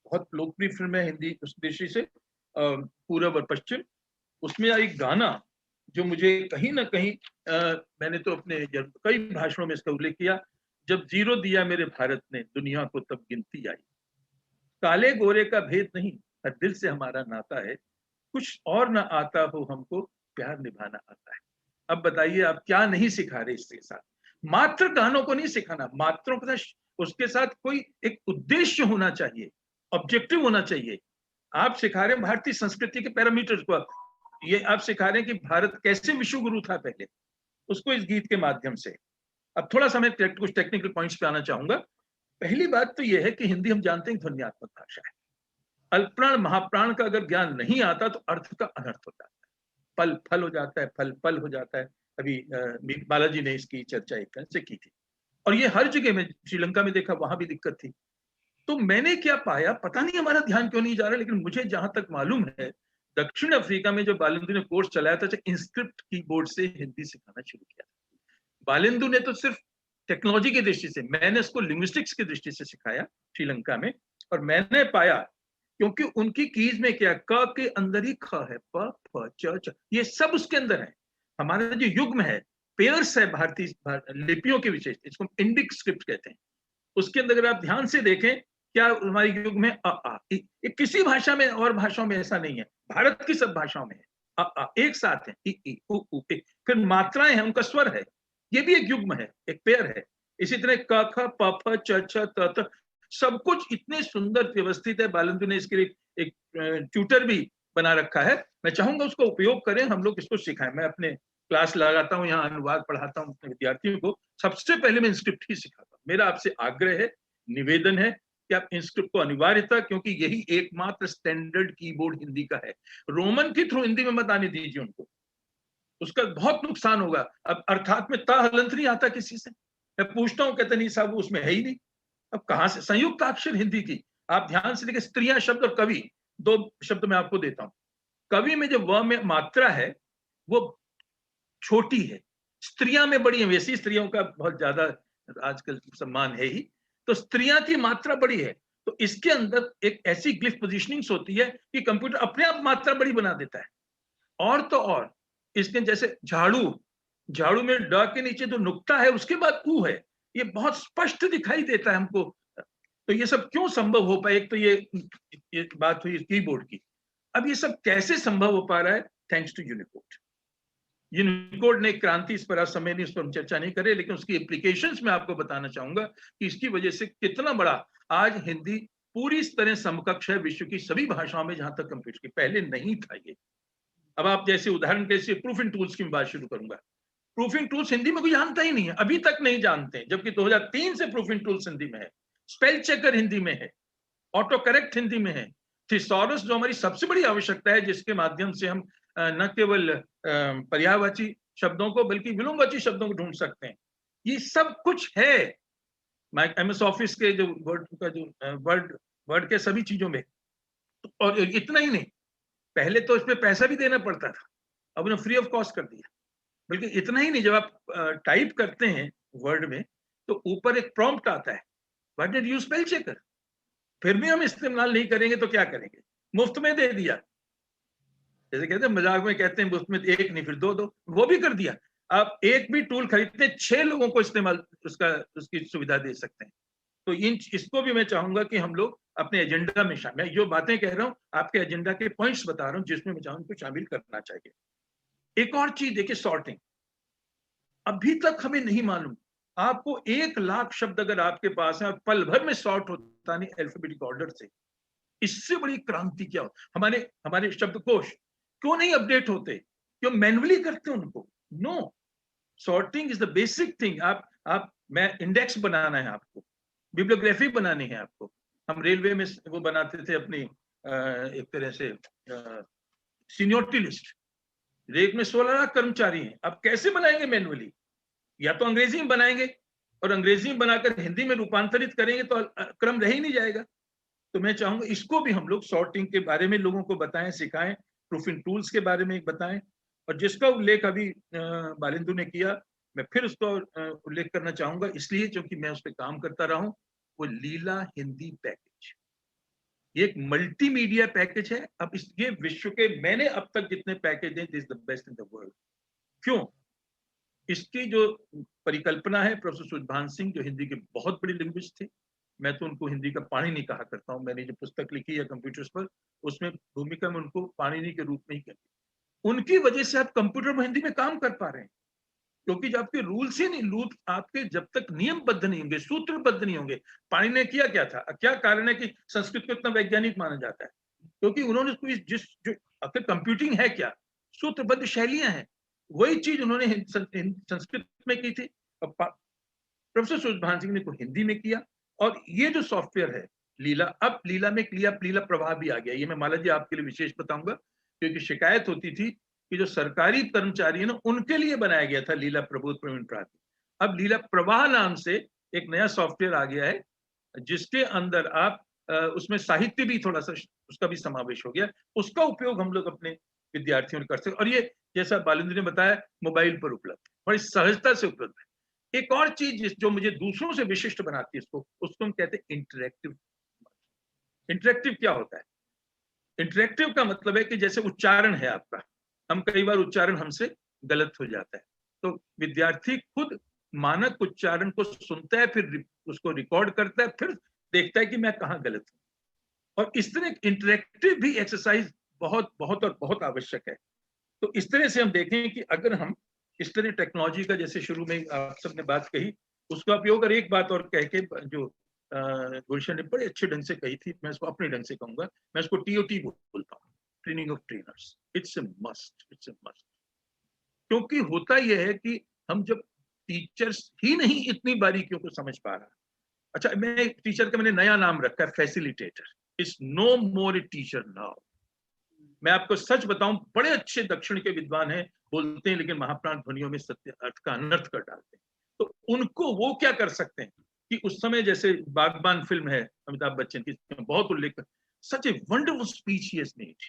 बहुत लोकप्रिय फिल्म है हिंदी उस दृष्टि से, पूरब और पश्चिम। उसमें एक गाना जो मुझे कहीं ना कहीं, मैंने तो अपने कई भाषणों में इसका उल्लेख किया, जब जीरो दिया मेरे भारत ने दुनिया को तब गिनती आई, काले गोरे का भेद नहीं, हर दिल से हमारा नाता है, कुछ और ना आता हो हमको प्यार निभाना आता है। अब बताइए आप क्या नहीं सिखा रहे इसके साथ? मात्र गानों को नहीं सिखाना, मात्रों के साथ उसके साथ कोई एक उद्देश्य होना चाहिए, ऑब्जेक्टिव होना चाहिए। आप सिखा रहे हैं भारतीय संस्कृति के पैरामीटर्स को, ये आप सिखा रहे हैं कि भारत कैसे विश्व गुरु था पहले, उसको इस गीत के माध्यम से। अब थोड़ा सा मैं कुछ टेक्निकल पॉइंट्स पे आना चाहूंगा। पहली बात तो यह है कि हिंदी हम जानते हैं ध्वन्यात्मक भाषा है। अल्पप्राण महाप्राण का अगर ज्ञान नहीं आता तो अर्थ का अनर्थ हो जाता है, पल फल हो जाता है, फल पल हो जाता है। अभी बालाजी ने इसकी चर्चा एक तरह से की थी, और ये हर जगह में, श्रीलंका में देखा, वहां भी दिक्कत थी। तो मैंने क्या पाया, पता नहीं हमारा ध्यान क्यों नहीं जा रहा, लेकिन मुझे जहां तक मालूम है, दक्षिण अफ्रीका में जो बालेंदु ने कोर्स चलाया था, इंस्क्रिप्ट कीबोर्ड से हिंदी सिखाना शुरू किया। बालेंदु ने तो सिर्फ टेक्नोलॉजी की दृष्टि से, मैंने इसको लिंग्विस्टिक्स की दृष्टि से सिखाया श्रीलंका में। और मैंने पाया, क्योंकि उनकी कीज में क्या, क के अंदर ही ख है, प फ च, ये सब उसके अंदर है। हमारा जो युग्म है, पेयर्स है भारतीय लिपियों के विशेष, इसको इंडिक स्क्रिप्ट कहते हैं। उसके अंदर अगर आप ध्यान से देखें, क्या हमारी युग में अ आ, किसी भाषा में और भाषाओं में ऐसा नहीं है, भारत की सब भाषाओं में है अ आ एक साथ है, इ इ उ उ ए। फिर मात्राएं हैं, उनका स्वर है, ये भी एक युग्म है, एक पेयर है। इसी तरह क ख प फ च छ त थ, सब कुछ इतने सुंदर व्यवस्थित है। बालेंदु ने इसके लिए एक ट्यूटर भी बना रखा है, मैं चाहूंगा उसको उपयोग करें, हम लोग इसको सिखाएं। मैं अपने क्लास लगाता हूँ, यहाँ अनुवाद पढ़ाता हूँ अपने विद्यार्थियों को, सबसे पहले मैं इंस्क्रिप्ट ही सिखाता हूँ। मेरा आपसे आग्रह है, निवेदन है कि आप इंस्क्रिप्ट को अनिवार्यता, क्योंकि यही एकमात्र स्टैंडर्ड कीबोर्ड हिंदी का है। रोमन के थ्रू हिंदी में मत आने दीजिए उनको, उसका बहुत नुकसान होगा। अब अर्थात में ता हलंत नहीं आता किसी से, मैं पूछता हूँ, कहते नहीं साहब उसमें है ही नहीं। अब कहां से संयुक्त अक्षर हिंदी की, आप ध्यान से देखिए, स्त्रियां शब्द और कवि, दो शब्द मैं आपको देता हूं। कवि में जो व में मात्रा है वो छोटी है, स्त्रियां में बड़ी है, वैसी स्त्रियों का बहुत ज्यादा आजकल सम्मान है ही, तो स्त्रियां की मात्रा बड़ी है। तो इसके अंदर एक ऐसी ग्लिफ पोजिशनिंग्स होती है कि कंप्यूटर अपने आप मात्रा बड़ी बना देता है। और तो और इसके जैसे झाड़ू, झाड़ू में ड के नीचे जो नुक्ता है उसके बाद ऊ है, ये बहुत स्पष्ट दिखाई देता है हमको। तो ये सब क्यों संभव हो पाए, एक तो ये बात हुई कीबोर्ड की। अब ये सब कैसे संभव हो पा रहा है? Thanks to Unicode. यूनिकोड ने क्रांति, इस पर समय नहीं, इस पर हम चर्चा नहीं करें, लेकिन उसकी एप्लीकेशंस में आपको बताना चाहूंगा कि इसकी वजह से कितना बड़ा आज हिंदी पूरी तरह समकक्ष है विश्व की सभी भाषाओं में, जहां तक कंप्यूटर की पहले नहीं था ये। अब आप जैसे उदाहरण के लिए प्रूफिंग टूल्स की बात शुरू करूंगा। प्रूफिंग टूल्स हिंदी में कोई जानता ही नहीं है, अभी तक नहीं जानते, जबकि 2003 से प्रूफिंग टूल्स हिंदी में है, स्पेल चेकर हिंदी में है, ऑटो करेक्ट हिंदी में है, थिसॉरस जो हमारी सबसे बड़ी आवश्यकता है, जिसके माध्यम से हम न केवल पर्यायवाची शब्दों को बल्कि विलोमवाची शब्दों को ढूंढ सकते हैं, ये सब कुछ है MS ऑफिस के जो वर्ड का जो वर्ड के सभी चीजों में। और इतना ही नहीं, पहले तो इस पे पैसा भी देना पड़ता था, अब उन्होंने फ्री ऑफ कॉस्ट कर दिया। बल्कि इतना ही नहीं, जब आप टाइप करते हैं वर्ड में तो ऊपर एक प्रॉम्प्ट आता है, what did you spell checker, फिर भी हम इस्तेमाल नहीं करेंगे तो क्या करेंगे, मुफ्त में दे दिया, जैसे कहते हैं मजाक में कहते हैं मुफ्त में एक नहीं फिर दो, वो भी कर दिया। आप एक भी टूल खरीदते 6 लोगों को इस्तेमाल उसकी सुविधा दे सकते हैं। तो इसको भी मैं चाहूंगा कि हम लोग अपने एजेंडा में शामिल, मैं जो बातें कह रहा हूं आपके एजेंडा के पॉइंट्स बता रहा हूं जिसमें मैं चाहूंगा शामिल करना चाहिए। एक और चीज देखिए, सॉर्टिंग, अभी तक हमें नहीं मालूम, आपको 1 लाख शब्द अगर आपके पास है, पल भर में सॉर्ट होता नहीं अल्फाबेटिक ऑर्डर से, इससे बड़ी क्रांति क्या हो। हमारे शब्दकोश क्यों नहीं अपडेट होते, क्यों मैन्युअली करते उनको? No, sorting is the basic thing. मैं इंडेक्स बनाना है आपको, बिब्लियोग्राफी बनानी है आपको। हम रेलवे में वो बनाते थे अपनी एक तरह से सीनियोरिटी लिस्ट, रेक में 16 लाख कर्मचारी हैं, अब कैसे बनाएंगे मैन्युअली? या तो अंग्रेजी में बनाएंगे, और अंग्रेजी में बनाकर हिंदी में रूपांतरित करेंगे तो क्रम रह ही नहीं जाएगा। तो मैं चाहूंगा इसको भी हम लोग सॉर्टिंग के बारे में लोगों को बताएं, सिखाएं, प्रूफिंग टूल्स के बारे में बताएं। और जिसका उल्लेख अभी बालेंदु ने किया, मैं फिर उसको उल्लेख करना चाहूंगा, इसलिए क्योंकि मैं उस पर काम करता रहा हूं, वो लीला हिंदी पैकेज, ये एक मल्टीमीडिया पैकेज है। अब ये विश्व के, मैंने अब तक जितने पैकेज हैं, this the best in the world. क्यों? इसकी जो परिकल्पना है प्रोफेसर सुभान सिंह, जो हिंदी के बहुत बड़े लिंग्विस्ट थे, मैं तो उनको हिंदी का पाणिनि कहा करता हूँ, मैंने जो पुस्तक लिखी है कंप्यूटर्स पर, उसमें भूमिका में उनको पाणिनि के रूप में ही करती, उनकी वजह से आप कंप्यूटर में हिंदी में काम कर पा रहे हैं। क्योंकि जब आपके रूल्स ही नहीं, रूल आपके जब तक नियमबद्ध नहीं होंगे, सूत्रबद्ध नहीं होंगे। पाणिनि ने किया क्या था, क्या कारण है कि संस्कृत को इतना वैज्ञानिक माना जाता है? क्योंकि उन्होंने कोई जो आखिर कंप्यूटिंग है क्या, सूत्रबद्ध शैलियां हैं, वही चीज उन्होंने संस्कृत में की थी, प्रोफेसर सुभान सिंह ने को हिंदी में किया। और ये जो सॉफ्टवेयर है लीला, अब लीला में लीला प्रवाह भी आ गया। ये मैं माला जी आपके लिए विशेष बताऊंगा, क्योंकि शिकायत होती थी कि जो सरकारी कर्मचारी है ना, उनके लिए बनाया गया था लीला प्रबोध प्रवीण प्राति। अब लीला प्रवाह नाम से एक नया सॉफ्टवेयर आ गया है, जिसके अंदर आप उसमें साहित्य भी थोड़ा सा उसका भी समावेश हो गया, उसका उपयोग हम लोग अपने विद्यार्थियों ने कर सकते। और ये जैसा बालेंद्र ने बताया, मोबाइल पर उपलब्ध, बड़ी सहजता से उपलब्ध है। एक और चीज जो मुझे दूसरों से विशिष्ट बनाती है इसको, उसको हम कहते हैं इंटरेक्टिव। इंटरेक्टिव क्या होता है? इंटरेक्टिव का मतलब है कि जैसे उच्चारण है आपका, हम कई बार उच्चारण हमसे गलत हो जाता है, तो विद्यार्थी खुद मानक उच्चारण को सुनता है, फिर उसको रिकॉर्ड करता है, फिर देखता है कि मैं कहाँ गलत हूं। और इस तरह इंटरेक्टिव भी एक्सरसाइज बहुत बहुत और बहुत आवश्यक है। तो इस तरह से हम देखें कि अगर हम इस तरह टेक्नोलॉजी का, जैसे शुरू में आप सबने बात कही, उसका उपयोग, और एक बात और कह के जो गुलशन ने बड़े अच्छे ढंग से कही थी, मैं इसको अपने ढंग से कहूंगा, मैं इसको TOT बोलता हूँ, training of trainers. It's a must, it's a must. क्योंकि होता यह है कि हम जब टीचर्स ही नहीं इतनी बारीकियों को समझ पा रहा, अच्छा, मैं टीचर का मैंने नया नाम रखा है, facilitator. It's no more a teacher now. मैं आपको सच बताऊं, बड़े अच्छे दक्षिण के विद्वान हैं, बोलते हैं, लेकिन महाप्राण ध्वनियों में सत्य अर्थ का अनर्थ कर डालते हैं। तो उनको वो क्या कर सकते हैं कि उस समय, जैसे बागबान फिल्म है अमिताभ बच्चन की, बहुत उल्लेख, such a wonderful speech he has made,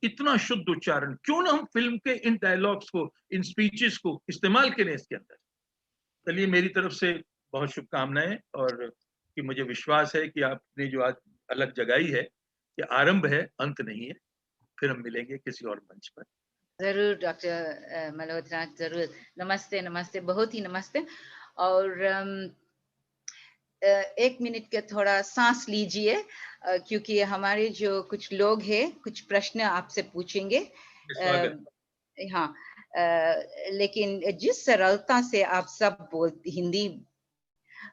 इतना शुद्ध उच्चारण, क्यों ना हम फिल्म के इन डायलॉग्स को, इन स्पीचेस को इस्तेमाल करें इसके अंदर। चलिए, मेरी तरफ से बहुत शुभकामनाएं, और कि मुझे विश्वास है कि आपने जो आज अलग जगाई है, ये आरंभ है, अंत नहीं है। फिर हम मिलेंगे किसी और मंच पर। जरूर डॉक्टर मल्होत्रा, जरूर। नमस्ते, नमस्ते, बहुत ही नमस्ते। और एक मिनट का थोड़ा सांस लीजिए, क्योंकि हमारे जो कुछ लोग हैं, कुछ प्रश्न आपसे पूछेंगे। हाँ, लेकिन जिस सरलता से आप सब हिंदी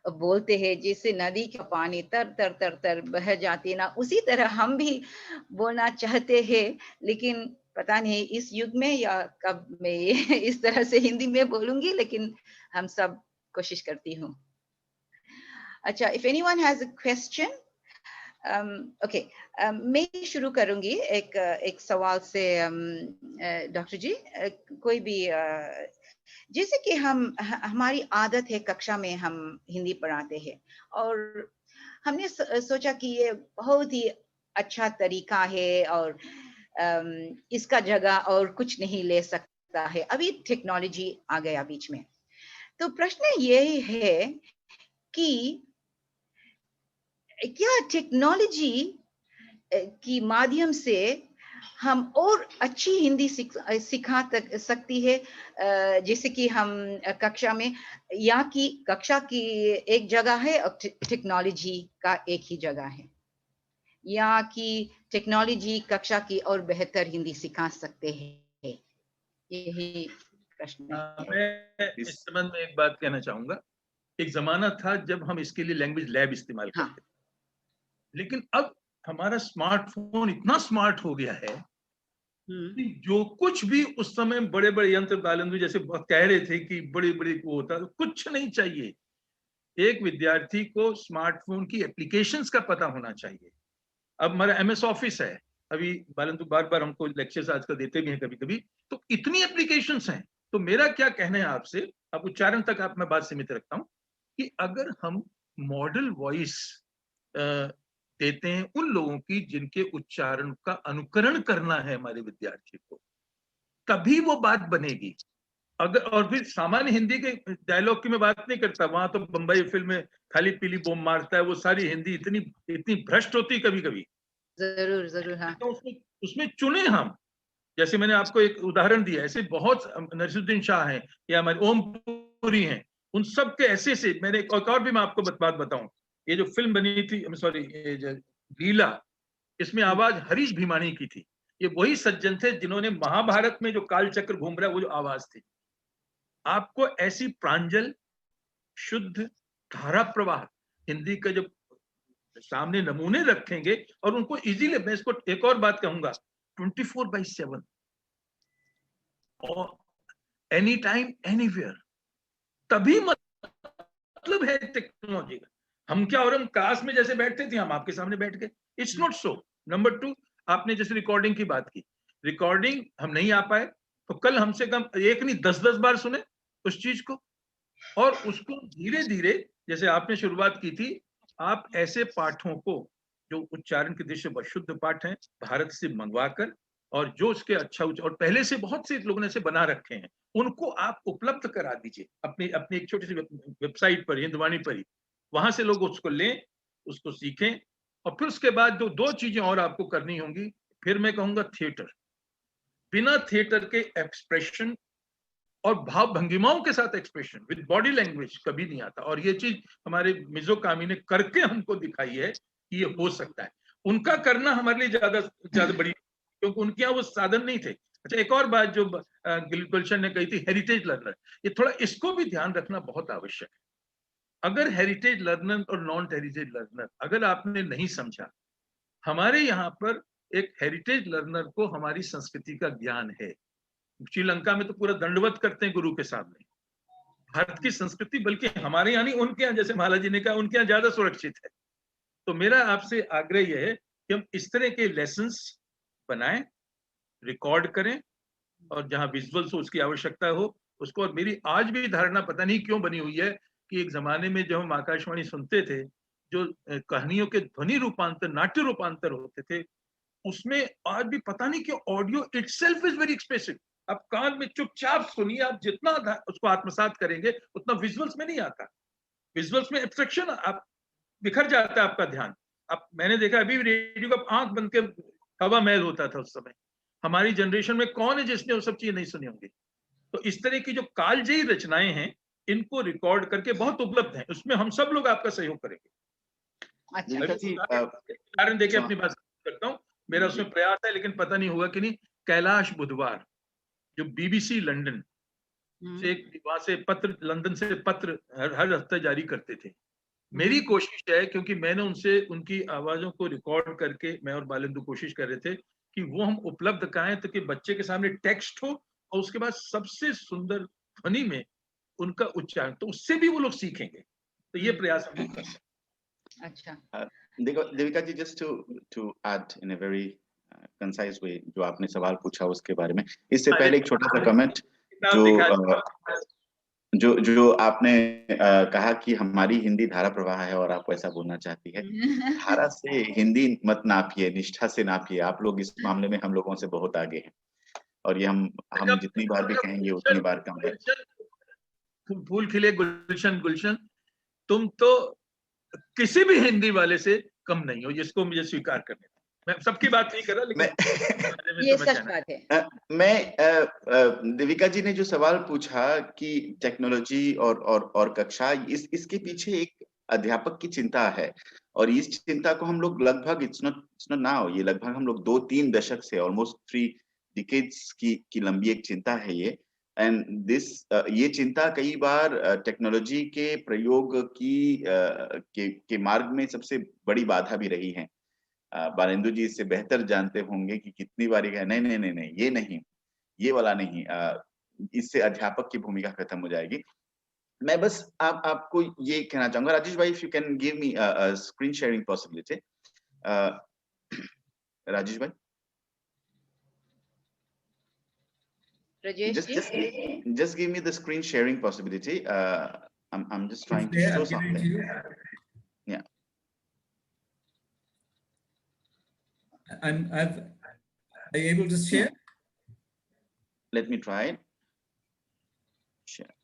बोलते हैं, जैसे नदी का पानी तर तर तर तर बह जाती है ना, उसी तरह हम भी बोलना चाहते हैं, लेकिन पता नहीं इस युग में या कब मैं इस तरह से हिंदी में बोलूंगी, लेकिन हम सब कोशिश करती हूँ। अच्छा, if anyone has a question, okay, मैं शुरू करूंगी एक सवाल से। डॉक्टर जी, कोई भी, जैसे कि हमारी आदत है, कक्षा में हम हिंदी पढ़ाते हैं, और हमने सोचा कि ये बहुत ही अच्छा तरीका है, और इसका जगह और कुछ नहीं ले सकता है। अभी टेक्नोलॉजी आ गया बीच में, तो प्रश्न ये है कि क्या टेक्नोलॉजी की माध्यम से हम और अच्छी हिंदी सिखा सकती है, जैसे कि हम कक्षा में, या कि कक्षा की एक जगह है और टेक्नोलॉजी का एक ही जगह है, या कि टेक्नोलॉजी कक्षा की और बेहतर हिंदी सिखा सकते हैं? यही प्रश्न है। मैं इस संबंध में एक बात कहना चाहूंगा। एक जमाना था जब हम इसके लिए लैंग्वेज लैब इस्तेमाल करते थे, लेकिन अब हमारा स्मार्टफोन इतना स्मार्ट हो गया है कि जो कुछ भी उस समय बड़े बड़े यंत्र, बालेंद्र जैसे कह रहे थे कि बड़ी बड़ी वो होता, कुछ नहीं चाहिए। एक विद्यार्थी को स्मार्टफोन की एप्लीकेशंस का पता होना चाहिए। अब हमारा MS ऑफिस है, अभी बालेंद्र बार बार हमको लेक्चर्स आजकल देते भी हैं कभी कभी, तो इतनी एप्लीकेशंस हैं। तो मेरा क्या कहना है आपसे, अब उच्चारण तक आप मैं बात सीमित रखता हूँ, कि अगर हम मॉडल वॉइस देते हैं उन लोगों की जिनके उच्चारण का अनुकरण करना है हमारे विद्यार्थी को, तभी वो बात बनेगी। अगर और फिर सामान्य हिंदी के डायलॉग की मैं बात नहीं करता, वहां तो बम्बई फिल्म में खाली पीली बम मारता है, वो सारी हिंदी इतनी भ्रष्ट होती कभी कभी। जरूर जरूर, हाँ। तो उसमें चुने हम, जैसे मैंने आपको एक उदाहरण दिया, ऐसे बहुत नसीरुद्दीन शाह हैं या हमारे ओमपुरी हैं, उन सब के ऐसे से मैंने एक और भी मैं आपको बात बताऊं, ये जो फिल्म बनी थी, सॉरी, लीला, इसमें आवाज हरीश भीमानी की थी। ये वही सज्जन थे जिन्होंने महाभारत में जो काल चक्र घूम रहा है वो जो आवाज थी। आपको ऐसी प्रांजल शुद्ध धारा प्रवाह हिंदी का जब सामने नमूने रखेंगे और उनको इजीली, मैं इसको एक और बात कहूंगा, 24/7 और एनी टाइम एनीवेयर, तभी मतलब है टेक्नोलॉजी का। हम क्या, और हम क्लास में जैसे बैठते थे, हम आपके सामने बैठ गए, इट्स नॉट सो। नंबर 2, आपने जैसे रिकॉर्डिंग की बात की, रिकॉर्डिंग हम नहीं आ पाए तो कल हमसे कम एक नहीं 10-10 बार सुने उस चीज को, और उसको धीरे धीरे, जैसे आपने शुरुआत की थी, आप ऐसे पाठों को जो उच्चारण के दृष्टि से शुद्ध पाठ हैं भारत से मंगवाकर, और जो उसके अच्छा और पहले से बहुत से लोगों ने ऐसे बना रखे हैं, उनको आप उपलब्ध करा दीजिए अपनी अपनी एक छोटी सी वेबसाइट पर, हिंदवाणी पर ही, वहां से लोग उसको लें, उसको सीखें। और फिर उसके बाद जो 2 चीजें और आपको करनी होंगी, फिर मैं कहूंगा थिएटर। बिना थिएटर के एक्सप्रेशन और भाव भंगिमाओं के साथ एक्सप्रेशन विद बॉडी लैंग्वेज कभी नहीं आता, और ये चीज हमारे मिजो कामी ने करके हमको दिखाई है कि ये हो सकता है। उनका करना हमारे लिए ज्यादा बड़ी, क्योंकि उनके यहाँ वो साधन नहीं थे। अच्छा, एक और बात जो गुलशन ने कही थी, हेरिटेज लर्नर, ये थोड़ा इसको भी ध्यान रखना बहुत आवश्यक है। अगर हेरिटेज लर्नर और नॉन हेरिटेज लर्नर अगर आपने नहीं समझा, हमारे यहाँ पर एक हेरिटेज लर्नर को हमारी संस्कृति का ज्ञान है। श्रीलंका में तो पूरा दंडवत करते हैं गुरु के सामने, भारत की संस्कृति, बल्कि हमारे यहाँ नहीं, उनके यहाँ, जैसे माला जी ने कहा, उनके यहाँ ज्यादा सुरक्षित है। तो मेरा आपसे आग्रह यह है कि हम इस तरह के लेसन्स बनाएं, रिकॉर्ड करें, और जहां विजुअल्स हो उसकी आवश्यकता हो उसको। और मेरी आज भी धारणा पता नहीं क्यों बनी हुई है कि एक जमाने में जब हम आकाशवाणी सुनते थे, जो कहानियों के ध्वनि रूपांतर, नाट्य रूपांतर होते थे, उसमें आज भी पता नहीं क्यों audio itself is very expressive. आप कान में चुपचाप सुनिए, आप जितना उसको आत्मसात करेंगे उतना विजुअल्स में नहीं आता। विजुअल्स में एब्स्ट्रैक्शन, आप बिखर जाता है आपका ध्यान। अब मैंने देखा अभी रेडियो का आंख बंद के हवा महल होता था उस समय। हमारी जनरेशन में कौन है जिसने वो सब चीजें नहीं सुनी होंगी? तो इस तरह की जो कालजयी रचनाएं हैं, इनको रिकॉर्ड करके बहुत उपलब्ध हैं, उसमें हम सब लोग आपका सहयोग करेंगे। उदाहरण देके अपनी बात करता हूँ, मेरा उसमें प्रयास है, लेकिन पता नहीं हुआ कि नहीं। कैलाश बुधवार, जो BBC लंदन से, वहां से पत्र, लंदन से पत्र हर हफ्ते जारी करते थे। मेरी कोशिश है, क्योंकि मैंने उनसे उनकी आवाजों को रिकॉर्ड करके, मैं और बालेंदु कोशिश कर रहे थे कि वो हम उपलब्ध कराएं, ताकि बच्चे के सामने टेक्स्ट हो और उसके बाद सबसे सुंदर ध्वनि में उनका उच्चारण, तो उससे भी वो लोग सीखेंगे। तो ये प्रयास हम कर सकते हैं। अच्छा, Devika ji, just to add in a very concise way, जो आपने सवाल पूछा उसके बारे में, इससे पहले एक छोटा सा कमेंट, जो आपने कहा कि हमारी हिंदी धारा प्रवाह है और आप ऐसा बोलना चाहती है। धारा से हिंदी मत नापिए, निष्ठा से नापिए। आप लोग इस मामले में हम लोगों से बहुत आगे हैं, और ये हम जितनी बार भी कहेंगे उतनी बार कम है। फूल खिले गुलशन गुलशन, तुम तो किसी भी हिंदी वाले से कम नहीं हो, जिसको मुझे स्वीकार करने। मैं सबकी बात नहीं कर रहा, लेकिन ये सच बात है। मैं देविका जी ने जो सवाल पूछा कि टेक्नोलॉजी और कक्षा, इसके पीछे एक अध्यापक की चिंता है, और इस चिंता को हम लोग लगभग, इट्स नॉट नाउ, ये लगभग हम लोग 2-3 दशक से, ऑलमोस्ट 3 डिकेड्स की लंबी एक चिंता है ये। एंड ये चिंता कई बार टेक्नोलॉजी के प्रयोग के मार्ग में सबसे बड़ी बाधा भी रही है। बालेंदु जी इससे बेहतर जानते होंगे कि कितनी बार नहीं, ये नहीं, ये वाला नहीं, इससे अध्यापक की भूमिका खत्म हो जाएगी। मैं बस आपको ये कहना चाहूंगा, राजेश भाई, if you can give me screen sharing possibility. Rajesh भाई, just give me the screen sharing possibility. I'm just trying to show something. Yeah. Are you able to share? Let me try it. share.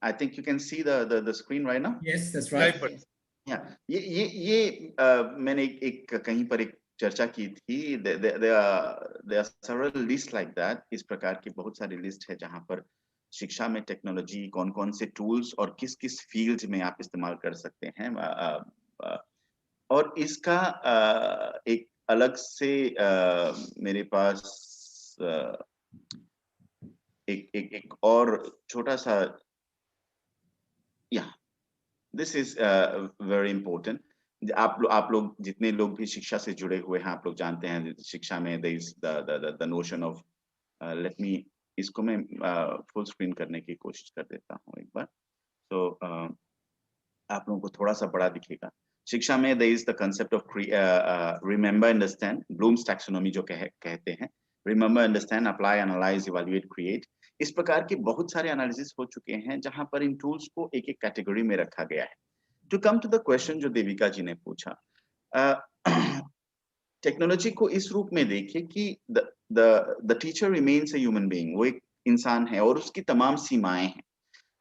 I think you can see the screen right now. Yes, that's right. Yeah, ये मैंने एक कहीं पर एक चर्चा की थी. There are several lists like that. इस प्रकार की बहुत सारी लिस्ट है जहां पर शिक्षा में टेक्नोलॉजी कौन कौन से टूल्स और किस किस फील्ड में आप इस्तेमाल कर सकते हैं. और इसका एक अलग से मेरे पास एक और छोटा सा, दिस इज वेरी इम्पोर्टेंट. आप लोग जितने लोग भी शिक्षा से जुड़े हुए हैं, आप लोग जानते हैं शिक्षा में there is the notion of let me इसको मैं फुल स्क्रीन करने की कोशिश कर देता हूँ एक बार. तो आप लोगों को थोड़ा सा बड़ा दिखेगा. शिक्षा में there is the concept of remember, understand, Bloom's taxonomy जो कहते हैं. Remember, understand, apply, analyze, evaluate, create. इस प्रकार के बहुत सारे एनालिसिस हो चुके हैं जहां पर इन टूल्स को एक एक कैटेगरी में रखा गया है. To come to the question जो देविका जी ने पूछा, टेक्नोलॉजी को इस रूप में देखिए कि the teacher remains a human being. वो एक इंसान है और उसकी तमाम सीमाएं हैं.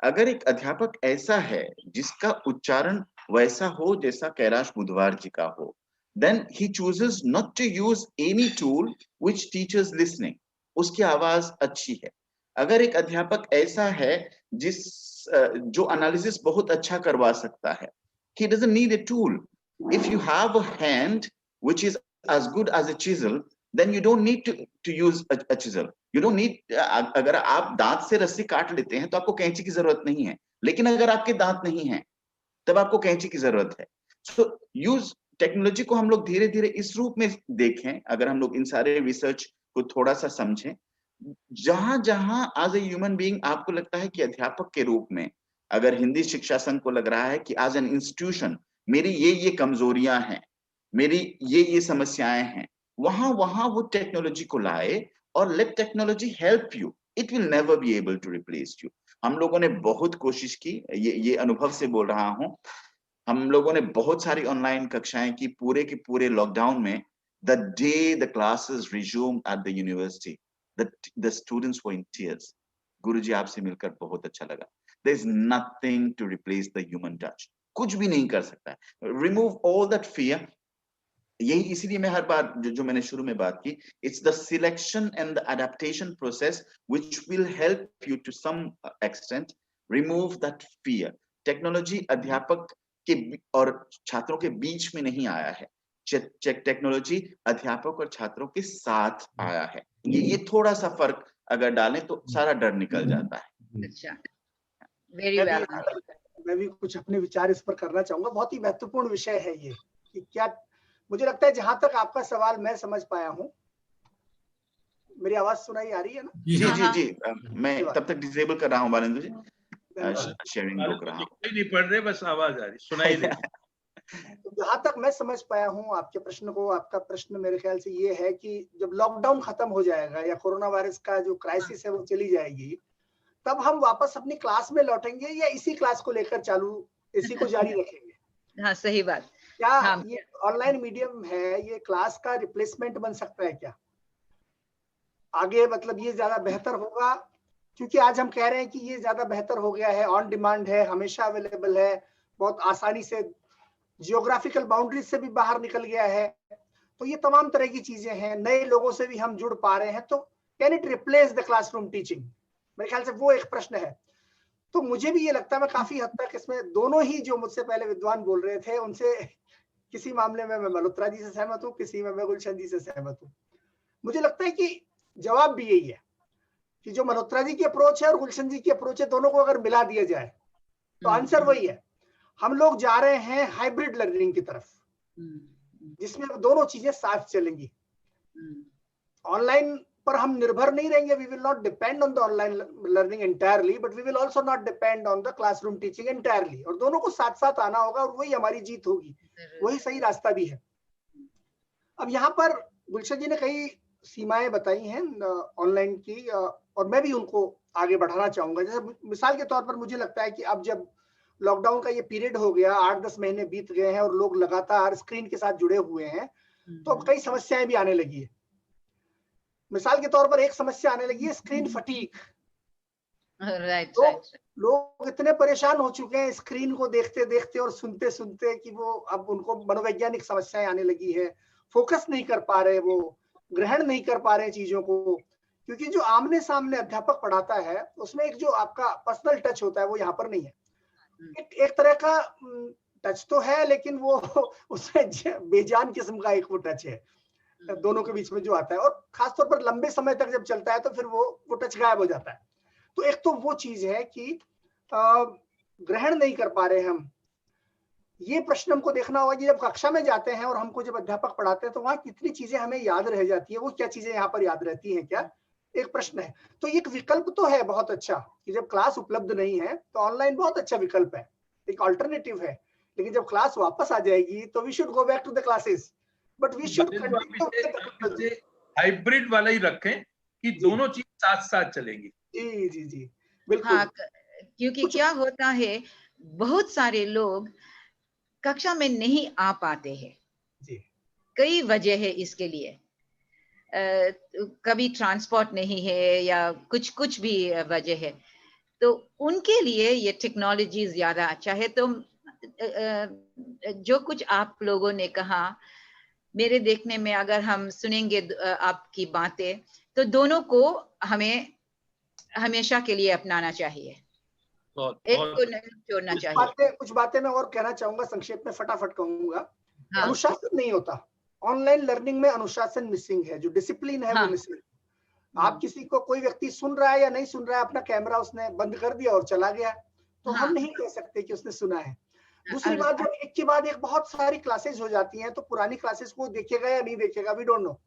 अगर एक अध्यापक ऐसा है जिसका उच्चारण वैसा हो जैसा कैलाश बुधवार जी का हो, then he chooses not to use any tool which teaches listening. उसकी आवाज अच्छी है. अगर एक अध्यापक ऐसा है जो एनालिसिस बहुत अच्छा करवा सकता है, he doesn't need a tool. If you have a hand which is as good as a chisel, then you don't need to use a chisel. You don't need, अगर आप दांत से रस्सी काट लेते हैं तो आपको कैंची की जरूरत नहीं है, लेकिन अगर आपके दांत नहीं हैं तब आपको कैंची की जरूरत है. So use टेक्नोलॉजी को हम लोग धीरे धीरे इस रूप में देखें. अगर हम लोग इन सारे रिसर्च को थोड़ा सा समझें, जहां जहां एज ए ह्यूमन बीइंग आपको लगता है कि अध्यापक के रूप में, अगर हिंदी शिक्षा संघ को लग रहा है कि एज एन इंस्टीट्यूशन मेरी ये कमजोरियां हैं, मेरी ये समस्याएं हैं, वहां वो टेक्नोलॉजी को लाए और let technology help you. It will never be able to replace you. हम लोगों ने बहुत कोशिश की, ये अनुभव से बोल रहा हूं. हम लोगों ने बहुत सारी ऑनलाइन कक्षाएं की पूरे के पूरे लॉकडाउन में. The day the classes resumed at the university, the students were in tears. गुरुजी आपसे मिलकर बहुत अच्छा लगा. There is nothing to replace the human touch. कुछ भी नहीं कर सकता है. Remove all that fear. यही इसीलिए मैं हर बार जो मैंने शुरू में बात की, it's the selection and the adaptation process which will help you to some extent remove that fear. Technology अध्यापक के और छात्रों के बीच में नहीं आया है. टेक्नोलॉजी अध्यापक और छात्रों के साथ आया है. ये थोड़ा सा फर्क अगर डालें तो सारा डर निकल जाता है. अच्छा, वेरी वेल. मैं भी कुछ अपने विचार इस पर करना चाहूंगा. बहुत ही महत्वपूर्ण विषय है ये कि क्या, मुझे लगता है जहां तक आपका सवाल मैं समझ पाया हूं, मेरी आवाज सुनाई आ रही है ना? जी. मैं तब तक डिसेबल कर रहा हूं बालेंद्र जी, शेयरिंग रोक रहा हूं. नहीं पढ़ रहे, बस आवाज आ रही, सुनाई दे. तो जहां तक मैं समझ पाया हूं आपके प्रश्न को, आपका प्रश्न मेरे ख्याल से ये है कि जब लॉकडाउन खत्म हो जाएगा या कोरोना वायरस का जो क्राइसिस है वो चली जाएगी, तब हम वापस अपनी क्लास में लौटेंगे या इसी क्लास को लेकर इसी को जारी रखेंगे? हाँ, सही बात. क्या ये ऑनलाइन मीडियम है, ये क्लास का रिप्लेसमेंट बन सकता है क्या आगे? मतलब ये ज्यादा बेहतर होगा, क्योंकि आज हम कह रहे हैं कि ये ज्यादा बेहतर हो गया है, ऑन डिमांड है, हमेशा अवेलेबल है, बहुत आसानी से जियोग्राफिकल बाउंड्रीज से भी बाहर निकल गया है. तो ये तमाम तरह की चीजें हैं, नए लोगों से भी हम जुड़ पा रहे हैं. तो can it replace the classroom teaching? मेरे ख्याल से वो एक प्रश्न है. तो मुझे भी ये लगता है, मैं काफी हद तक इसमें दोनों ही जो मुझसे पहले विद्वान बोल रहे थे उनसे किसी मामले में मैं मल्होत्रा जी से सहमत हूँ, किसी में मैं गुलशन जी से सहमत हूँ. मुझे लगता है कि जवाब भी यही है कि जो मल्होत्रा जी की अप्रोच है और गुलशन जी की अप्रोच है, दोनों को अगर मिला दिया जाए तो आंसर वही है. हम लोग जा रहे हैं हाइब्रिड लर्निंग की तरफ, जिसमें दोनों चीजें साथ चलेंगी. ऑनलाइन पर हम निर्भर नहीं रहेंगे. We will not depend on the online learning entirely, but we will also not depend on the classroom teaching entirely. और दोनों को साथ साथ आना होगा और वही हमारी जीत होगी, वही सही रास्ता भी है. अब यहाँ पर गुलशन जी ने कई सीमाएं बताई हैं ऑनलाइन की, और मैं भी उनको आगे बढ़ाना चाहूंगा. जैसे मिसाल के तौर पर मुझे लगता है कि अब जब लॉकडाउन का ये पीरियड हो गया, 8-10 महीने बीत गए हैं और लोग लगातार स्क्रीन के साथ जुड़े हुए हैं, तो अब कई समस्याएं भी आने लगी है. मिसाल के तौर पर एक समस्या आने लगी है स्क्रीन फटीग. राइट लोग इतने परेशान हो चुके हैं स्क्रीन को देखते देखते और सुनते सुनते कि वो अब उनको मनोवैज्ञानिक समस्याएं आने लगी है, फोकस नहीं कर पा रहे, वो ग्रहण नहीं कर पा रहे चीजों को, क्योंकि जो आमने सामने अध्यापक पढ़ाता है उसमें एक जो आपका पर्सनल टच होता है वो यहाँ पर नहीं है। एक तरह का टच तो है लेकिन वो उसमें बेजान किस्म का एक वो टच है दोनों के बीच में जो आता है, और खासतौर पर लंबे समय तक जब चलता है तो फिर वो टच गायब हो जाता है। तो एक तो वो चीज है कि ग्रहण नहीं कर पा रहे हम। ये प्रश्न हमको देखना होगा कि जब कक्षा में जाते हैं और हमको जब अध्यापक पढ़ाते हैं तो वहां कितनी चीजें हमें याद रह जाती है, वो क्या चीजें यहाँ पर याद रहती हैं, क्या एक प्रश्न है। तो एक विकल्प तो है बहुत अच्छा कि जब क्लास उपलब्ध नहीं है तो ऑनलाइन बहुत अच्छा विकल्प है, एक ऑल्टरनेटिव है, लेकिन जब क्लास वापस आ जाएगी तो we should go back to the classes, but we should hybrid वाला ही रखें कि दोनों चीज साथ साथ चलेंगी। जी जी जी बिल्कुल। हाँ, क्योंकि क्या होता है बहुत सारे लोग कक्षा में नहीं आ पाते हैं जी, कई वजह है इसके लिए, कभी ट्रांसपोर्ट नहीं है या कुछ भी वजह है, तो उनके लिए ये टेक्नोलॉजी ज्यादा अच्छा है। तो जो कुछ आप लोगों ने कहा मेरे देखने में अगर हम सुनेंगे आपकी बातें तो दोनों को हमें हमेशा के लिए अपनाना चाहिए, एक को नहीं छोड़ना चाहिए। कुछ बातें मैं और कहना चाहूंगा, संक्षेप में फटाफट कहूंगा। हाँ। अनुशासन नहीं होता ऑनलाइन लर्निंग में, अनुशासन मिसिंग है, जो डिसिप्लिन है। हाँ। वो मिसिंग। आप किसी को, कोई व्यक्ति सुन रहा है या नहीं सुन रहा है, अपना कैमरा उसने बंद कर दिया और चला गया, तो हाँ। हम नहीं कह सकते कि उसने सुना है। दूसरी बात, जब एक के बाद एक बहुत सारी क्लासेस हो जाती हैं तो पुरानी क्लासेस को देखेगा या नहीं देखेगा, वी डोंट नो।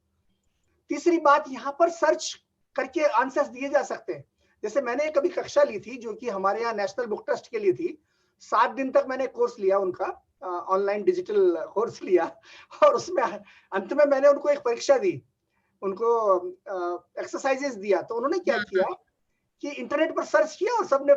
तीसरी बात, यहाँ पर सर्च करके आंसर्स दिए जा सकते हैं। जैसे मैंने कभी कक्षा ली थी जो कि हमारे यहाँ नेशनल बुक ट्रस्ट के लिए थी, 7 दिन तक मैंने कोर्स लिया उनका, ऑनलाइन डिजिटल कोर्स लिया, और उसमें अंत में मैंने उनको एक परीक्षा दी, उनको एक्सरसाइजेस दिया। तो उन्होंने क्या किया कि इंटरनेट पर सर्च किया और सबने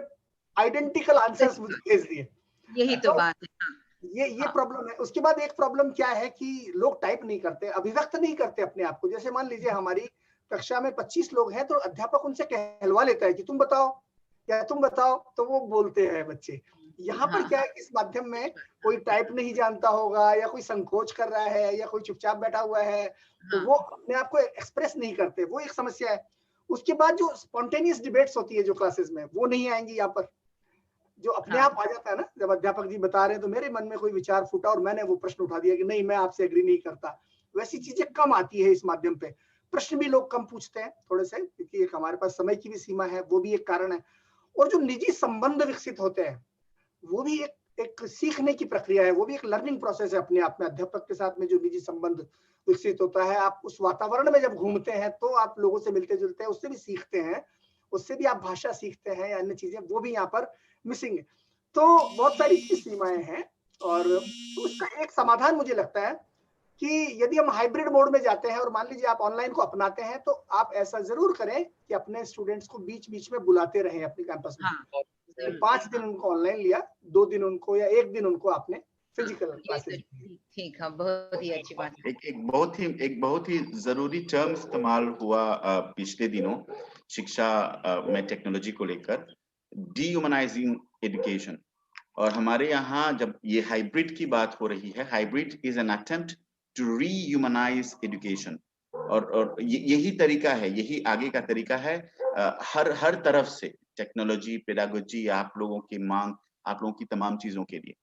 आइडेंटिकल आंसर्स मुझे भेज दिए। यही तो बात है। ये प्रॉब्लम है। उसके बाद एक प्रॉब्लम क्या है कि लोग टाइप नहीं करते, अभिव्यक्त नहीं करते अपने आप को। जैसे मान लीजिए हमारी कक्षा में 25 लोग हैं तो अध्यापक उनसे कहलवा लेता है कि तुम बताओ या तुम बताओ, तो वो बोलते हैं बच्चे। यहाँ पर क्या है, इस माध्यम में कोई टाइप नहीं जानता होगा या कोई संकोच कर रहा है या कोई चुपचाप बैठा हुआ है, तो वो अपने आप को एक्सप्रेस नहीं करते, वो एक समस्या है। उसके बाद जो स्पॉन्टेनियस डिबेट्स होती है जो क्लासेस में, वो नहीं आएंगी यहाँ पर। जो अपने आप आ जाता है ना, जब अध्यापक जी बता रहे हैं तो मेरे मन में कोई विचार फूटा और मैंने वो प्रश्न उठा दिया कि नहीं, मैं आपसे एग्री नहीं करता, वैसी चीजें कम आती है इस माध्यम पे। प्रश्न भी लोग कम पूछते हैं थोड़े से, क्योंकि एक हमारे पास समय की भी सीमा है, वो भी एक कारण है। और जो निजी संबंध विकसित होते हैं वो भी एक सीखने की प्रक्रिया है, वो भी एक लर्निंग प्रोसेस है अपने आप में। अध्यापक के साथ में जो निजी संबंध विकसित होता है, आप उस वातावरण में जब घूमते हैं तो आप लोगों से मिलते जुलते हैं, उससे भी सीखते हैं, उससे भी आप भाषा सीखते हैं या अन्य चीजें, वो भी यहाँ पर मिसिंग है। तो बहुत सारी सीमाएं हैं, और तो उसका एक समाधान मुझे लगता है कि यदि हम हाइब्रिड मोड में जाते हैं और मान लीजिए आप ऑनलाइन को अपनाते हैं, तो आप ऐसा जरूर करें कि अपने स्टूडेंट्स को बीच बीच में बुलाते रहें अपने कैंपस में। हाँ, 5 दिन उनको ऑनलाइन लिया, 2 दिन उनको या 1 दिन उनको आपने फिजिकल क्लासेस। ठीक है, बहुत ही अच्छी बात है। एक बहुत ही जरूरी टर्म इस्तेमाल हुआ पिछले दिनों शिक्षा में टेक्नोलॉजी को लेकर, डीह्यूमनाइजिंग एजुकेशन। और हमारे यहाँ जब ये हाइब्रिड की बात हो रही है, hybrid is an attempt to rehumanise education, और यही तरीका है, यही आगे का तरीका है हर तरफ से टेक्नोलॉजी, पेडागोजी, आप लोगों की मांग, आप लोगों की तमाम चीजों के लिए।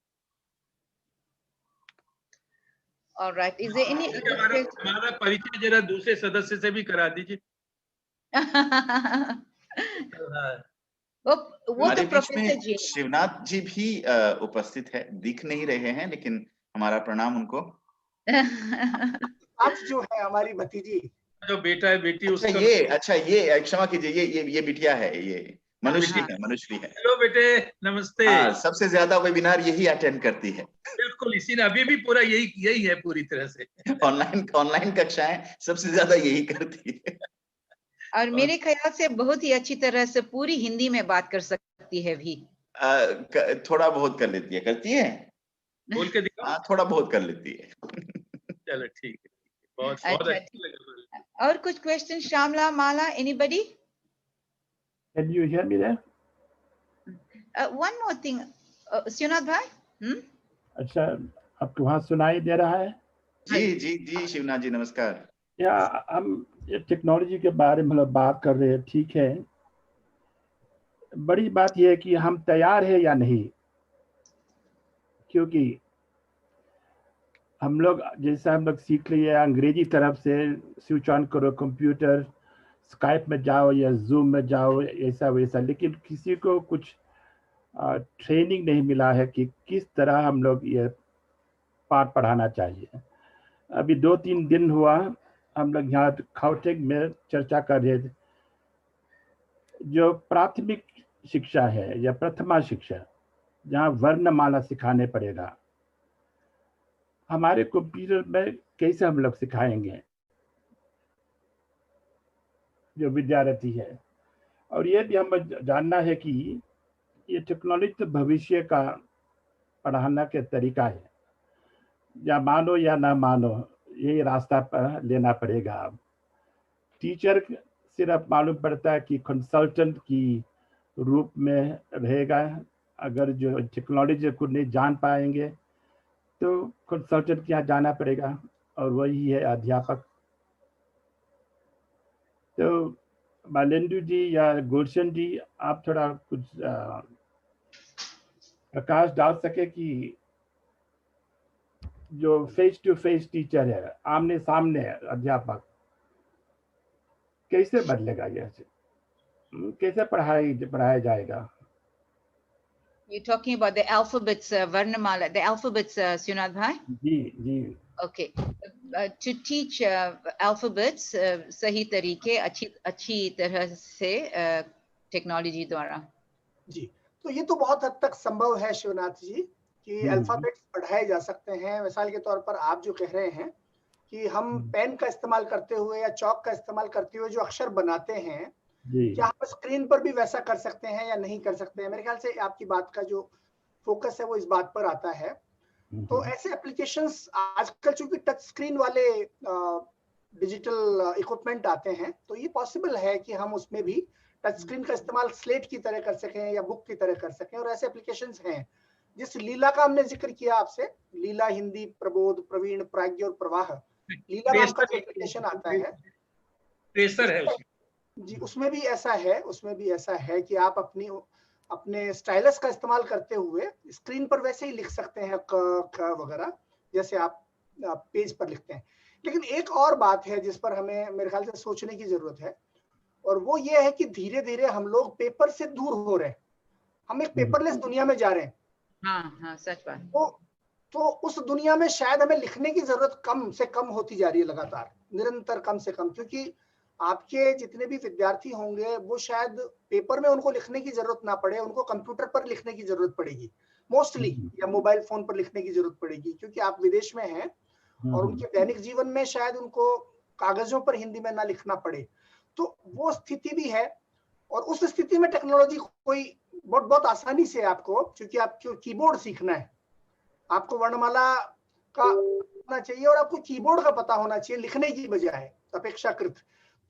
Alright, is there any हमारा परिचय जरा दूसरे सदस्य से भी करा दीजिए। वो तो प्रोफेसर जी, शिवनाथ जी भी उपस्थित है, दिख नहीं रहे हैं, लेकिन हमारा प्रणाम उनको। आज जो है हमारी भतीजी, जो बेटा है बेटी, उसका ये क्षमा कीजिए, ये बिटिया है, ये मनुश्री है। हेलो बेटे, नमस्ते। सबसे ज्यादा वेबिनार यही अटेंड करती है। बिल्कुल, इसी ने अभी भी पूरा यही है पूरी तरह से। ऑनलाइन कक्षाएं सबसे ज्यादा यही करती है। और मेरे ख्याल से बहुत ही अच्छी तरह से पूरी हिंदी में बात कर सकती है भी। थोड़ा बहुत कर लेती है, करती है, बोल के दिखाओ। थोड़ा बहुत कर लेती है। चलो ठीक है, बहुत अच्छा लगा। और कुछ question, Shyamala, Mala, anybody? Can you hear me there? one more thing, Shivnath भाई. अच्छा, आपको वहाँ सुनाई दे रहा है? जी जी जी शिवनाथ जी नमस्कार. या हम टेक्नोलॉजी के बारे में बात कर रहे हैं, ठीक है. बड़ी बात यह है कि हम तैयार है या नहीं, क्योंकि हम लोग जैसा हम लोग सीख लिए अंग्रेजी तरफ से स्विच ऑन करो कंप्यूटर, स्काइप में जाओ या जूम में जाओ, ऐसा वैसा, लेकिन किसी को कुछ ट्रेनिंग नहीं मिला है कि किस तरह हम लोग ये पाठ पढ़ाना चाहिए. अभी 2-3 दिन हुआ हम लोग यहाँ गाउटेक में चर्चा कर रहे थे. जो प्राथमिक शिक्षा है या प्रथमा शिक्षा, जहाँ वर्णमाला सिखाने पड़ेगा, हमारे कंप्यूटर में कैसे हम लोग सिखाएंगे जो विद्यार्थी है. और ये भी हम जानना है कि ये टेक्नोलॉजी तो भविष्य का पढ़ाना के तरीका है, या मानो या ना मानो यही रास्ता पर लेना पड़ेगा. अब टीचर सिर्फ मालूम पड़ता है कि कंसल्टेंट की रूप में रहेगा. अगर जो टेक्नोलॉजी को नहीं जान पाएंगे तो कंसल्टेंट के यहाँ जाना पड़ेगा, और वही है अध्यापक. तो मालेंदु जी या गुलशन जी, आप थोड़ा कुछ प्रकाश डाल सके कि जो फेस टू फेस टीचर है, आमने सामने अध्यापक, कैसे बदलेगा, ये कैसे पढ़ाया जाएगा? You're talking about the alphabets, Varnamala, the alphabets, Sunat Bhai? Ji. Okay. To teach alphabets सही तरीके अच्छी तरह से टेक्नोलॉजी द्वारा. जी, तो ये तो बहुत हद तक संभव है शिवनाथ जी कि अल्फाबेट्स पढ़ाए जा सकते हैं. मिसाल के तौर पर आप जो कह रहे हैं कि हम पेन का इस्तेमाल करते हुए या चौक का इस्तेमाल करते हुए जो अक्षर बनाते हैं, क्या हम स्क्रीन पर भी वैसा कर सकते हैं या नहीं कर सकते हैं? मेरे ख्याल से आपकी बात का जो फोकस है वो इस बात पर आता है. तो ऐसे एप्लीकेशंस आजकल चूंकि टच स्क्रीन वाले डिजिटल इक्विपमेंट आते हैं, तो ये पॉसिबल है कि हम उसमें भी टच स्क्रीन का इस्तेमाल स्लेट की तरह कर सकें या बुक की तरह कर सकें. और ऐसे एप्लीकेशंस हैं. जिस लीला का हमने जिक्र किया आपसे, लीला हिंदी प्रबोध, प्रवीण, प्राज्ञ और प्रवाह, लीला नाम का एप्लीकेशन आता है, ट्रेसर है उसमें. जी, उसमें भी ऐसा है कि आप अपने स्टाइलस का इस्तेमाल करते हुए स्क्रीन पर वैसे ही लिख सकते हैं क वगैरह, जैसे आप पेज पर लिखते हैं. लेकिन एक और बात है जिस पर हमें मेरे ख्याल से सोचने की जरूरत है, और वो ये है कि धीरे धीरे हम लोग पेपर से दूर हो रहे हैं. हम एक पेपरलेस दुनिया में जा रहे हैं. हाँ, सच बात. तो उस दुनिया में शायद हमें लिखने की जरूरत कम से कम होती जा रही है, लगातार, निरंतर कम से कम, क्योंकि आपके जितने भी विद्यार्थी होंगे वो शायद पेपर में उनको लिखने की जरूरत ना पड़े, उनको कंप्यूटर पर लिखने की जरूरत पड़ेगी मोस्टली, या मोबाइल फोन पर लिखने की जरूरत पड़ेगी, क्योंकि आप विदेश में हैं और उनके दैनिक जीवन में शायद उनको कागजों पर हिंदी में ना लिखना पड़े. तो वो स्थिति भी है. और उस स्थिति में टेक्नोलॉजी कोई बहुत आसानी से आपको, क्योंकि आपको कीबोर्ड सीखना है, आपको वर्णमाला का होना चाहिए और आपको कीबोर्ड का पता होना चाहिए लिखने की बजाय अपेक्षाकृत.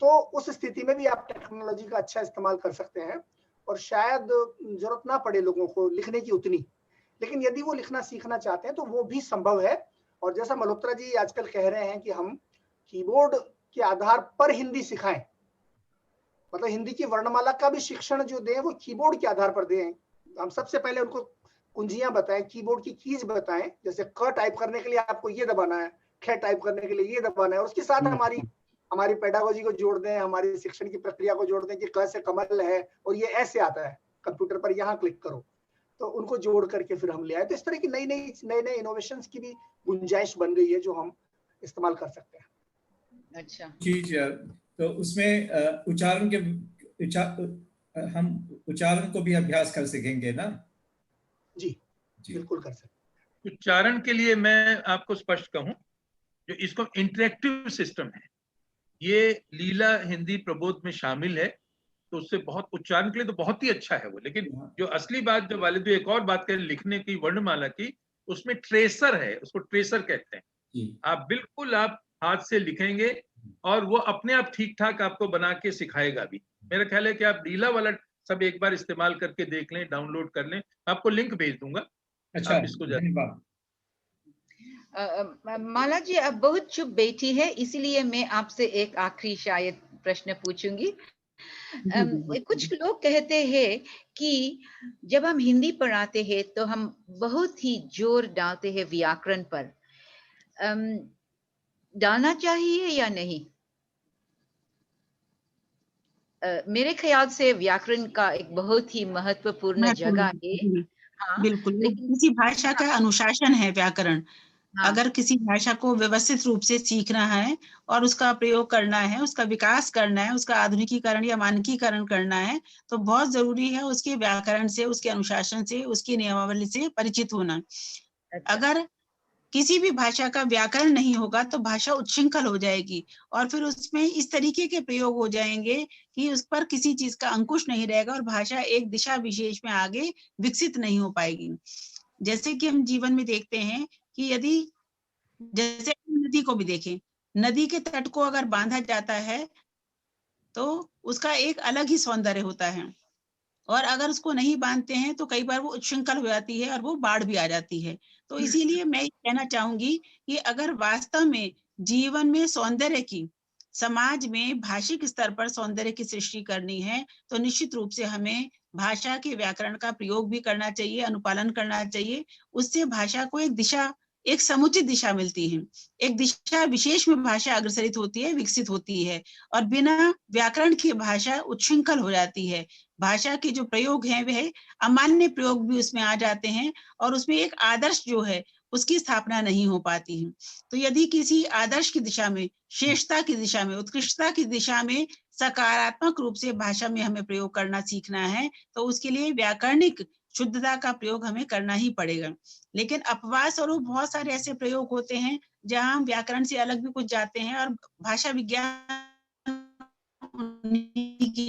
तो उस स्थिति में भी आप टेक्नोलॉजी का अच्छा इस्तेमाल कर सकते हैं और शायद जरूरत ना पड़े लोगों को लिखने की उतनी. लेकिन यदि वो लिखना सीखना चाहते हैं तो वो भी संभव है. और जैसा मल्होत्रा जी आजकल कह रहे हैं कि हम कीबोर्ड के आधार पर हिंदी सिखाएं, मतलब हिंदी की वर्णमाला का भी शिक्षण जो दें वो कीबोर्ड के आधार पर दें. हम सबसे पहले उनको कुंजियां बताएं, कीबोर्ड की कीज बताएं, जैसे क टाइप करने के लिए आपको ये दबाना है, ख टाइप करने के लिए ये दबाना है, और उसके साथ हमारी पेडागोजी को जोड़ दें, हमारी शिक्षण की प्रक्रिया को जोड़ दें कि क से कमल है और ये ऐसे आता है, कंप्यूटर पर यहाँ क्लिक करो, तो उनको जोड़ करके फिर हम ले आए. तो इस तरह की नई इनोवेशंस की भी गुंजाइश बन गई है जो हम इस्तेमाल कर सकते हैं. अच्छा जी, तो उसमें हम उच्चारण को भी अभ्यास कर सकेंगे ना? जी बिल्कुल कर सकते. उच्चारण के लिए मैं आपको स्पष्ट कहूं, जो इसको इंटरेक्टिव सिस्टम है, ये लीला हिंदी प्रबोध में शामिल है, तो उससे बहुत उच्चारण के लिए तो बहुत ही अच्छा है वो. लेकिन जो असली बात, जो वालिद एक और बात करें लिखने की, वर्णमाला की, उसमें ट्रेसर है, उसको ट्रेसर कहते हैं. आप बिल्कुल आप हाथ से लिखेंगे और वो अपने आप ठीक ठाक आपको बना के सिखाएगा भी. मेरा ख्याल है कि आप लीला वाला सब एक बार इस्तेमाल करके देख लें, डाउनलोड कर लें, आपको लिंक भेज दूंगा। अच्छा, आप इसको धन्यवाद। माला जी अब बहुत चुप बैठी है, इसीलिए मैं आपसे एक आखिरी शायद प्रश्न पूछूंगी। कुछ लोग कहते हैं कि जब हम हिंदी पढ़ाते हैं तो हम बहुत ही जोर डालते हैं व्याकरण पर, डालना चाहिए या नहीं? मेरे ख्याल से व्याकरण का एक बहुत ही महत्वपूर्ण जगह है। हाँ, बिल्कुल, लेकिन किसी भाषा का अनुशासन है व्याकरण। हाँ, अगर किसी भाषा को व्यवस्थित रूप से सीखना है और उसका प्रयोग करना है, उसका विकास करना है, उसका आधुनिकीकरण या मानकीकरण करना है, तो बहुत जरूरी है उसके व्याकरण से, उसके अनुशासन से, उसकी नियमावली से परिचित होना। अगर किसी भी भाषा का व्याकरण नहीं होगा तो भाषा उच्छृंखल हो जाएगी और फिर उसमें इस तरीके के प्रयोग हो जाएंगे कि उस पर किसी चीज का अंकुश नहीं रहेगा और भाषा एक दिशा विशेष में आगे विकसित नहीं हो पाएगी। जैसे कि हम जीवन में देखते हैं कि यदि जैसे नदी को भी देखें, नदी के तट को अगर बांधा जाता है तो उसका एक अलग ही सौंदर्य होता है, और अगर उसको नहीं बांधते हैं तो कई बार वो उच्छृंखल हो जाती है और वो बाढ़ भी आ जाती है। तो इसीलिए मैं ये कहना चाहूंगी कि अगर वास्तव में जीवन में सौंदर्य की, समाज में भाषिक स्तर पर सौंदर्य की सृष्टि करनी है तो निश्चित रूप से हमें भाषा के व्याकरण का प्रयोग भी करना चाहिए, अनुपालन करना चाहिए। उससे भाषा को एक दिशा, एक समुचित दिशा मिलती है, एक दिशा विशेष में भाषा अग्रसरित होती है, विकसित होती है, और बिना व्याकरण की भाषा उच्छृंखल हो जाती है। भाषा के जो प्रयोग हैं वह अमान्य प्रयोग भी उसमें आ जाते हैं और उसमें एक आदर्श जो है उसकी स्थापना नहीं हो पाती है। तो यदि किसी आदर्श की दिशा में, श्रेष्ठता की दिशा में, उत्कृष्टता की दिशा में सकारात्मक रूप से भाषा में हमें प्रयोग करना सीखना है तो उसके लिए व्याकरणिक शुद्धता का प्रयोग हमें करना ही पड़ेगा। लेकिन अपवाद स्वरूप बहुत सारे ऐसे प्रयोग होते हैं जहां हम व्याकरण से अलग भी कुछ जाते हैं और भाषा विज्ञान की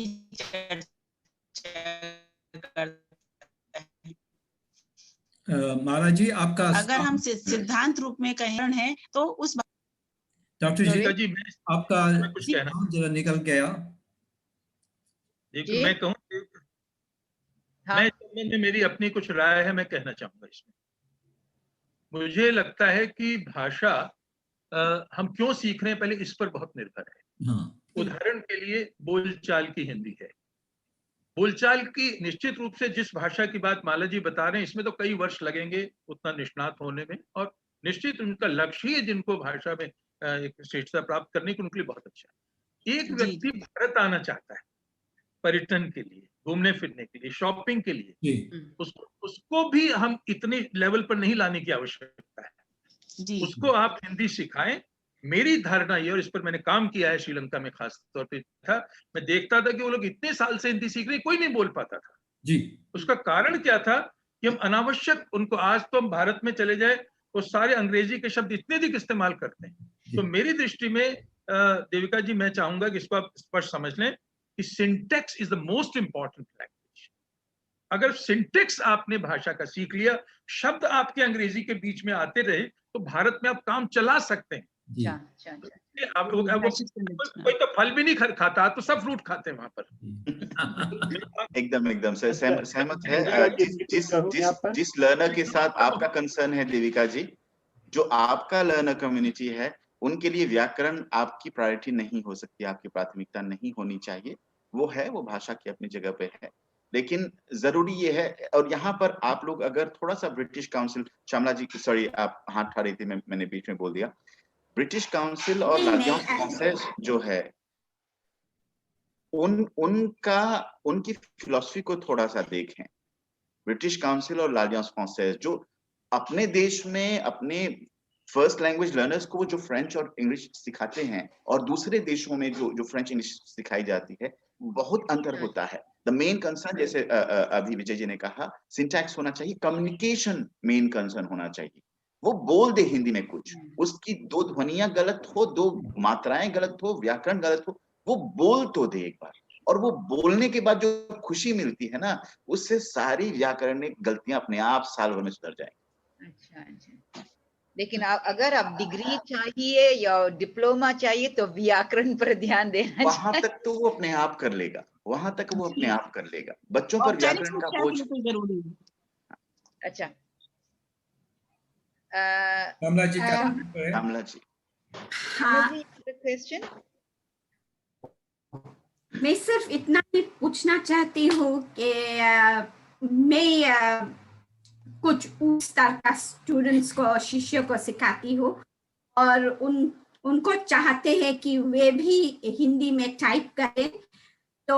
माला जी आपका, अगर हम सिद्धांत रूप में कहें है तो उस डॉक्टर जी आपका कुछ कहना जरा निकल गया। मैं कहूँ, हाँ। मैं मेरी अपनी कुछ राय है, मैं कहना चाहूंगा इसमें। मुझे लगता है कि भाषा हम क्यों सीख रहे हैं पहले इस पर बहुत निर्भर है। हाँ। उदाहरण के लिए बोलचाल की हिंदी है, बोलचाल की निश्चित रूप से जिस भाषा की बात माला जी बता रहे हैं इसमें तो कई वर्ष लगेंगे उतना निष्णात होने में, और निश्चित उनका लक्ष्य ही जिनको भाषा में एक श्रेष्ठता प्राप्त करने की उनके लिए बहुत अच्छा है। एक व्यक्ति भारत आना चाहता है पर्यटन के लिए, घूमने फिरने के लिए, शॉपिंग के लिए, उसको भी हम इतने लेवल पर नहीं लाने की आवश्यकता है। उसको आप हिंदी सिखाएं। मेरी धारणा ये, और इस पर मैंने काम किया है श्रीलंका में खास तौर पे था, मैं देखता था कि वो लोग इतने साल से हिंदी सीख रहे, कोई नहीं बोल पाता था जी। उसका कारण क्या था कि हम अनावश्यक उनको, आज तो हम भारत में चले जाए वो सारे अंग्रेजी के शब्द इतने अधिक इस्तेमाल करते हैं। तो मेरी दृष्टि में देविका जी मैं चाहूंगा कि इसको आप स्पष्ट समझ लें कि syntax is the most important language. अगर सिंटेक्स आपने भाषा का सीख लिया, शब्द आपके अंग्रेजी के बीच में आते रहे तो भारत में आप काम चला सकते हैं। कोई तो फल भी नहीं खाता तो सब फ्रूट खाते हैं वहां पर। एकदम सर सहमत है। जिस लर्नर के साथ आपका कंसर्न है देविका जी, जो आपका लर्नर कम्युनिटी है, उनके लिए व्याकरण आपकी प्रायोरिटी नहीं हो सकती, आपकी प्राथमिकता नहीं होनी चाहिए। वो भाषा की अपनी जगह पे है, लेकिन जरूरी ये है। और यहाँ पर आप लोग अगर थोड़ा सा ब्रिटिश काउंसिल, श्यामला जी सॉरी आप हाथ उठा रही थी, मैंने बीच में बोल दिया। ब्रिटिश काउंसिल और l'Alliance française जो है उनकी फिलॉसफी को थोड़ा सा देखें। ब्रिटिश काउंसिल और l'Alliance française जो अपने देश में अपने फर्स्ट लैंग्वेज लर्नर्स को जो फ्रेंच और इंग्लिश सिखाते हैं और दूसरे देशों में जो फ्रेंच इंग्लिश सिखाई जाती है, बहुत अंतर होता है। द मेन कंसर्न, जैसे अभी विजय जी ने कहा, सिंटैक्स होना चाहिए, कम्युनिकेशन मेन कंसर्न होना चाहिए। वो बोल दे हिंदी में कुछ, उसकी दो ध्वनियां गलत हो, दो मात्राएं गलत हो, व्याकरण गलत हो, वो बोल तो दे एक बार। और वो बोलने के बाद जो खुशी मिलती है ना, उससे सारी व्याकरणिक गलतियां अपने आप साल भर में सुधर जाएंगी। अच्छा। लेकिन अगर आप डिग्री चाहिए या डिप्लोमा चाहिए तो व्याकरण पर ध्यान देना वहां तक तो वो अपने आप कर लेगा, वहां तक वो अपने आप कर लेगा। बच्चों पर व्याकरण का बोझ जरूरी है। अच्छा, कमला जी का कमला जी। हाँ, क्वेश्चन मैं सिर्फ इतना ही पूछना चाहती हूँ कि मैं कुछ उच्च स्तर का स्टूडेंट्स को, शिष्यों को सिखाती हूँ और उनको चाहते हैं कि वे भी हिंदी में टाइप करें। तो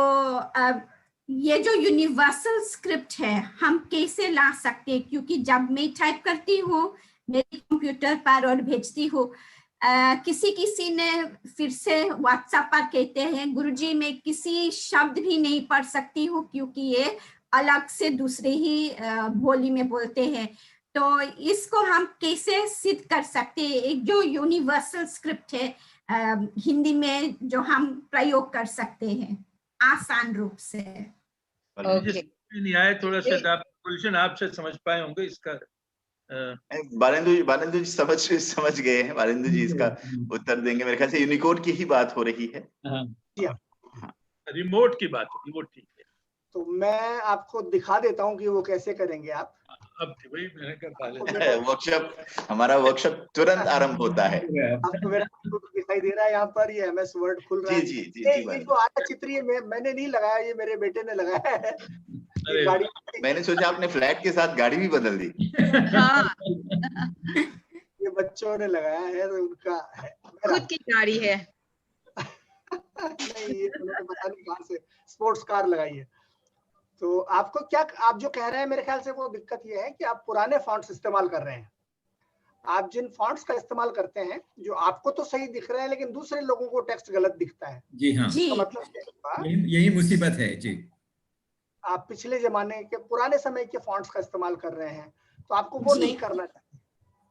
ये जो यूनिवर्सल स्क्रिप्ट है हम कैसे ला सकते हैं? क्योंकि जब मैं टाइप करती हूँ मेरे कंप्यूटर पर और भेजती हूँ, किसी ने फिर से व्हाट्सएप पर कहते हैं गुरुजी मैं किसी शब्द भी नहीं पढ़ सकती हूँ क्योंकि ये अलग से दूसरे ही बोली में बोलते हैं। तो इसको हम कैसे सिद्ध कर सकते हैं? एक जो यूनिवर्सल स्क्रिप्ट है हिंदी में जो हम प्रयोग कर सकते हैं आसान रूप से। नहीं आए थोड़ा सा गुलशन आपसे समझ पाए होंगे इसका। बालेंदु जी समझ गए हैं। बालेंदु जी इसका उत्तर देंगे। मेरे ख्याल से यूनिकोड की ही बात हो रही है। रिमोट की बात होगी, वो ठीक है। तो मैं आपको दिखा देता हूँ कि वो कैसे करेंगे आप। अब वही मैंने कहा वर्कशॉप, हमारा वर्कशॉप तुरंत आरंभ होता है। आपको मेरा दिखाई दे रहा है यहाँ पर, ये MS वर्ड खुल रहा है। ये जो आया चित्र ये मैंने नहीं लगाया, ये मेरे बेटे ने लगाया है। गाड़ी मैंने सोचा आपने फ्लैट के साथ गाड़ी भी बदल दी। ये बच्चों ने लगाया है तो उनका है, खुद की गाड़ी है। नहीं, ये उन्होंने पता नहीं कहाँ से स्पोर्ट्स कार लगाई है। तो आपको क्या, आप जो कह रहे हैं मेरे ख्याल से वो दिक्कत ये है कि आप पुराने फॉन्ट्स इस्तेमाल कर रहे हैं। आप जिन फॉन्ट्स का इस्तेमाल करते हैं जो आपको तो सही दिख रहे हैं लेकिन दूसरे लोगों को टेक्स्ट गलत दिखता है। जी हाँ, तो मतलब यही मुसीबत है जी। आप पिछले जमाने के पुराने समय के फॉन्ट्स का इस्तेमाल कर रहे हैं तो आपको वो नहीं करना चाहिए,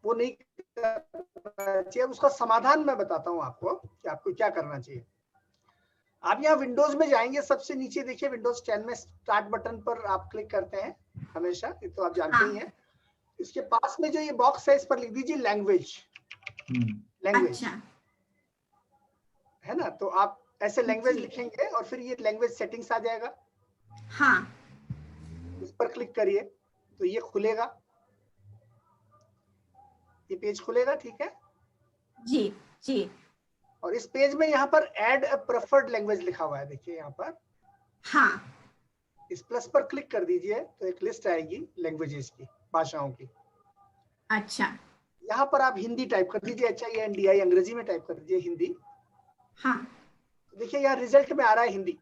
वो नहीं करना चाहिए। उसका समाधान मैं बताता हूँ आपको कि आपको क्या करना चाहिए। आप यहाँ विंडोज में जाएंगे, सबसे नीचे देखिए विंडोज 10 में स्टार्ट बटन पर आप क्लिक करते हैं हमेशा, ये तो आप जानते ही हैं। इसके पास में जो ये बॉक्स है इस पर लिख दीजिए लैंग्वेज। लैंग्वेज है ना, तो आप ऐसे लैंग्वेज लिखेंगे और फिर ये लैंग्वेज सेटिंग्स आ जाएगा। हाँ, इस पर क्लिक करिए तो ये खुलेगा, ये पेज खुलेगा, ठीक है जी जी। और इस पेज में यहाँ पर ऐड अ प्रेफर्ड लैंग्वेज लिखा हुआ है, देखिए यहाँ पर। हाँ, इस प्लस पर क्लिक कर दीजिए तो एक लिस्ट आएगी लैंग्वेजेस की, भाषाओं की। अच्छा, यहाँ पर आप हिंदी टाइप कर दीजिए, HINDI अंग्रेजी में टाइप कर दीजिए हिंदी। हाँ, देखिए यहाँ रिजल्ट में आ रहा है हिंदी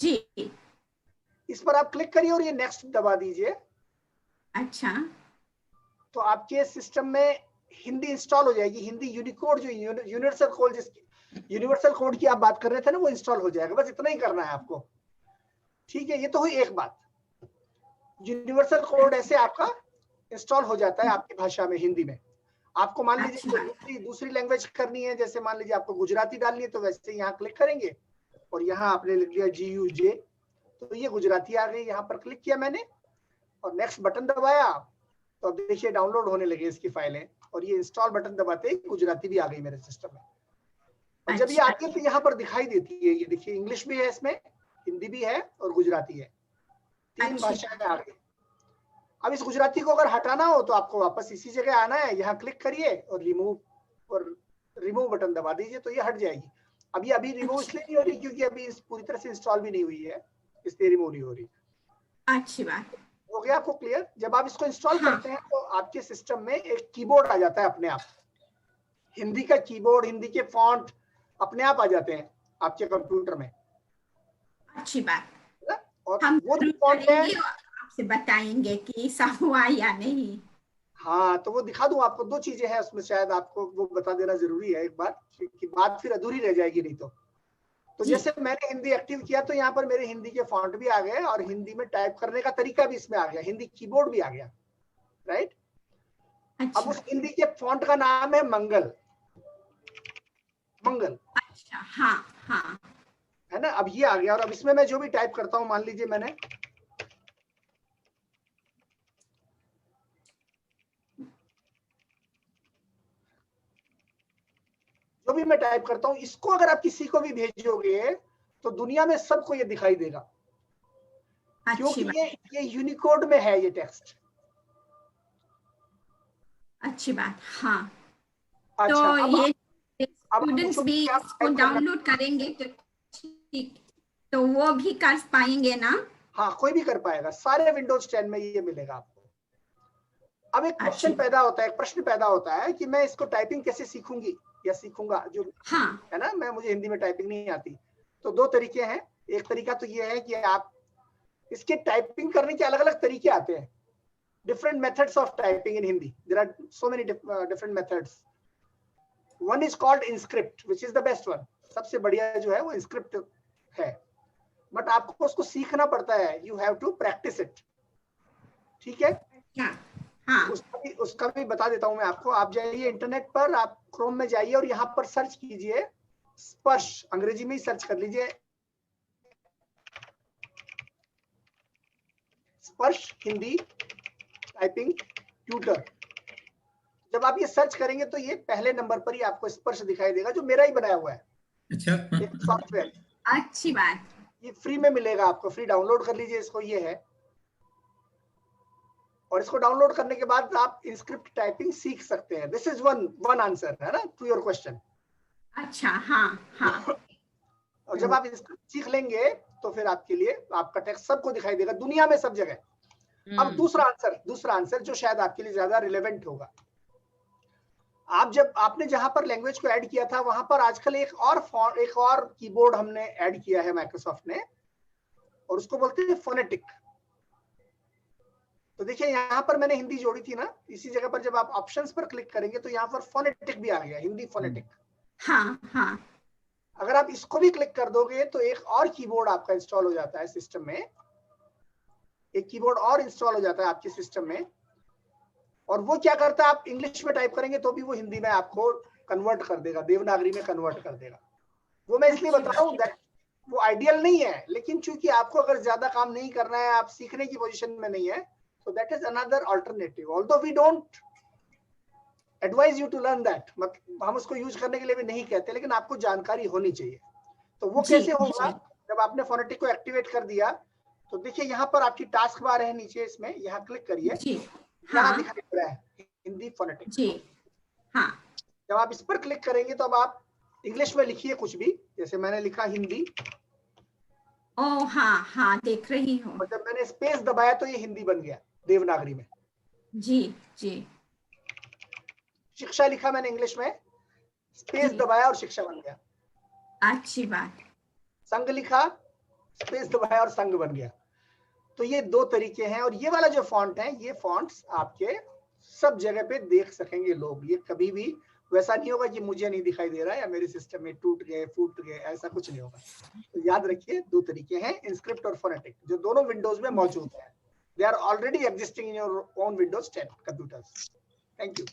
जी। इस पर आप क्लिक करिए और ये नेक्स्ट दबा दीजिए। अच्छा, तो आपके सिस्टम में हिंदी इंस्टॉल हो जाएगी। हिंदी यूनिकोड जो यूनिवर्सल कोड, जिसकी यूनिवर्सल कोड की आप बात कर रहे थे ना, वो इंस्टॉल हो जाएगा। बस इतना ही करना है आपको, ठीक है। ये तो हुई एक बात, यूनिवर्सल कोड ऐसे आपका इंस्टॉल हो जाता है आपकी भाषा में, हिंदी में। आपको मान लीजिए दूसरी लैंग्वेज करनी है, जैसे मान लीजिए आपको गुजराती डालनी है, तो वैसे यहाँ क्लिक करेंगे और यहाँ आपने लिख दिया GUJ, तो ये गुजराती आ गई। यहाँ पर क्लिक किया मैंने और नेक्स्ट बटन दबाया तो अब देखिए डाउनलोड होने लगे इसकी फाइलें, और ये इंस्टॉल बटन दबाते ही गुजराती भी आ गई मेरे सिस्टम में। और जब ये आती है तो यहाँ पर दिखाई देती है, ये देखिए इंग्लिश भी है इसमें, हिंदी भी है और गुजराती है, 3 भाषाएं आ गई। अब इस गुजराती को अगर हटाना हो तो आपको वापस इसी जगह आना है, यहाँ क्लिक करिए और रिमूव बटन दबा दीजिए तो ये हट जाएगी। अब ये अभी रिमूव इसलिए नहीं हो रही क्योंकि अभी पूरी तरह से इंस्टॉल भी नहीं हुई है, इसलिए रिमूव नहीं हो रही। अच्छी बात, हो गया आपको क्लियर। जब आप इसको इंस्टॉल करते हैं तो आपके सिस्टम में एक कीबोर्ड आ जाता है अपने आप, हिंदी का कीबोर्ड, हिंदी के फॉन्ट अपने आप आ जाते हैं आपके कंप्यूटर में। अच्छी बात। और हम वो जो फॉन्ट है आपसे बताएंगे कि ऐसा हुआ या नहीं। हाँ, तो वो दिखा दूं आपको। 2 चीजें हैं उसमें, शायद आपको वो बता देना जरूरी है एक बार, क्योंकि बात फिर अधूरी रह जाएगी नहीं तो जैसे मैंने हिंदी एक्टिव किया तो यहाँ पर मेरे हिंदी के फॉन्ट भी आ गए और हिंदी में टाइप करने का तरीका भी इसमें आ गया, हिंदी कीबोर्ड भी आ गया, राइट। अच्छा। अब उस हिंदी के फॉन्ट का नाम है मंगल। अच्छा, हाँ हाँ, है ना। अब ये आ गया और अब इसमें मैं जो भी टाइप करता हूँ, मान लीजिए मैंने जो भी मैं टाइप करता हूँ, इसको अगर आप किसी को भी भेजोगे तो दुनिया में सबको ये दिखाई देगा, क्योंकि ये यूनिकोड में है ये टेक्स्ट। अच्छी बात। हाँ, अच्छा, तो ये स्टूडेंट्स भी इसको डाउनलोड करेंगे तो ठीक, तो वो भी कर पाएंगे ना? हाँ, कोई भी कर पाएगा, सारे विंडोज 10 में ये मिलेगा आपको। अब एक क्वेश्चन पैदा होता है, एक प्रश्न पैदा होता है कि मैं इसको टाइपिंग कैसे सीखूंगी या सीखूंगा, जो है ना, मैं मुझे हिंदी में टाइपिंग नहीं आती। तो दो तरीके हैं। एक तरीका तो ये है कि आप इसके टाइपिंग करने के अलग अलग तरीके आते हैं, different methods of typing in Hindi. There are so many different methods. One is called InScript which is the best one. सबसे बढ़िया जो है वो इंस्क्रिप्ट है, बट आपको उसको सीखना पड़ता है, you have to practise it. ठीक है, हाँ। उसका भी बता देता हूं मैं आपको। आप जाइए इंटरनेट पर, आप क्रोम में जाइए और यहाँ पर सर्च कीजिए स्पर्श, अंग्रेजी में ही सर्च कर लीजिए स्पर्श हिंदी टाइपिंग ट्यूटर। जब आप ये सर्च करेंगे तो ये पहले नंबर पर ही आपको स्पर्श दिखाई देगा, जो मेरा ही बनाया हुआ है। अच्छा, एक सॉफ्टवेयर। अच्छी बात। ये फ्री में मिलेगा आपको, फ्री डाउनलोड कर लीजिए इसको, ये है। और इसको डाउनलोड करने के बाद आप इंस्क्रिप्ट टाइपिंग सीख सकते हैं। दिस इज वन आंसर है ना टू योर क्वेश्चन। अच्छा, हाँ हाँ। और जब आप इंस्क्रिप्ट सीख लेंगे तो फिर आपके लिए आपका टेक्स्ट सबको दिखाई देगा, दुनिया में सब जगह। अब दूसरा आंसर जो शायद आपके लिए ज्यादा रिलेवेंट होगा। आपने जहां पर लैंग्वेज को ऐड किया था, वहां पर आजकल एक और कीबोर्ड हमने ऐड किया है माइक्रोसॉफ्ट ने, और उसको बोलते हैं फोनेटिक। तो देखिए यहाँ पर मैंने हिंदी जोड़ी थी ना, इसी जगह पर जब आप ऑप्शंस पर क्लिक करेंगे तो यहाँ पर फोनेटिक भी आ गया, हिंदी फोनेटिक। हाँ हाँ। अगर आप इसको भी क्लिक कर दोगे तो एक और कीबोर्ड आपका इंस्टॉल हो जाता है सिस्टम में, एक कीबोर्ड और इंस्टॉल हो जाता है आपके सिस्टम में। और वो क्या करता है, आप इंग्लिश में टाइप करेंगे तो भी वो हिंदी में आपको कन्वर्ट कर देगा, देवनागरी में कन्वर्ट कर देगा। वो मैं इसलिए बता रहा हूँ, वो आइडियल नहीं है, लेकिन चूंकि आपको अगर ज्यादा काम नहीं करना है, आप सीखने की पोजीशन में नहीं है, so that is another alternative, although we don't advise you to learn that। मतलब हम उसको यूज करने के लिए भी नहीं कहते, लेकिन आपको जानकारी होनी चाहिए। तो वो कैसे होगा, जब आपने फोनेटिक को एक्टिवेट कर दिया तो देखिए यहाँ पर आपकी टास्क बार है नीचे, इसमें यहाँ क्लिक करिए, यहाँ दिखाई दे रहा है हिंदी फोनेटिक। हाँ। जब आप इस पर क्लिक करेंगे तो अब आप इंग्लिश में लिखिए कुछ भी, जैसे मैंने लिखा हिंदी। ओ हाँ हाँ, देख रही हूँ। और जब मैंने स्पेस दबाया तो ये हिंदी बन गया देवनागरी में। जी जी। शिक्षा लिखा मैंने इंग्लिश में, स्पेस दबाया और शिक्षा बन गया। अच्छी बात। संघ लिखा, स्पेस दबाया और संघ बन गया। तो ये दो तरीके हैं। और ये वाला जो फॉन्ट है, ये फॉन्ट्स आपके सब जगह पे देख सकेंगे लोग। ये कभी भी वैसा नहीं होगा कि मुझे नहीं दिखाई दे रहा है या मेरे सिस्टम में टूट गए फूट गए, ऐसा कुछ नहीं होगा। तो याद रखिए, दो तरीके हैं, इंस्क्रिप्ट और फोनेटिक, जो दोनों विंडोज में मौजूद है। They are already existing in your own Windows 10 computers. Thank you.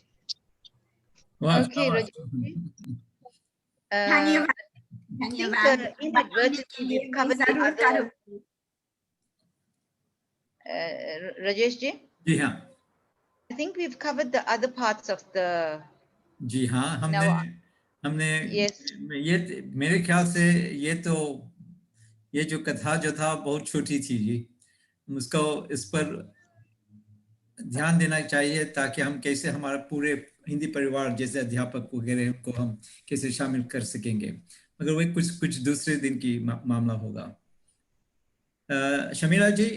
Okay, Rajesh. I think inadvertently we've covered the other. Rajesh ji? जी हाँ। I think we've covered the other parts of the. जी हाँ, हमने yes. ये मेरे ख्याल से ये जो कथा जो था बहुत छोटी थी जी, उसको इस पर ध्यान देना चाहिए ताकि हम कैसे हमारा पूरे हिंदी परिवार जैसे अध्यापक वगैरह को हम कैसे शामिल कर सकेंगे, मगर वो कुछ दूसरे दिन की मामला होगा। शमीला जी,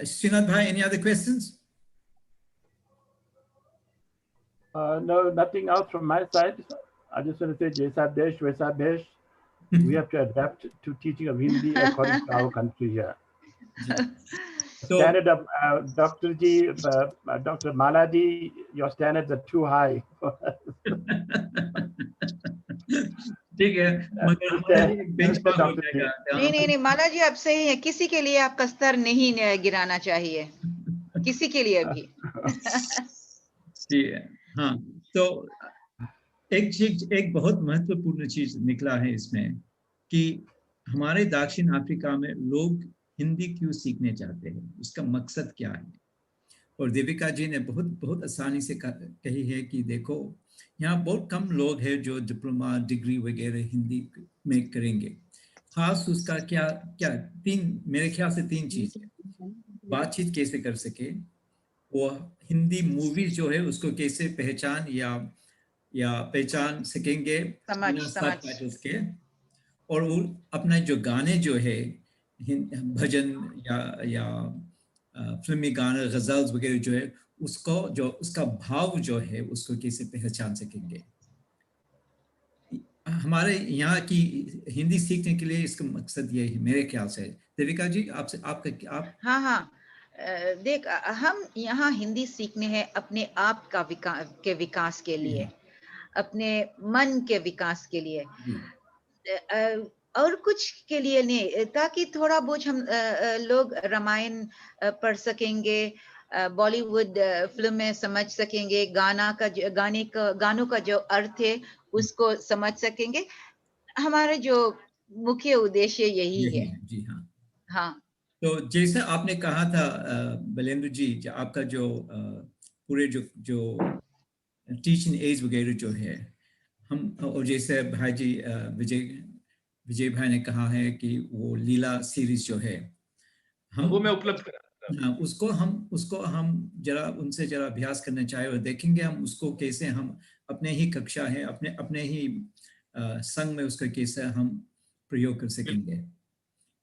श्रीनाथ भाई, any other questions? No, nothing else from my side. I just want to say, Jaisa Desh, Vaisa Desh. We have to adapt to teaching of Hindi according to our country here. Standard of Dr. Ji, Dr. Malaji, your standards are too high. ठीक है, नहीं माला जी, आप सही है, किसी के लिए आपका स्तर नहीं गिराना चाहिए, किसी के लिए भी। ठीक है, हाँ। तो एक बहुत महत्वपूर्ण चीज निकला है इसमें कि हमारे दक्षिण अफ्रीका में लोग हिंदी क्यों सीखने चाहते हैं, उसका मकसद क्या है। और देविका जी ने बहुत आसानी से कही है कि देखो, यहाँ बहुत कम लोग हैं जो डिप्लोमा डिग्री वगैरह हिंदी में करेंगे। खास उसका क्या क्या तीन, मेरे ख्याल से तीन चीज है। बातचीत कैसे कर सके, वो हिंदी मूवी जो है उसको कैसे पहचान पहचान सकेंगे बिना सबटाइटल्स के, और वो अपना जो गाने जो है भजन या फिल्मी गाने गजल्स वगैरह जो है उसको जो उसका भाव जो है उसको कैसे पहचान सकेंगे। हमारे यहाँ की हिंदी सीखने के लिए इसका मकसद ये है मेरे ख्याल से। देविका जी आपसे आपका आप हाँ देख, हम यहाँ हिंदी सीखने हैं अपने आप का विकास के लिए, अपने मन के विकास के लिए, और कुछ के लिए नहीं, ताकि थोड़ा बहुत हम लोग रामायण पढ़ सकेंगे, बॉलीवुड फिल्में समझ सकेंगे, गानों का जो अर्थ है उसको समझ सकेंगे। हमारा जो मुख्य उद्देश्य यही है। जी हाँ। हाँ, तो जैसे आपने कहा था बलेंद्र जी, आपका जो पूरे जो टीचिंग एज वगैरह जो है, हम और जैसे भाई जी विजय भाई ने कहा है कि वो लीला सीरीज जो है हम वो मैं उपलब्ध करा, उसको हम जरा उनसे जरा अभ्यास करना चाहे और देखेंगे हम उसको कैसे हम अपने ही कक्षा है अपने ही संघ में उसका कैसे हम प्रयोग कर सकेंगे।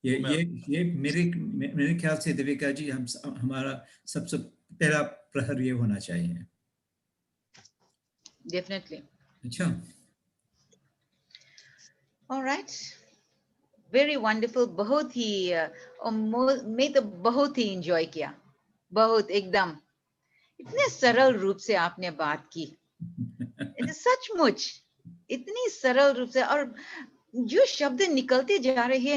ये मेरे ख्याल से देविका जी हमारा सबसे पहला प्रहर ये होना चाहिए। डेफिनेटली। अच्छा, ऑलराइट, वेरी वंडरफुल। बहुत ही मैं तो बहुत ही एंजॉय किया, बहुत एकदम इतने सरल रूप से आपने बात की, सचमुच इतनी सरल रूप से, और जो शब्द निकलते जा रहे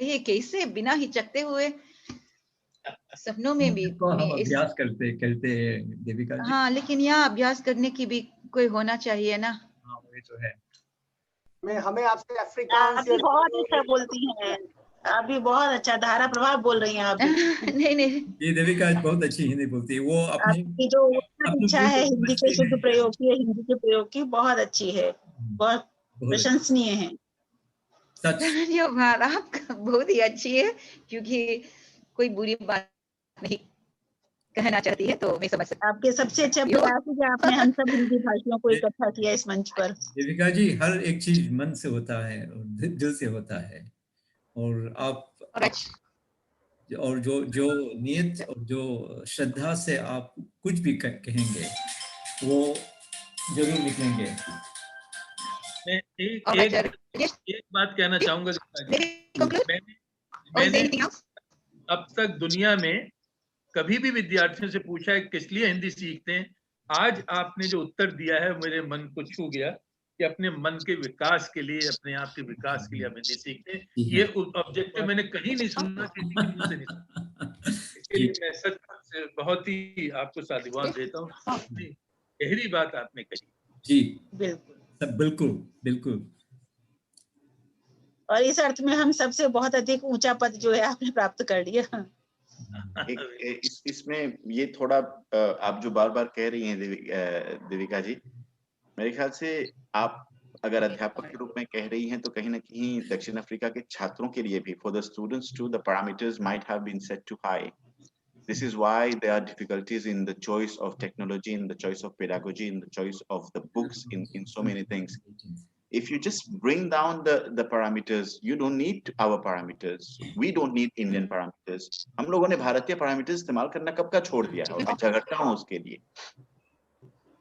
हैं कैसे बिना हिचकते हुए, सपनों में भी तो हम अभ्यास करते देविका जी। हाँ, लेकिन यहाँ अभ्यास करने की भी कोई होना चाहिए ना। हाँ, वही तो है। हमें आपसे अफ्रीकान से बहुत अच्छा बोलती हैं, आप भी बहुत अच्छा धारा प्रभाव बोल रही हैं आप भी। नहीं ये देविका बहुत अच्छी हिंदी बोलती है, वो अपनी आपकी जो इच्छा है हिंदी के शुद्ध प्रयोग की, हिंदी के प्रयोग की बहुत अच्छी है, बहुत प्रशंसनीय है। धन्यवाद, आपका बहुत ही अच्छी है, क्योंकि कोई बुरी बात नहीं कहना चाहती है तो मैं समझ सकती हूँ। आपके सबसे अच्छा प्रयास है कि आपने हम सब हिंदी भाषियों को इकट्ठा किया इस मंच पर। देविका जी, हर एक चीज मन से होता है और दिल से होता है, और आप और जो नियत और जो श्रद्धा से आप कुछ भी कहेंगे वो जरूर निकलेंगे। मैं एक बात कहना चाहूंगा। मैंने अब तक दुनिया में कभी भी विद्यार्थियों से पूछा है किस लिए हिंदी सीखते हैं, आज आपने जो उत्तर दिया है मेरे मन को छू गया कि अपने मन के विकास के लिए, अपने आप के विकास के लिए हम हिंदी सीखते हैं। ये ऑब्जेक्टिव मैंने कहीं नहीं सुना, किसी के मुंह से नहीं सुना। इसके लिए मैं सच बहुत ही आपको साधुवाद देता हूँ। गहरी बात आपने कही जी। बिल्कुल बिल्कुल। और इस अर्थ में हम सबसे बहुत अधिक ऊंचा पद जो है आपने प्राप्त कर लिया। इसमें ये थोड़ा आप जो बार बार कह रही हैं देविका जी, मेरे ख्याल से आप अगर अध्यापक के रूप में कह रही हैं तो कहीं ना कहीं दक्षिण अफ्रीका के छात्रों के लिए भी, for the students too, the parameters might have been set too high. This is why there are difficulties in the choice of technology, in the choice of pedagogy, in the choice of the books, in so many things. If you just bring down the parameters, you don't need our parameters. We don't need Indian parameters. हम लोगों ने भारतीय parameters इस्तेमाल करना कब का छोड़ दिया है, और मैं झगड़ता हूँ उसके लिए।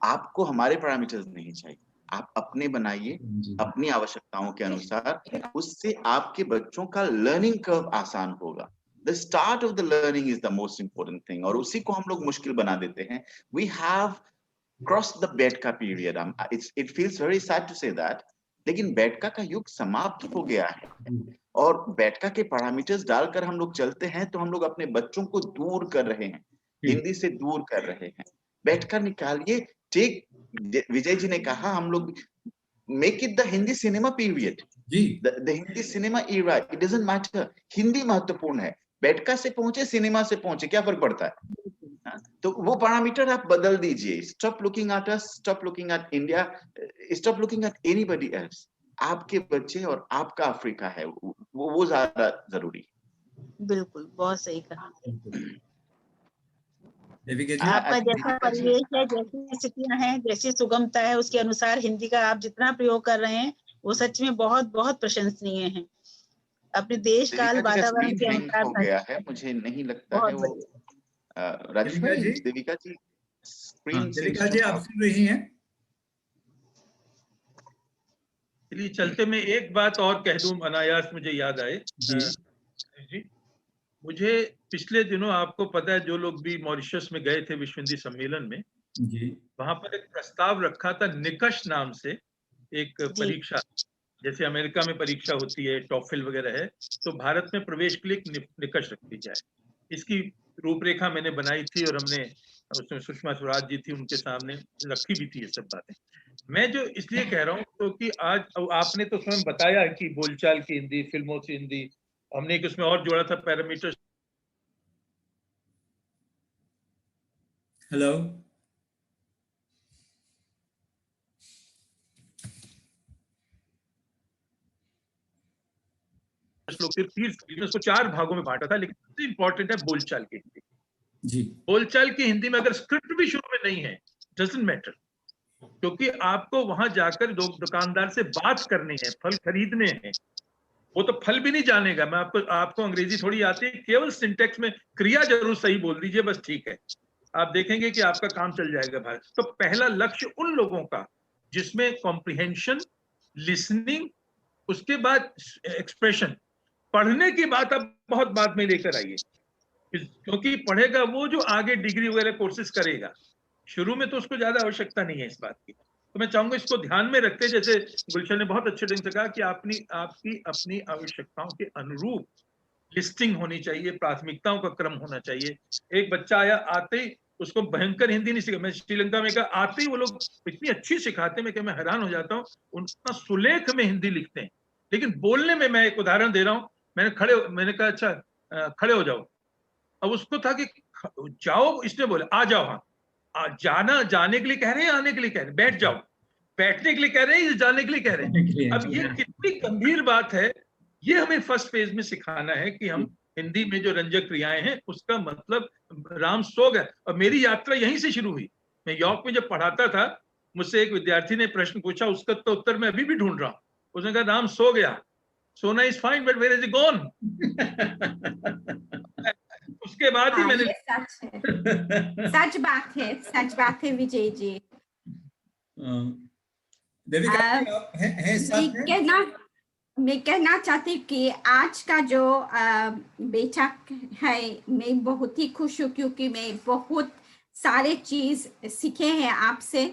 आपको हमारे parameters नहीं चाहिए, आप अपने बनाइए अपनी आवश्यकताओं के अनुसार, उससे आपके बच्चों का learning curve आसान होगा। The start of the learning is the most important thing, और उसी को हम लोग मुश्किल बना देते हैं। We have crossed the बैठका period. It feels very sad to say that, लेकिन बैठका का युग समाप्त हो गया है, और बैठका के पैरामीटर्स डालकर हम लोग चलते हैं तो हम लोग अपने बच्चों को दूर कर रहे हैं, हिंदी से दूर कर रहे हैं। बैठका निकालिए, ठीक विजय जी ने कहा, हम लोग make it the Hindi cinema period, the Hindi cinema era. It doesn't matter, Hindi महत्वपूर्ण है। बैठका से पहुंचे, सिनेमा से पहुंचे, क्या फर्क पड़ता है? तो वो पैरामीटर आप बदल दीजिए। Stop looking at us, stop looking at India, stop looking at anybody else. आपके बच्चे और आपका अफ्रीका है, वो ज्यादा जरूरी है। बिल्कुल, बहुत सही कहा। देविका जी, आपका जैसा परिवेश है, जैसी स्थितियां हैं, जैसी सुगमता है, उसके अनुसार हिंदी का आप जितना प्रयोग कर रहे हैं वो सच में बहुत बहुत प्रशंसनीय है। अपने देश काल वातावरण के अनुसार हो गया है, मुझे नहीं लगता है वो। राजेश भाई, देविका जी स्क्रीन, देविका जी आप सुन रही हैं? चलिए चलते में एक बात और कह दूं, अनायास मुझे याद आए जी। मुझे पिछले दिनों, आपको पता है जो लोग भी मॉरिशस में गए थे विश्व हिंदी सम्मेलन में जी, वहां पर एक प्रस्ताव रखा था निकष नाम से एक परीक्षा, जैसे अमेरिका में परीक्षा होती है टॉफिल वगैरह है, तो भारत में प्रवेश के लिए एक निकष रखी जाए। इसकी रूपरेखा मैंने बनाई थी और हमने उसमें सुषमा स्वराज जी थी, उनके सामने रखी भी थी ये सब बातें। मैं जो इसलिए कह रहा हूँ क्योंकि आज आपने तो स्वयं बताया कि बोलचाल की हिंदी, फिल्मों से हिंदी, हमने एक उसमें और जोड़ा था पैरामीटर। हेलो, उसको 4 भागों में बांटा था, लेकिन सबसे इंपॉर्टेंट है बोलचाल की हिंदी जी। बोलचाल की हिंदी में अगर स्क्रिप्ट भी शुरू में नहीं है, डजंट मैटर, क्योंकि आपको वहां जाकर दुकानदार से बात करनी है, फल खरीदने हैं। वो तो फल भी नहीं जानेगा, मैं आपको अंग्रेजी थोड़ी आती है, केवल सिंटेक्स में क्रिया जरूर सही बोल दीजिए, बस ठीक है, आप देखेंगे कि आपका काम चल जाएगा भारत। तो पहला लक्ष्य उन लोगों का जिसमें कॉम्प्रिहेंशन, लिसनिंग, उसके बाद एक्सप्रेशन। पढ़ने की बात अब बहुत बाद में लेकर आइए, क्योंकि पढ़ेगा वो जो आगे डिग्री वगैरह कोर्सेज करेगा, शुरू में तो उसको ज्यादा आवश्यकता नहीं है इस बात की। तो मैं चाहूंगा इसको ध्यान में रखते, जैसे गुलशन ने बहुत अच्छे ढंग से कहा कि आपकी अपनी आवश्यकताओं के अनुरूप लिस्टिंग होनी चाहिए, प्राथमिकताओं का क्रम होना चाहिए। एक बच्चा आया, आते ही उसको भयंकर हिंदी नहीं सीखा। मैं श्रीलंका में कहा, आते ही वो लोग इतनी अच्छी सिखाते हैं, मैं हैरान हो जाता हूँ, उनका सुलेख में हिंदी लिखते हैं, लेकिन बोलने में, मैं एक उदाहरण दे रहा हूँ, मैंने कहा अच्छा खड़े हो जाओ, अब उसको था कि जाओ, इसने बोला आ जाओ, हाँ जाने के लिए कह रहे हैं, आने के लिए कह रहे हैं, बैठ जाओ, बैठने के लिए कह रहे हैं, जाने के लिए कह रहे हैं। अब ये कितनी गंभीर बात है, ये हमें फर्स्ट फेज में सिखाना है कि हम हिंदी में जो रंजक क्रियाएं हैं उसका मतलब, राम सो गए। और मेरी यात्रा यहीं से शुरू हुई। मैं यॉर्क में जब पढ़ाता था, मुझसे एक विद्यार्थी ने प्रश्न पूछा, उसका तो उत्तर मैं अभी भी ढूंढ रहा हूँ। उसने कहा राम सो गया, सोना is fine but where is it gone. उसके बाद ही मैंने, सच बात है विजय जी। मैं कहना चाहती हूँ कि आज का जो बेटा है, मैं बहुत ही खुश हूँ, क्योंकि मैं बहुत सारे चीज सीखे हैं आपसे,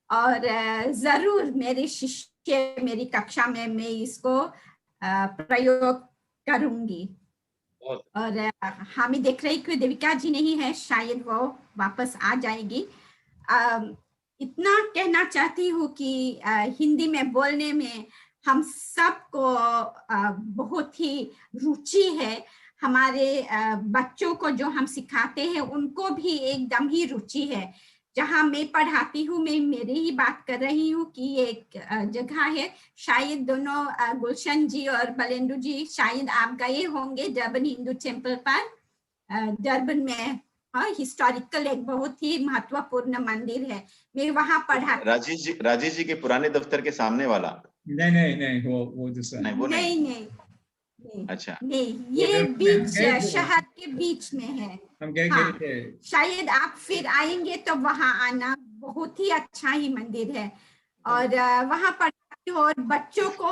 और जरूर मेरे शिष्य, मेरी कक्षा में मैं इसको प्रयोग करूंगी। और हम ही देख रहे कि देविका जी नहीं है, शायद वो वापस आ जाएगी। इतना कहना चाहती हूँ कि हिंदी में बोलने में हम सबको बहुत ही रुचि है। हमारे बच्चों को जो हम सिखाते हैं उनको भी एकदम ही रुचि है। जहाँ मैं पढ़ाती हूँ, मैं मेरी ही बात कर रही हूँ कि एक जगह है, शायद दोनों गुलशन जी और बलेंदु जी, शायद आप गए होंगे डरबन हिंदू टेम्पल पर। डरबन में हिस्टोरिकल एक बहुत ही महत्वपूर्ण मंदिर है, मैं वहाँ पढ़ा। राजेश जी के पुराने दफ्तर के सामने वाला? नहीं, वो दूसरा। नहीं। अच्छा, नहीं, ये बीच, शहर के बीच में है। हम गए थे। शायद आप फिर आएंगे तो वहाँ आना, बहुत ही अच्छा ही मंदिर है। और वहाँ पढ़ाती हूँ और बच्चों को